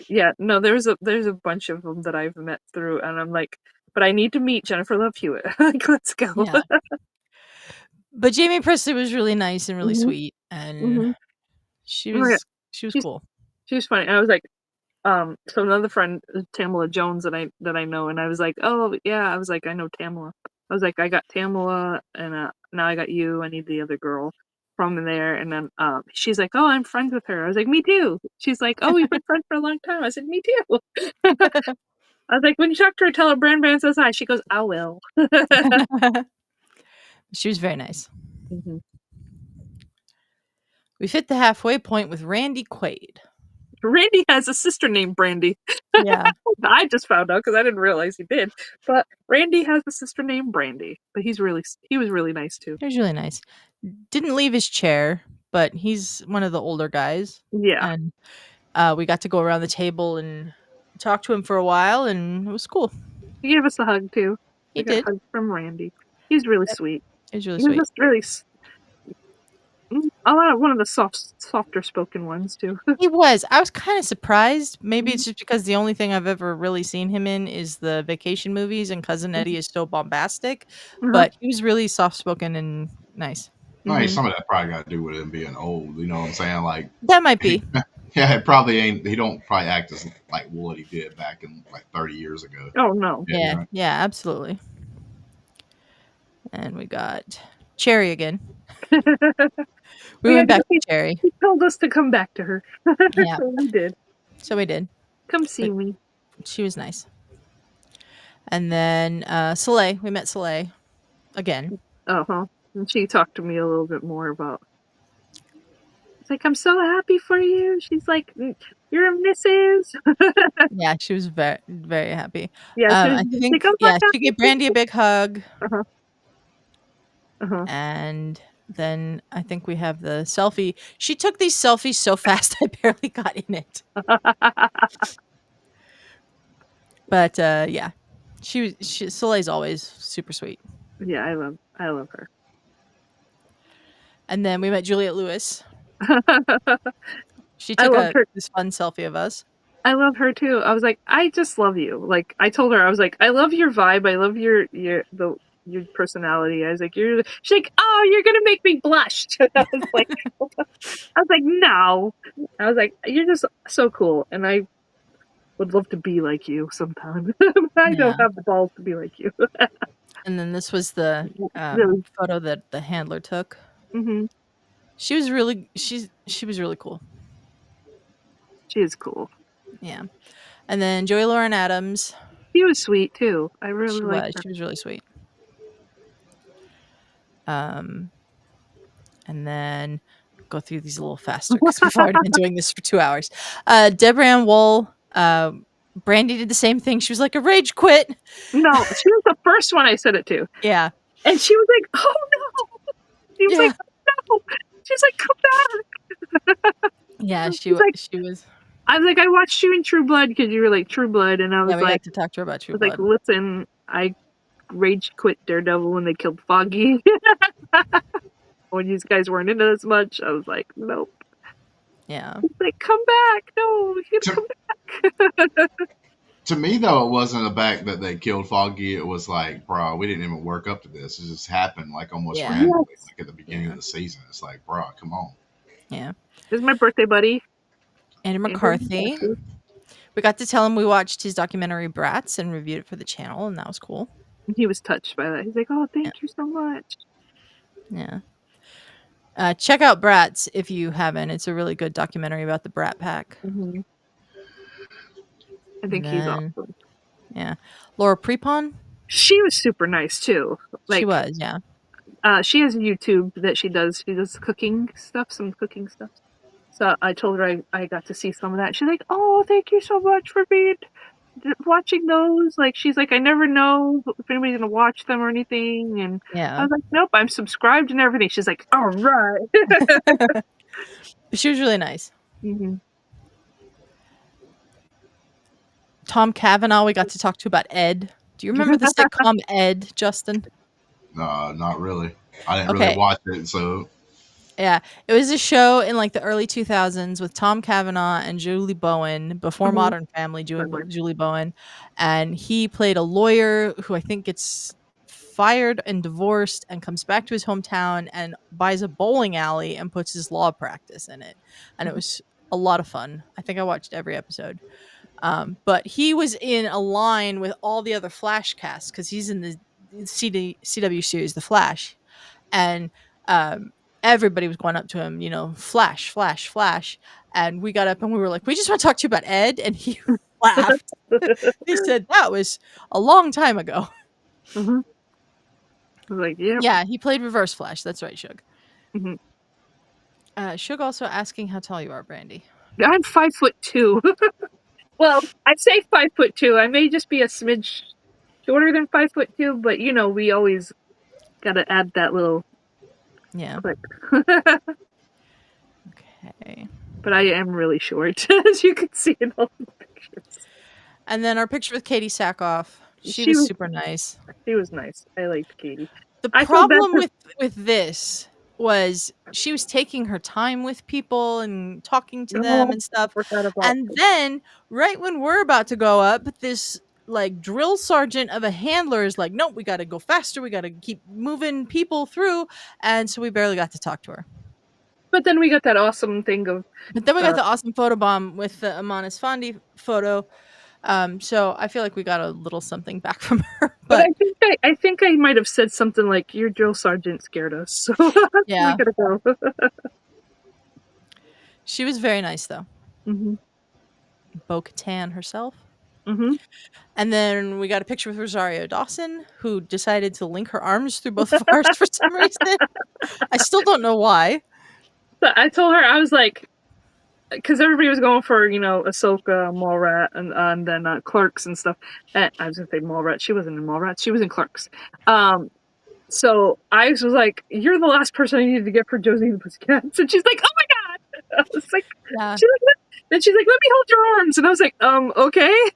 Yeah, no, there's a bunch of them that I've met through, and I'm like, but I need to meet Jennifer Love Hewitt. Like, let's go. Yeah. But Jamie Presley was really nice and really sweet, and she was cool. She was funny. I was like, so another friend, Tamala Jones, that I know, and I was like, oh yeah, I was like, I know Tamala. I was like, I got Tamala, and now I got you. I need the other girl from there, and then she's like, oh, I'm friends with her. I was like, me too. She's like, oh, we've been friends for a long time. I said, me too. I was like, when you talk to her, tell her Brand says hi. She goes, I will. She was very nice. Mm-hmm. We've hit the halfway point with Randy Quaid. Randy has a sister named Brandi. Yeah. I just found out because I didn't realize he did. But Randy has a sister named Brandi. But he was really nice too. He was really nice. Didn't leave his chair, but he's one of the older guys. Yeah. And we got to go around the table and talk to him for a while, and it was cool. He gave us a hug too. He did. A hug from Randy. He's really sweet. He was really sweet. Just really one of the softer spoken ones too. He was. I was kind of surprised. Maybe Mm-hmm. it's just because the only thing I've ever really seen him in is the vacation movies, and Cousin Eddie is so bombastic. Uh-huh. But he was really soft spoken and nice. I mean, Mhm. some of that probably got to do with him being old. You know what I'm saying? Like, That might be. yeah, it probably ain't. He don't probably act as like what he did back in like 30 years ago. Oh no. Yeah, right. yeah, absolutely. And we got Cherry again. We went back to Cherry. He told us to come back to her. Yeah. So we did. So we did. Come see me. She was nice. And then Soleil. We met Soleil again. Uh-huh. And she talked to me a little bit more about. It's like, I'm so happy for you. She's like, you're a Mrs. Yeah, she was very, very happy. Yeah, she was I just think, like, oh my yeah, God. she gave Brandi a big hug. Uh-huh. Uh-huh. And then I think we have the selfie. She took these selfies so fast I barely got in it. But yeah, Soleil's always super sweet. Yeah, I love her. And then we met Juliette Lewis. She I took loved her. this fun selfie of us. I love her too. I was like, I just love you. Like I told her, I was like, I love your vibe. I love your personality. I was like, she's like, oh, you're gonna make me blush. I was like, no. I was like, you're just so cool, and I would love to be like you sometime. I don't have the balls to be like you. And then this was the Really? photo that the handler took. Mm-hmm. She was really cool. She is cool. Yeah. And then Joey Lauren Adams. She was sweet too. I really liked her. She was really sweet. And then go through these a little faster because we've already been doing this for 2 hours. Deborah Ann Wool. Brandi did the same thing. She was like, a rage quit. No, she was the first one I said it to. Yeah. And she was like, oh no. She was like, no. She's like, come back. Yeah, she was. I was like, I watched you in True Blood because you were like True Blood, and I was we like, had to talk to her about True Blood. Blood. Like, listen, I rage quit Daredevil when they killed Foggy. When you guys weren't into this much, I was like, nope. Yeah. She's like, come back. No, you gotta come back. To me, though, it wasn't the fact that they killed Foggy. It was like, bro, we didn't even work up to this. It just happened like almost randomly, like at the beginning of the season. It's like, bro, come on. Yeah. This is my birthday buddy. Andrew McCarthy. We got to tell him we watched his documentary Brats and reviewed it for the channel, and that was cool. He was touched by that. He's like, oh, thank you so much. Yeah. Check out Brats if you haven't. It's a really good documentary about the Brat Pack. Mm-hmm. I think he's awesome. Yeah. Laura Prepon. She was super nice too. Like, she was, yeah. She has a YouTube that she does. She does cooking stuff, some cooking stuff. So I told her I got to see some of that. She's like, oh, thank you so much for watching those. Like, she's like, I never know if anybody's going to watch them or anything. And I was like, nope, I'm subscribed and everything. She's like, all right. She was really nice. Mm-hmm. Tom Cavanaugh, we got to talk to about Ed. Do you remember the sitcom Ed, Justin? No, not really. I didn't really watch it, so... Yeah, it was a show in like the early 2000s with Tom Cavanaugh and Julie Bowen before Modern Family. Julie Bowen, and he played a lawyer who I think gets fired and divorced and comes back to his hometown and buys a bowling alley and puts his law practice in it. And it was a lot of fun. I think I watched every episode. But he was in a line with all the other Flash casts because he's in the CW series The Flash, and everybody was going up to him, you know, Flash, Flash, Flash. And we got up and we were like, we just want to talk to you about Ed. And he laughed. He said, that was a long time ago. Mm-hmm. I was like, yeah. Yeah, he played Reverse Flash. That's right, Shug. Mm-hmm. Shug also asking how tall you are, Brandi. I'm 5'2". Well, I'd say 5'2". I may just be a smidge shorter than 5'2", but you know, we always got to add that little click. Okay. But I am really short, as you can see in all the pictures. And then our picture with Katie Sackhoff. She was super nice. She was nice. I liked Katie. The problem with this was she was taking her time with people and talking to them No, and stuff. I forgot about And then right when we're about to go up, this like drill sergeant of a handler is like, nope, we got to go faster. We got to keep moving people through. And so we barely got to talk to her. But then we got that awesome thing of. But then we got the awesome photo bomb with the Amanis Fondi photo. So I feel like we got a little something back from her. But I think I might have said something like, "Your drill sergeant scared us, so yeah, we gotta go." she was very nice though. Mm-hmm. Bo-Katan herself. Mm-hmm. And then we got a picture with Rosario Dawson, who decided to link her arms through both of ours for some reason. I still don't know why. So I told her, I was like, because everybody was going for, Ahsoka, Mallrat, and then Clerks and stuff. And I was gonna say Mallrat. She wasn't in Mallrat. She was in Clerks. So I was like, "You're the last person I needed to get for Josie and the Pussycats." And she's like, "Oh my god!" I was like, Yeah. then she's like, "Let me hold your arms," and I was like, "Okay."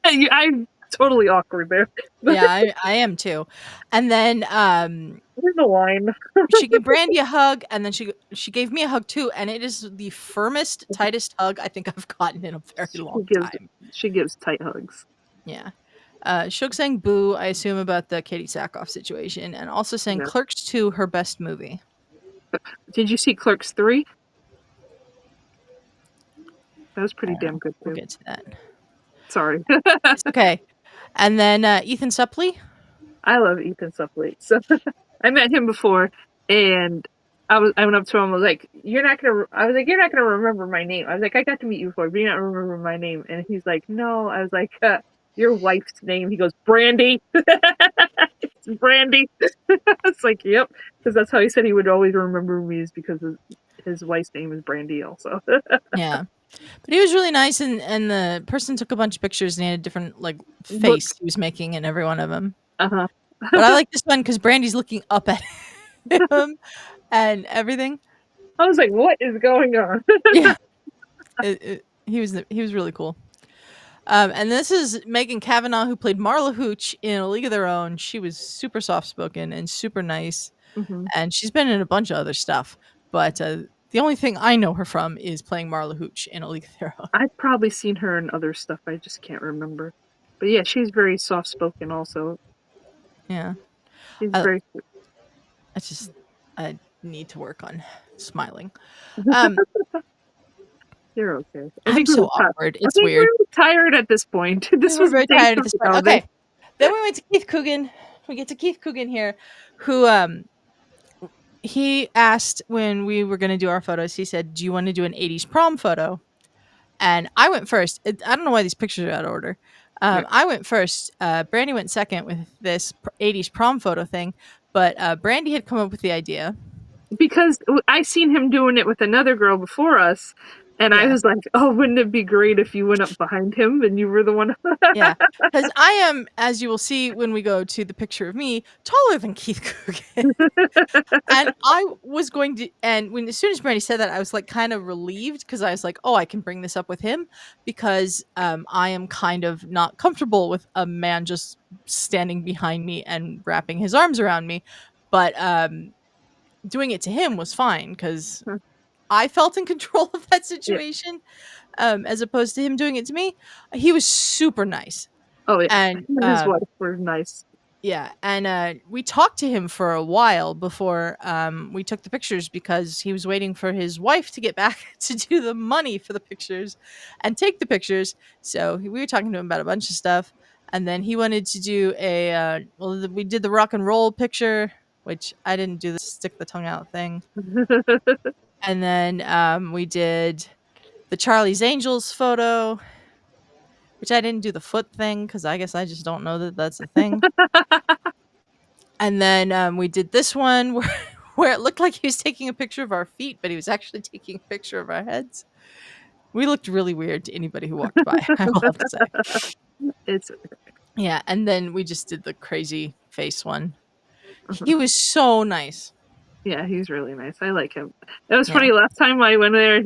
I'm totally awkward there. Yeah, I am too. And then There's a line. she gave Brandi a hug, and then she gave me a hug too, and it is the firmest, tightest hug I think I've gotten in a very long time. She gives tight hugs. Yeah. Shug sang boo, I assume, about the Katie Sackhoff situation, and also sang Yeah. Clerks 2, her best movie. Did you see Clerks 3? That was pretty damn good too. We'll get to that. Sorry. It's okay. And then Ethan Suplee. I love Ethan Suplee. So I met him before, and I went up to him. I was like, "You're not gonna remember my name." I was like, "I got to meet you before, but you're not remember my name." And he's like, "No." I was like, "Your wife's name?" He goes, "Brandi." It's Brandi. It's like, yep, because that's how he said he would always remember me, is because his wife's name is Brandi also. Yeah. But he was really nice, and the person took a bunch of pictures, and he had a different face he was making in every one of them. Uh-huh. But I like this one because Brandy's looking up at him and everything. I was like, "What is going on?" Yeah, he was really cool. And this is Megan Cavanaugh, who played Marla Hooch in A League of Their Own. She was super soft spoken and super nice, and she's been in a bunch of other stuff. But the only thing I know her from is playing Marla Hooch in A League of Their Own. I've probably seen her in other stuff. I just can't remember. But yeah, she's very soft spoken also. Yeah. She's very. I need to work on smiling. You're okay. I'm so awkward. It's weird. We're tired at this point. This was very tired at this point. Okay. Then we went to Keith Coogan. We get to Keith Coogan here, who he asked when we were going to do our photos. He said, "Do you want to do an 80s prom photo?" And I went first. I don't know why these pictures are out of order. I went first. Brandi went second with this 80s prom photo thing, but Brandi had come up with the idea. Because I seen him doing it with another girl before us, and I was like, "Oh, wouldn't it be great if you went up behind him and you were the one?" Yeah, because I am, as you will see when we go to the picture of me, taller than Keith Coogan. And I was going to, and as soon as Brandi said that, I was like kind of relieved, because I was like, "Oh, I can bring this up with him," because I am kind of not comfortable with a man just standing behind me and wrapping his arms around me. But doing it to him was fine, because I felt in control of that situation, as opposed to him doing it to me. He was super nice. Oh yeah, and his wife were nice. Yeah, and we talked to him for a while before we took the pictures, because he was waiting for his wife to get back to do the money for the pictures and take the pictures. So we were talking to him about a bunch of stuff, and then he wanted to do we did the rock and roll picture, which I didn't do the stick the tongue out thing. And then we did the Charlie's Angels photo, which I didn't do the foot thing, because I guess I just don't know that that's a thing. And then we did this one where it looked like he was taking a picture of our feet, but he was actually taking a picture of our heads. We looked really weird to anybody who walked by, I will have to say. Yeah, and then we just did the crazy face one. He was so nice. Yeah, he's really nice. I like him. It was funny. Last time I went there,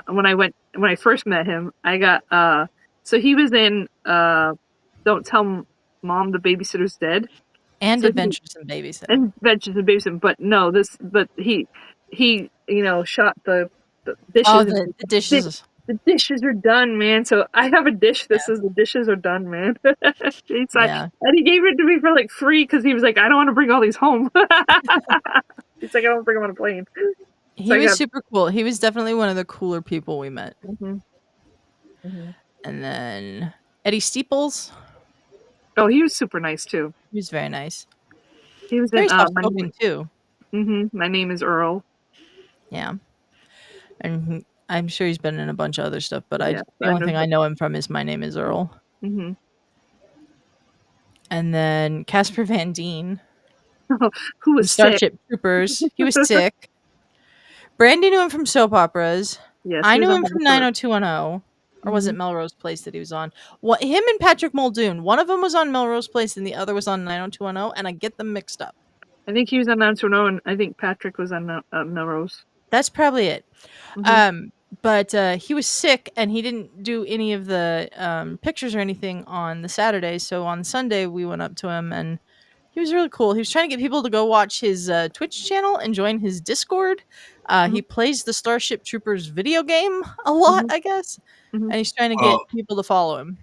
when I first met him, I got so he was in Don't Tell Mom the Babysitter's Dead, And So Adventures in Babysitting. Adventures in Babysitting, but he shot the dishes. Oh, and the dishes. The dishes are done, man. So I have a dish that says the dishes are done, man. He's like, Yeah. and he gave it to me for like free because he was like, I don't want to bring all these home. He's like, I don't bring them on a plane. He was super cool. He was definitely one of the cooler people we met. And then Eddie Steeples. Oh, he was super nice too. He was very nice. He was very soft-spoken too. My name is Earl. Yeah, and I'm sure he's been in a bunch of other stuff, but the only thing I know him from is My Name is Earl. And then Casper Van Dien, who was Starship Troopers. He was sick. Brandi knew him from soap operas. Yes, I knew him from 90210. Or was it Melrose Place that he was on? Him and Patrick Muldoon. One of them was on Melrose Place and the other was on 90210, and I get them mixed up. I think he was on 90210, and I think Patrick was on Melrose. That's probably it. But he was sick, and he didn't do any of the pictures or anything on the Saturday. So on Sunday, we went up to him, and he was really cool. He was trying to get people to go watch his Twitch channel and join his Discord. He plays the Starship Troopers video game a lot, I guess. And he's trying to get people to follow him.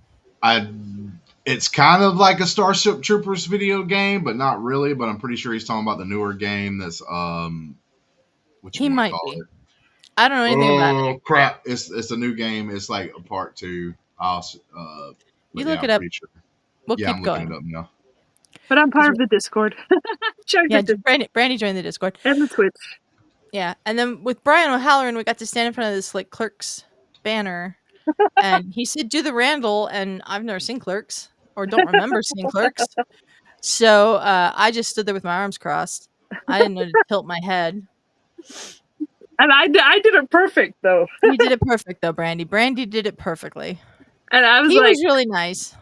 It's kind of like a Starship Troopers video game, but not really. But I'm pretty sure he's talking about the newer game that's what you might call it. I don't know anything about it. Oh crap! It's a new game. It's like a part 2. You look it up. Sure. We'll keep I'm going. looking it up now. But I'm part of the Discord. Brandi joined the Discord and the Twitch. Yeah, and then with Brian O'Halloran, we got to stand in front of this like Clerks banner, and he said, "Do the Randall," and I've never seen Clerks or don't remember seeing Clerks, so I just stood there with my arms crossed. I didn't know to tilt my head. And I did it perfect though. You did it perfect though, Brandi. Brandi did it perfectly. And I was he was really nice.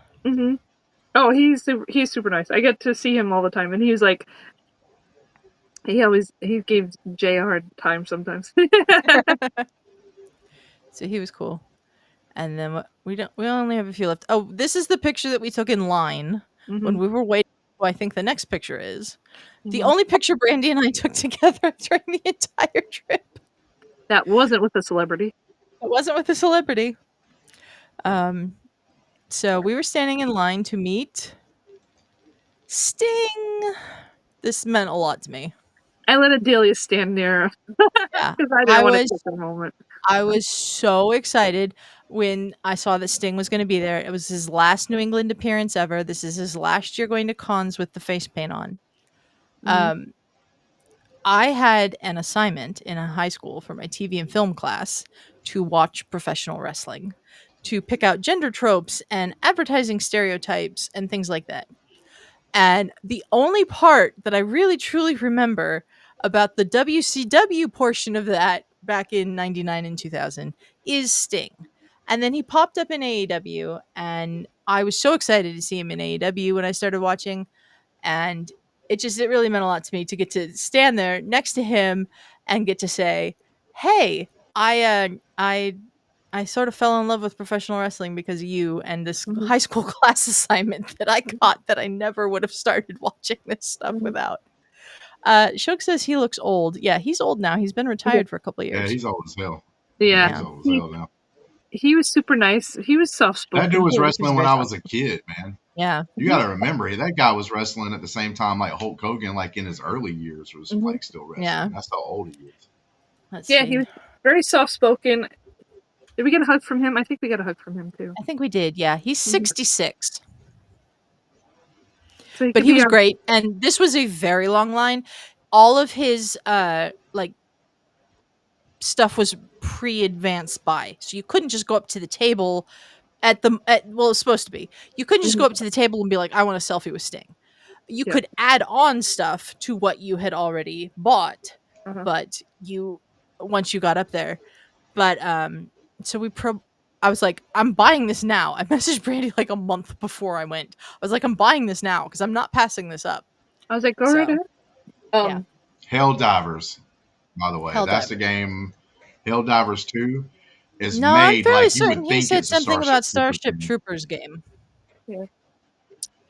Oh, he's super nice. I get to see him all the time, and he was like, he gave Jay a hard time sometimes. So he was cool. And then we only have a few left. Oh, this is the picture that we took in line when we were waiting. I think the next picture is the only picture Brandi and I took together during the entire trip. That wasn't with a celebrity. It wasn't with a celebrity. So we were standing in line to meet Sting. This meant a lot to me. I let Adelia stand there. Yeah, because I didn't want to take a moment. I was so excited when I saw that Sting was going to be there. It was his last New England appearance ever. This is his last year going to cons with the face paint on. I had an assignment in a high school for my TV and film class to watch professional wrestling, to pick out gender tropes and advertising stereotypes and things like that. And the only part that I really truly remember about the WCW portion of that back in 99 and 2000 is Sting. And then he popped up in AEW, and I was so excited to see him in AEW when I started watching. And it really meant a lot to me to get to stand there next to him and get to say, hey, I sort of fell in love with professional wrestling because of you and this high school class assignment that I got that I never would have started watching this stuff without. Shook says he looks old. Yeah, he's old now. He's been retired for a couple of years. Yeah, he's old as hell. Yeah. He's old as hell now. He was super nice. He was soft-spoken. That dude was wrestling when I was a kid, man. Yeah. You got to remember, that guy was wrestling at the same time like Hulk Hogan, like in his early years, was like still wrestling. Yeah. That's how old he is. Let's see. He was very soft-spoken. Did we get a hug from him? I think we got a hug from him, too. I think we did, yeah. He's 66. So but he was great. And this was a very long line. All of his, stuff was pre-advanced by. So you couldn't just go up to the table well, it was supposed to be. You couldn't just go up to the table and be like, I want a selfie with Sting. You could add on stuff to what you had already bought, but once you got up there. But, so I was like, I'm buying this now. I messaged Brandi like a month before I went. I was like, I'm buying this now because I'm not passing this up. I was like, go right ahead. Hell Divers, by the way. That's the game. Hell Divers 2 is made I'm fairly like certain you would think he said it's something a about Starship Troopers game. Yeah.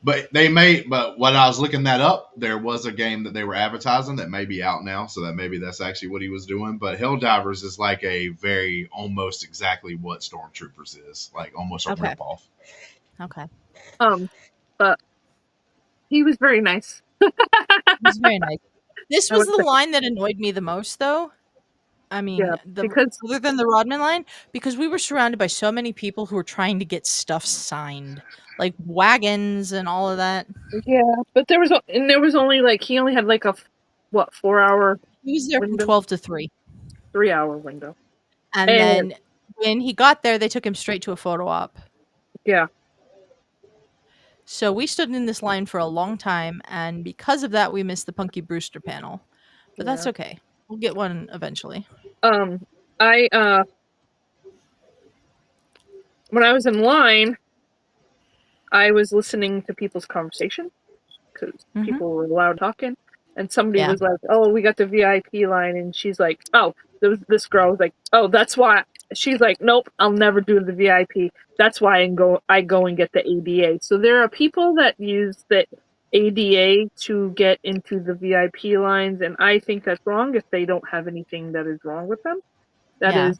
But when I was looking that up, there was a game that they were advertising that may be out now, so that maybe that's actually what he was doing. But Helldivers is like a very almost exactly what Stormtroopers is, like almost a Okay. ripoff. Okay. But he was very nice. It was very nice. This I was would the say- line that annoyed me the most, though. I mean, Yeah, because other than the Rodman line, because we were surrounded by so many people who were trying to get stuff signed, like wagons and all of that. yeah, but there was only like he only had like a 4-hour He was there from window? 12 to 3. 3-hour window. And And- then when he got there, they took him straight to a photo op. Yeah. So we stood in this line for a long time, and because of that, we missed the Punky Brewster panel. But that's Yeah. okay. We'll get one eventually. I when I was in line, I was listening to people's conversation because Mhm. people were loud talking, and somebody Yeah. was like, "Oh, we got the VIP line," and she's like, "Oh," this girl was like, "Oh, that's why." She's like, "Nope, I'll never do the VIP. That's why I go and get the ADA." So there are people that use the ADA to get into the VIP lines, and I think that's wrong if they don't have anything that is wrong with them. That Yeah. is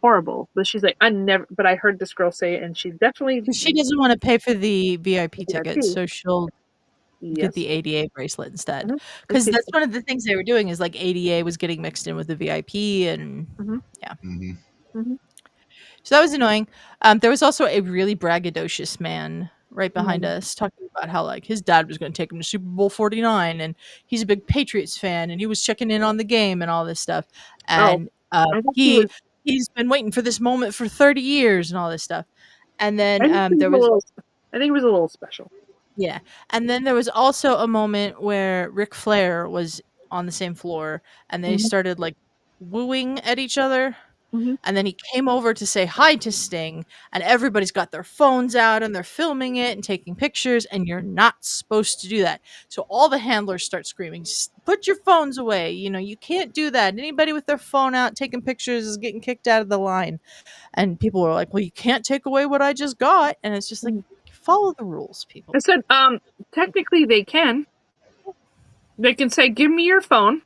horrible. But she's like, but I heard this girl say it, and she definitely. Because she doesn't want to pay for the VIP ticket, VIP. so she'll Yes. get the ADA bracelet instead. Mhm. Because Okay. that's one of the things they were doing is like ADA was getting mixed in with the VIP, and Mm-hmm. so that was annoying. There was also a really braggadocious man right behind us talking about how like his dad was going to take him to Super Bowl 49, and he's a big Patriots fan, and he was checking in on the game and all this stuff. And I thought he was- he's been waiting for this moment for 30 years and all this stuff. And then I think there was it was a little special. Yeah. And then there was also a moment where Ric Flair was on the same floor and they started like wooing at each other. Mhm. And then he came over to say hi to Sting, and everybody's got their phones out and they're filming it and taking pictures, and you're not supposed to do that. So all the handlers start screaming, "Put your phones away. You know, you can't do that. Anybody with their phone out taking pictures is getting kicked out of the line." And people were like, "Well, you can't take away what I just got." And it's just like, follow the rules, people. I said, technically they can. They can say, "Give me your phone."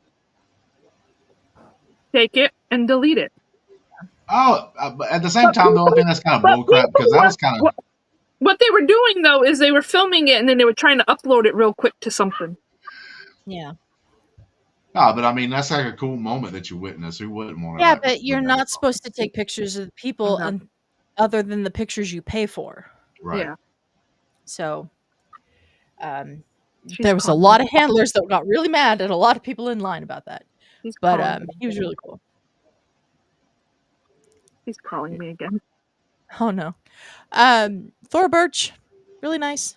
Take it and delete it. Oh, but at the same time, though, I think that's kind of bullcrap because that was kind of. What they were doing though is they were filming it and then they were trying to upload it real quick to something. Yeah. No, but I mean that's like a cool moment that you witness. Who wouldn't want to? Yeah, but you're not supposed to take pictures of the people other than the pictures you pay for. Right. Yeah. So there was a lot of handlers that got really mad at a lot of people in line about that. But he was really cool. He's calling me again. Oh no. Thora Birch, really nice.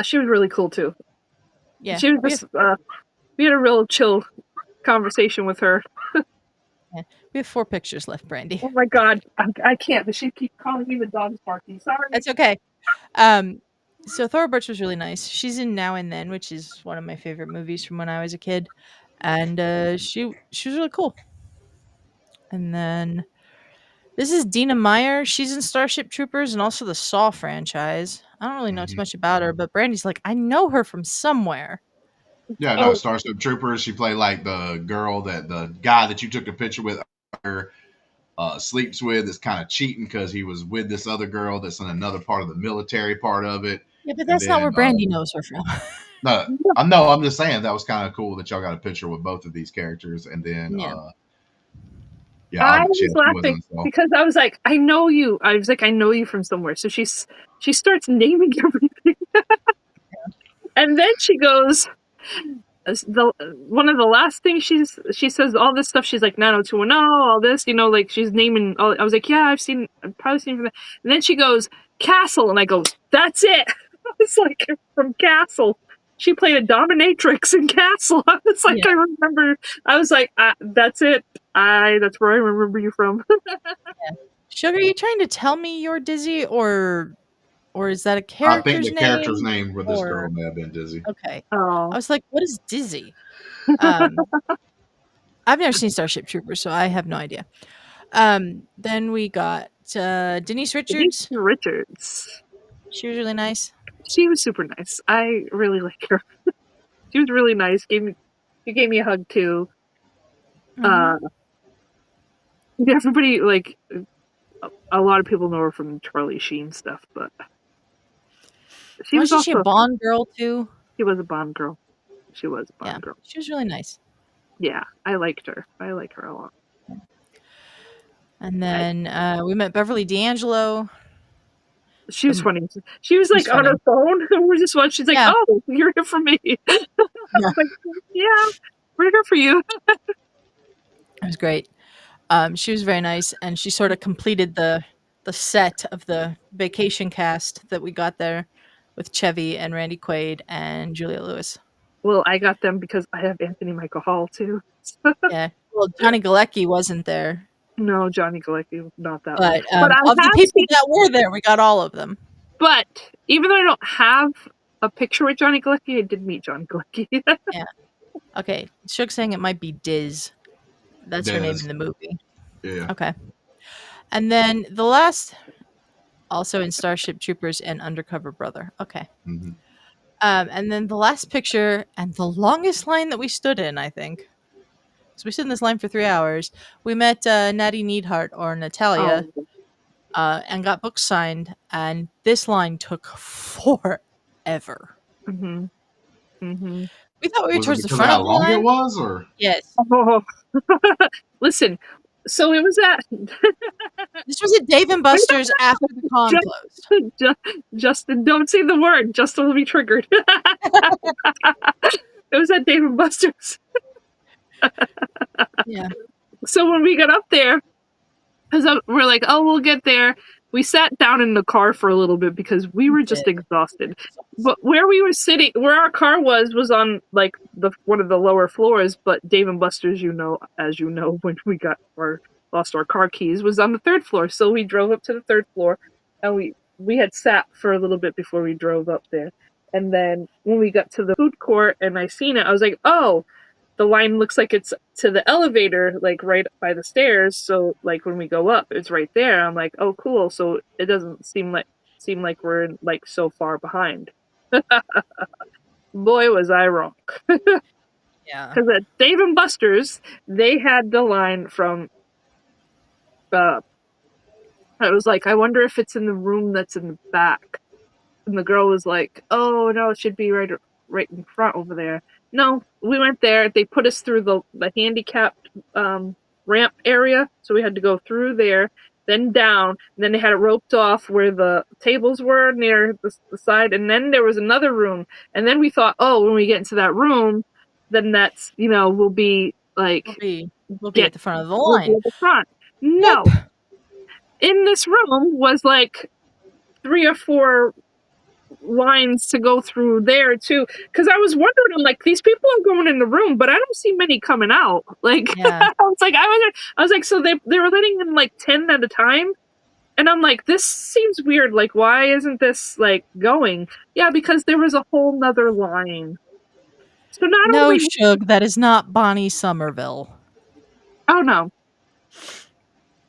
She was really cool too. Yeah. She was just we had a real chill conversation with her. Yeah. We have 4 pictures left, Brandi. Oh my god, I can't. But she keeps calling me the dog's barking. Sorry. That's okay. So Thora Birch was really nice. She's in Now and Then, which is one of my favorite movies from when I was a kid, and she was really cool. And then this is Dina Meyer. She's in Starship Troopers and also the Saw franchise. I don't really know too much about her, but Brandy's like, I know her from somewhere. Yeah, no, Starship Troopers. She played like the girl that the guy that you took a picture with her sleeps with is kind of cheating because he was with this other girl that's in another part of the military part of it. Yeah, but that's not where Brandi knows her from. No, I'm just saying that was kind of cool that y'all got a picture with both of these characters, and then I was laughing because I was like, I know you. I was like, I know you from somewhere. So she starts naming everything, and then she goes. One of the last things she says all this stuff. She's like 90210, all this, like she's naming. I was like, yeah, I've probably seen from that. And then she goes Castle, and I go, that's it. I was like, from Castle. She played a dominatrix in Castle. I was like, I remember. I was like, that's it. That's where I remember you from. Sugar, are you trying to tell me you're Dizzy, or is that a character's name? I think the character's name for this girl may have been Dizzy. Okay. Oh. I was like, what is Dizzy? I've never seen Starship Troopers, so I have no idea. Then we got Denise Richards. Richards. She was really nice. She was super nice. I really like her. She was really nice. She gave me a hug too. Everybody, like, a lot of people know her from Charlie Sheen stuff, but she was Wasn't she a also Bond girl too? she was a Bond girl. She was a Bond Yeah, girl. she was really nice. Yeah, I liked her. I like her a lot. And then we met Beverly D'Angelo. She was funny. She was like on her phone, and we're just watching. She's like, Yeah. "Oh, you're here for me." Yeah. Like, yeah, we're here for you. It was great. She was very nice, and she sort of completed the set of the vacation cast that we got there with Chevy and Randy Quaid and Julia Lewis. Well, I got them because I have Anthony Michael Hall too. Yeah. Well, Johnny Galecki wasn't there. No, Johnny Galecki, not that But, one. of the people that were there, we got all of them. But even though I don't have a picture with Johnny Galecki, I did meet Johnny Galecki. Yeah. Okay. Shook's saying it might be Diz. That's her name in the movie. Yeah. Okay. And then the last, also in Starship Troopers and Undercover Brother. Okay. Mm-hmm. And then the last picture and the longest line that we stood in, I think. So we stood in this line for 3 hours. We met Natty Neidhart or Natalia and got books signed. And this line took forever. Mm-hmm. Mm-hmm. We thought we were Was towards it the because front of how of the long line. it was, or Yes. Oh. Listen, so it was at this was at Dave and Buster's after the con closed. Justin, don't say the word. Justin will be triggered. It was at Dave and Buster's. Yeah. So when we got up there, because we're like, oh, we'll get there. We sat down in the car for a little bit because we were just exhausted. But where we were sitting, where our car was on like one of the lower floors. But Dave and Buster's, as you know, when we lost our car keys, was on the third floor. So we drove up to the third floor, and we had sat for a little bit before we drove up there. And then when we got to the food court and I seen it, I was like, oh, the line looks like it's to the elevator, like right by the stairs. So like when we go up, it's right there. I'm like, oh, cool. So it doesn't seem like we're like so far behind. Boy, was I wrong. Yeah. Because at Dave and Buster's, they had the line from. I was like, I wonder if it's in the room that's in the back. And the girl was like, oh no, it should be right in front over there. No, we went there. They put us through the handicapped ramp area, so we had to go through there, then down. And then they had it roped off where the tables were near the side, and then there was another room. And then we thought, oh, when we get into that room, then that's we'll be like we'll be at the front of the line. We'll be at the front. No, in this room was like 3 or 4 lines to go through there too, because I was wondering, I'm like, these people are going in the room, but I don't see many coming out. Like, yeah. I was like, so they were letting in like 10 at a time, and I'm like, this seems weird. Like, why isn't this like going? Yeah, because there was a whole nother line. So not only Shug, that is not Bonnie Somerville. Oh no,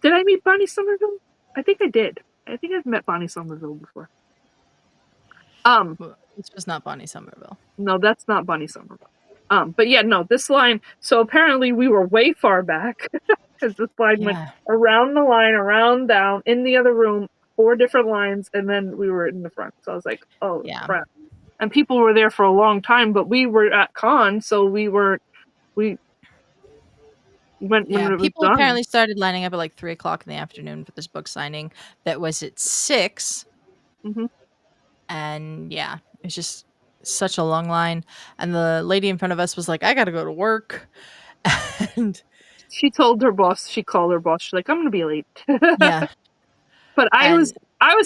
did I meet Bonnie Somerville? I think I did. I think I've met Bonnie Somerville before. This was not Bonnie Somerville. No, that's not Bonnie Somerville. But yeah, no, this line. So apparently we were way far back because this line went around the line, around down, in the other room, 4 different lines, and then we were in the front. So I was like, oh crap. And people were there for a long time, but we were at con, so we went when it was people done. apparently started lining up at like 3 o'clock in the afternoon for this book signing that was at 6. Mm-hmm. And yeah, it's just such a long line. And the lady in front of us was like, I gotta go to work. And she told her boss, she's like, I'm gonna be late. Yeah. But I was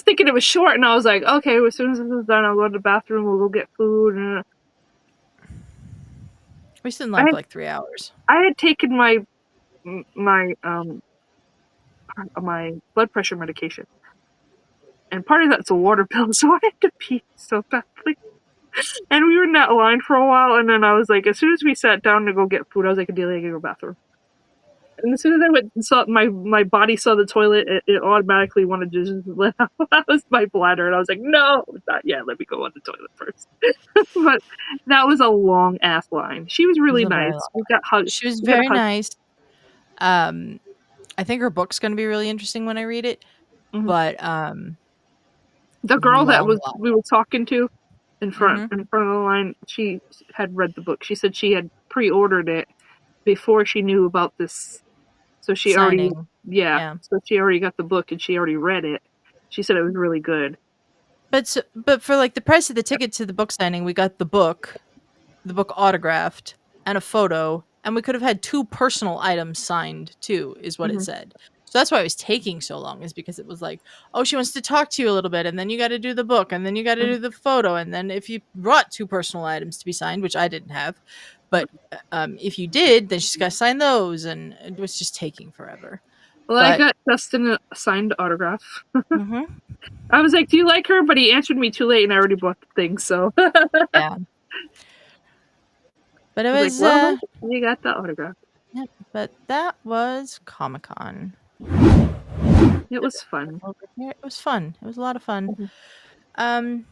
thinking it was short, and I was like, okay, as soon as this is done, I'll go to the bathroom, we'll go get food. We stood in line for like 3 hours. I had taken my blood pressure medication, and part of that's a water pill, so I had to pee so badly. And we were in that line for a while, and then I was like, as soon as we sat down to go get food, I was like, Adelia, I gotta go to the bathroom. And as soon as I went and saw my body saw the toilet, it automatically wanted to just let out. That was my bladder, and I was like, "No, not yet. Let me go on the toilet first." But that was a long ass line. She was It was really a very nice. long We got hugged. She was We got a very hug. nice. I think her book's gonna be really interesting when I read it, Mhm. but, The girl that long we were talking to in front Mhm. of the line, she had read the book. She said she had pre-ordered it before she knew about this. So she already, Signing. yeah. Yeah. So she already got the book and she already read it. She said it was really good. But for, like, the price of the ticket to the book signing, we got the book autographed, and a photo, and we could have had 2 personal items signed too, is what it Mhm. said. So that's why it was taking so long, is because it was like, "Oh, she wants to talk to you a little bit, and then you gotta do the book, and then you gotta Mhm. do the photo, and then if you brought 2 personal items to be signed," which I didn't have, but, if you did, then she's gotta sign those, and it was just taking forever. Well, I But got Justin a signed autograph. Mhm. I was like, "Do you like her?" But he answered me too late, and I already bought the thing. So I Yeah. But it was like, was, "Well, you got the autograph." yeah, but that was Comic-Con. It was fun. Over here, it was fun. It was a lot of fun. Mhm. Um,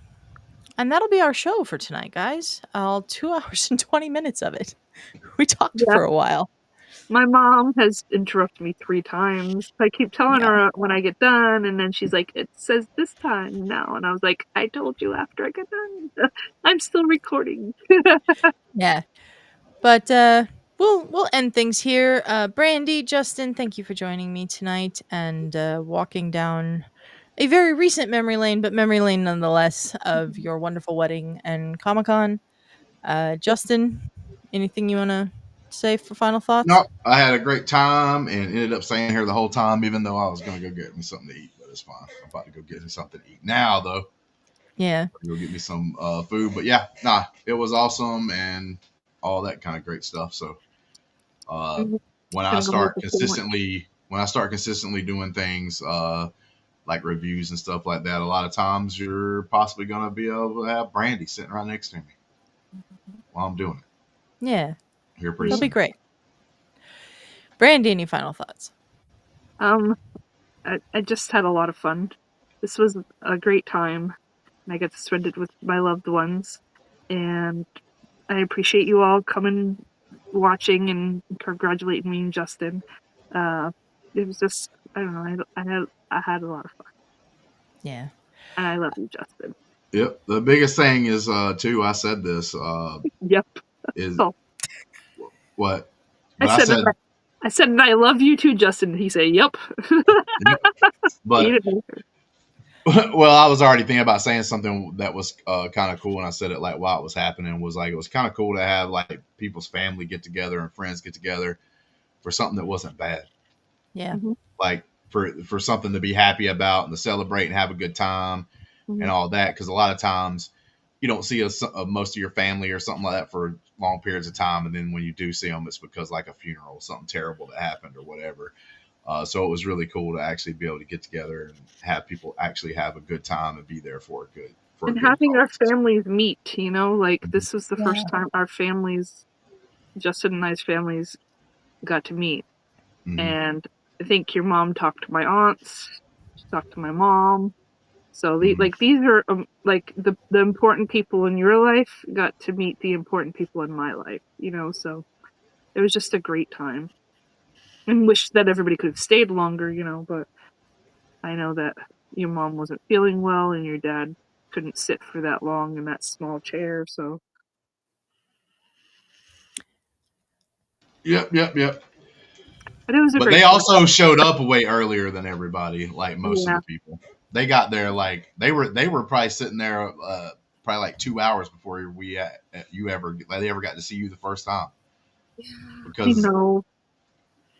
and that'll be our show for tonight, guys. All 2 hours and 20 minutes of it. We talked Yeah. for a while. My mom has interrupted me 3 times. I keep telling Yeah. her when I get done, and then she's like, "It says this time now." And I was like, "I told you after I get done. I'm still recording." Yeah. But we'll end things here. Brandi, Justin, thank you for joining me tonight and walking down a very recent memory lane, but memory lane nonetheless, of your wonderful wedding and Comic-Con. Justin, anything you want to say for final thoughts? No, I had a great time and ended up staying here the whole time, even though I was going to go get me something to eat, but it's fine. I'm about to go get me something to eat now, though. Yeah. Go get me some food. But yeah, nah, it was awesome and all that kind of great stuff. So Mhm. when I Gonna go make start a sandwich. consistently doing things like reviews and stuff like that, a lot of times you're possibly going to be able to have Brandi sitting right next to me while I'm doing it Yeah. here pretty That'll be soon. great. Brandi, any final thoughts? Um, I just had a lot of fun. This was a great time, and I get to spend it with my loved ones. And I appreciate you all coming, watching, and congratulating me and Justin. Uh, it was just, I don't know, I had a lot of fun, Yeah. and I love you, Justin. Yep. The biggest thing is too. I said this Yep. is So what, I but I said, said, and I love you too, Justin. He said, "Yep." yep. He But didn't answer. well, I was already thinking about saying something that was kind of cool, and I said it like while it was happening. Was like it was kind of cool to have like people's family get together and friends get together for something that wasn't bad, Yeah. Mhm, like for something to be happy about and to celebrate and have a good time and mhm. all that. Because a lot of times you don't see most of your family or something like that for long periods of time, and then when you do see them, it's because like a funeral, something terrible that happened or whatever. So it was really cool to actually be able to get together and have people actually have a good time and be there for a And good having our cause. families meet, like Mhm. this was the Yeah. first time our families, Justin and I's families, got to meet. Mhm. And I think your mom talked to my aunts, she talked to my mom. So Mhm. these are like the important people in your life got to meet the important people in my life, so it was just a great time. And wish that everybody could have stayed longer, but I know that your mom wasn't feeling well and your dad couldn't sit for that long in that small chair, so Yep. but it was a But great they time. also showed up way earlier than everybody, like most of Yeah. the people. They got there like they were probably sitting there probably like 2 hours before they ever got to see you the first time I because know.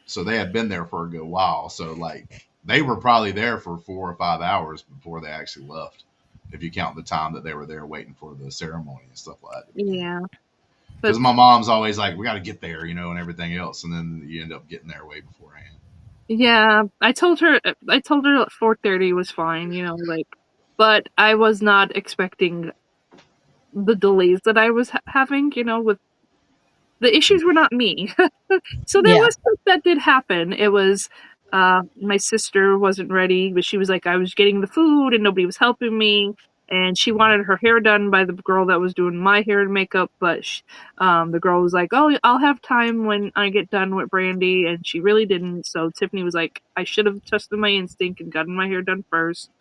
so they had been there for a good while. So like they were probably there for 4 or 5 hours before they actually left, if you count the time that they were there waiting for the ceremony and stuff like that to begin. Yeah. But Because my mom's always like, we got to get there, and everything else, and then you end up getting there way beforehand. yeah, I told her 4:30 was fine, but I was not expecting the delays that I was having, with the issues were not me. So there Yeah. was stuff that did happen. It was my sister wasn't ready, but she was like, I was getting the food and nobody was helping me. And she wanted her hair done by the girl that was doing my hair and makeup, but the girl was like, "Oh, I'll have time when I get done with Brandi," and she really didn't. So Tiffany was like, "I should have trusted my instinct and gotten my hair done first."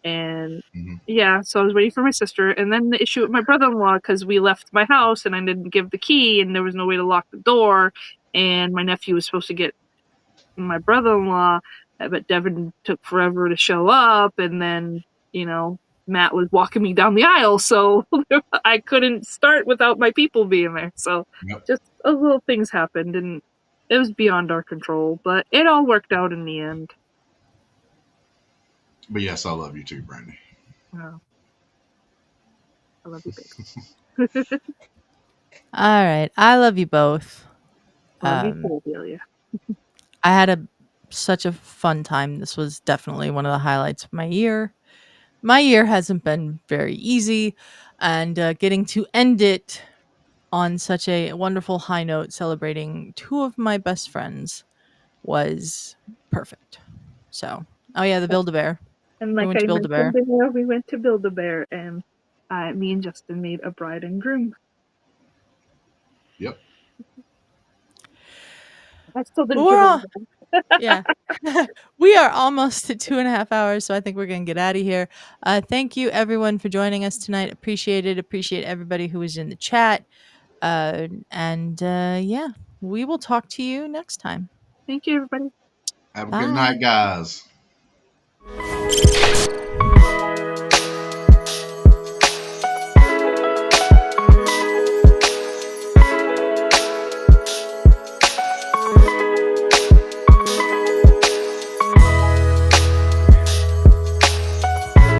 And yeah, so I was waiting for my sister, and then the issue with my brother-in-law because we left my house and I didn't give the key, and there was no way to lock the door, and my nephew was supposed to get my brother-in-law, but Devin took forever to show up, and then Matt was walking me down the aisle, so I couldn't start without my people being there. So just little things happened, and it was beyond our control, but it all worked out in the end. But yes, I love you too, Brandi. Oh. I love you, baby. All right. I love you both. Love you too, Adelia. I had such a fun time. This was definitely one of the highlights of my year. My year hasn't been very easy, and getting to end it on such a wonderful high note, celebrating two of my best friends, was perfect. So, oh yeah, the Build-A-Bear. And We like went I to Build-A-Bear. mentioned earlier, we went to Build-A-Bear, and me and Justin made a bride and groom. Yep. I still didn't give him yeah. We are almost at 2.5 hours, so I think we're going to get out of here. Thank you, everyone, for joining us tonight. Appreciate it. Appreciate everybody who was in the chat. Yeah, we will talk to you next time. Thank you, everybody. Have a Bye. good night, guys.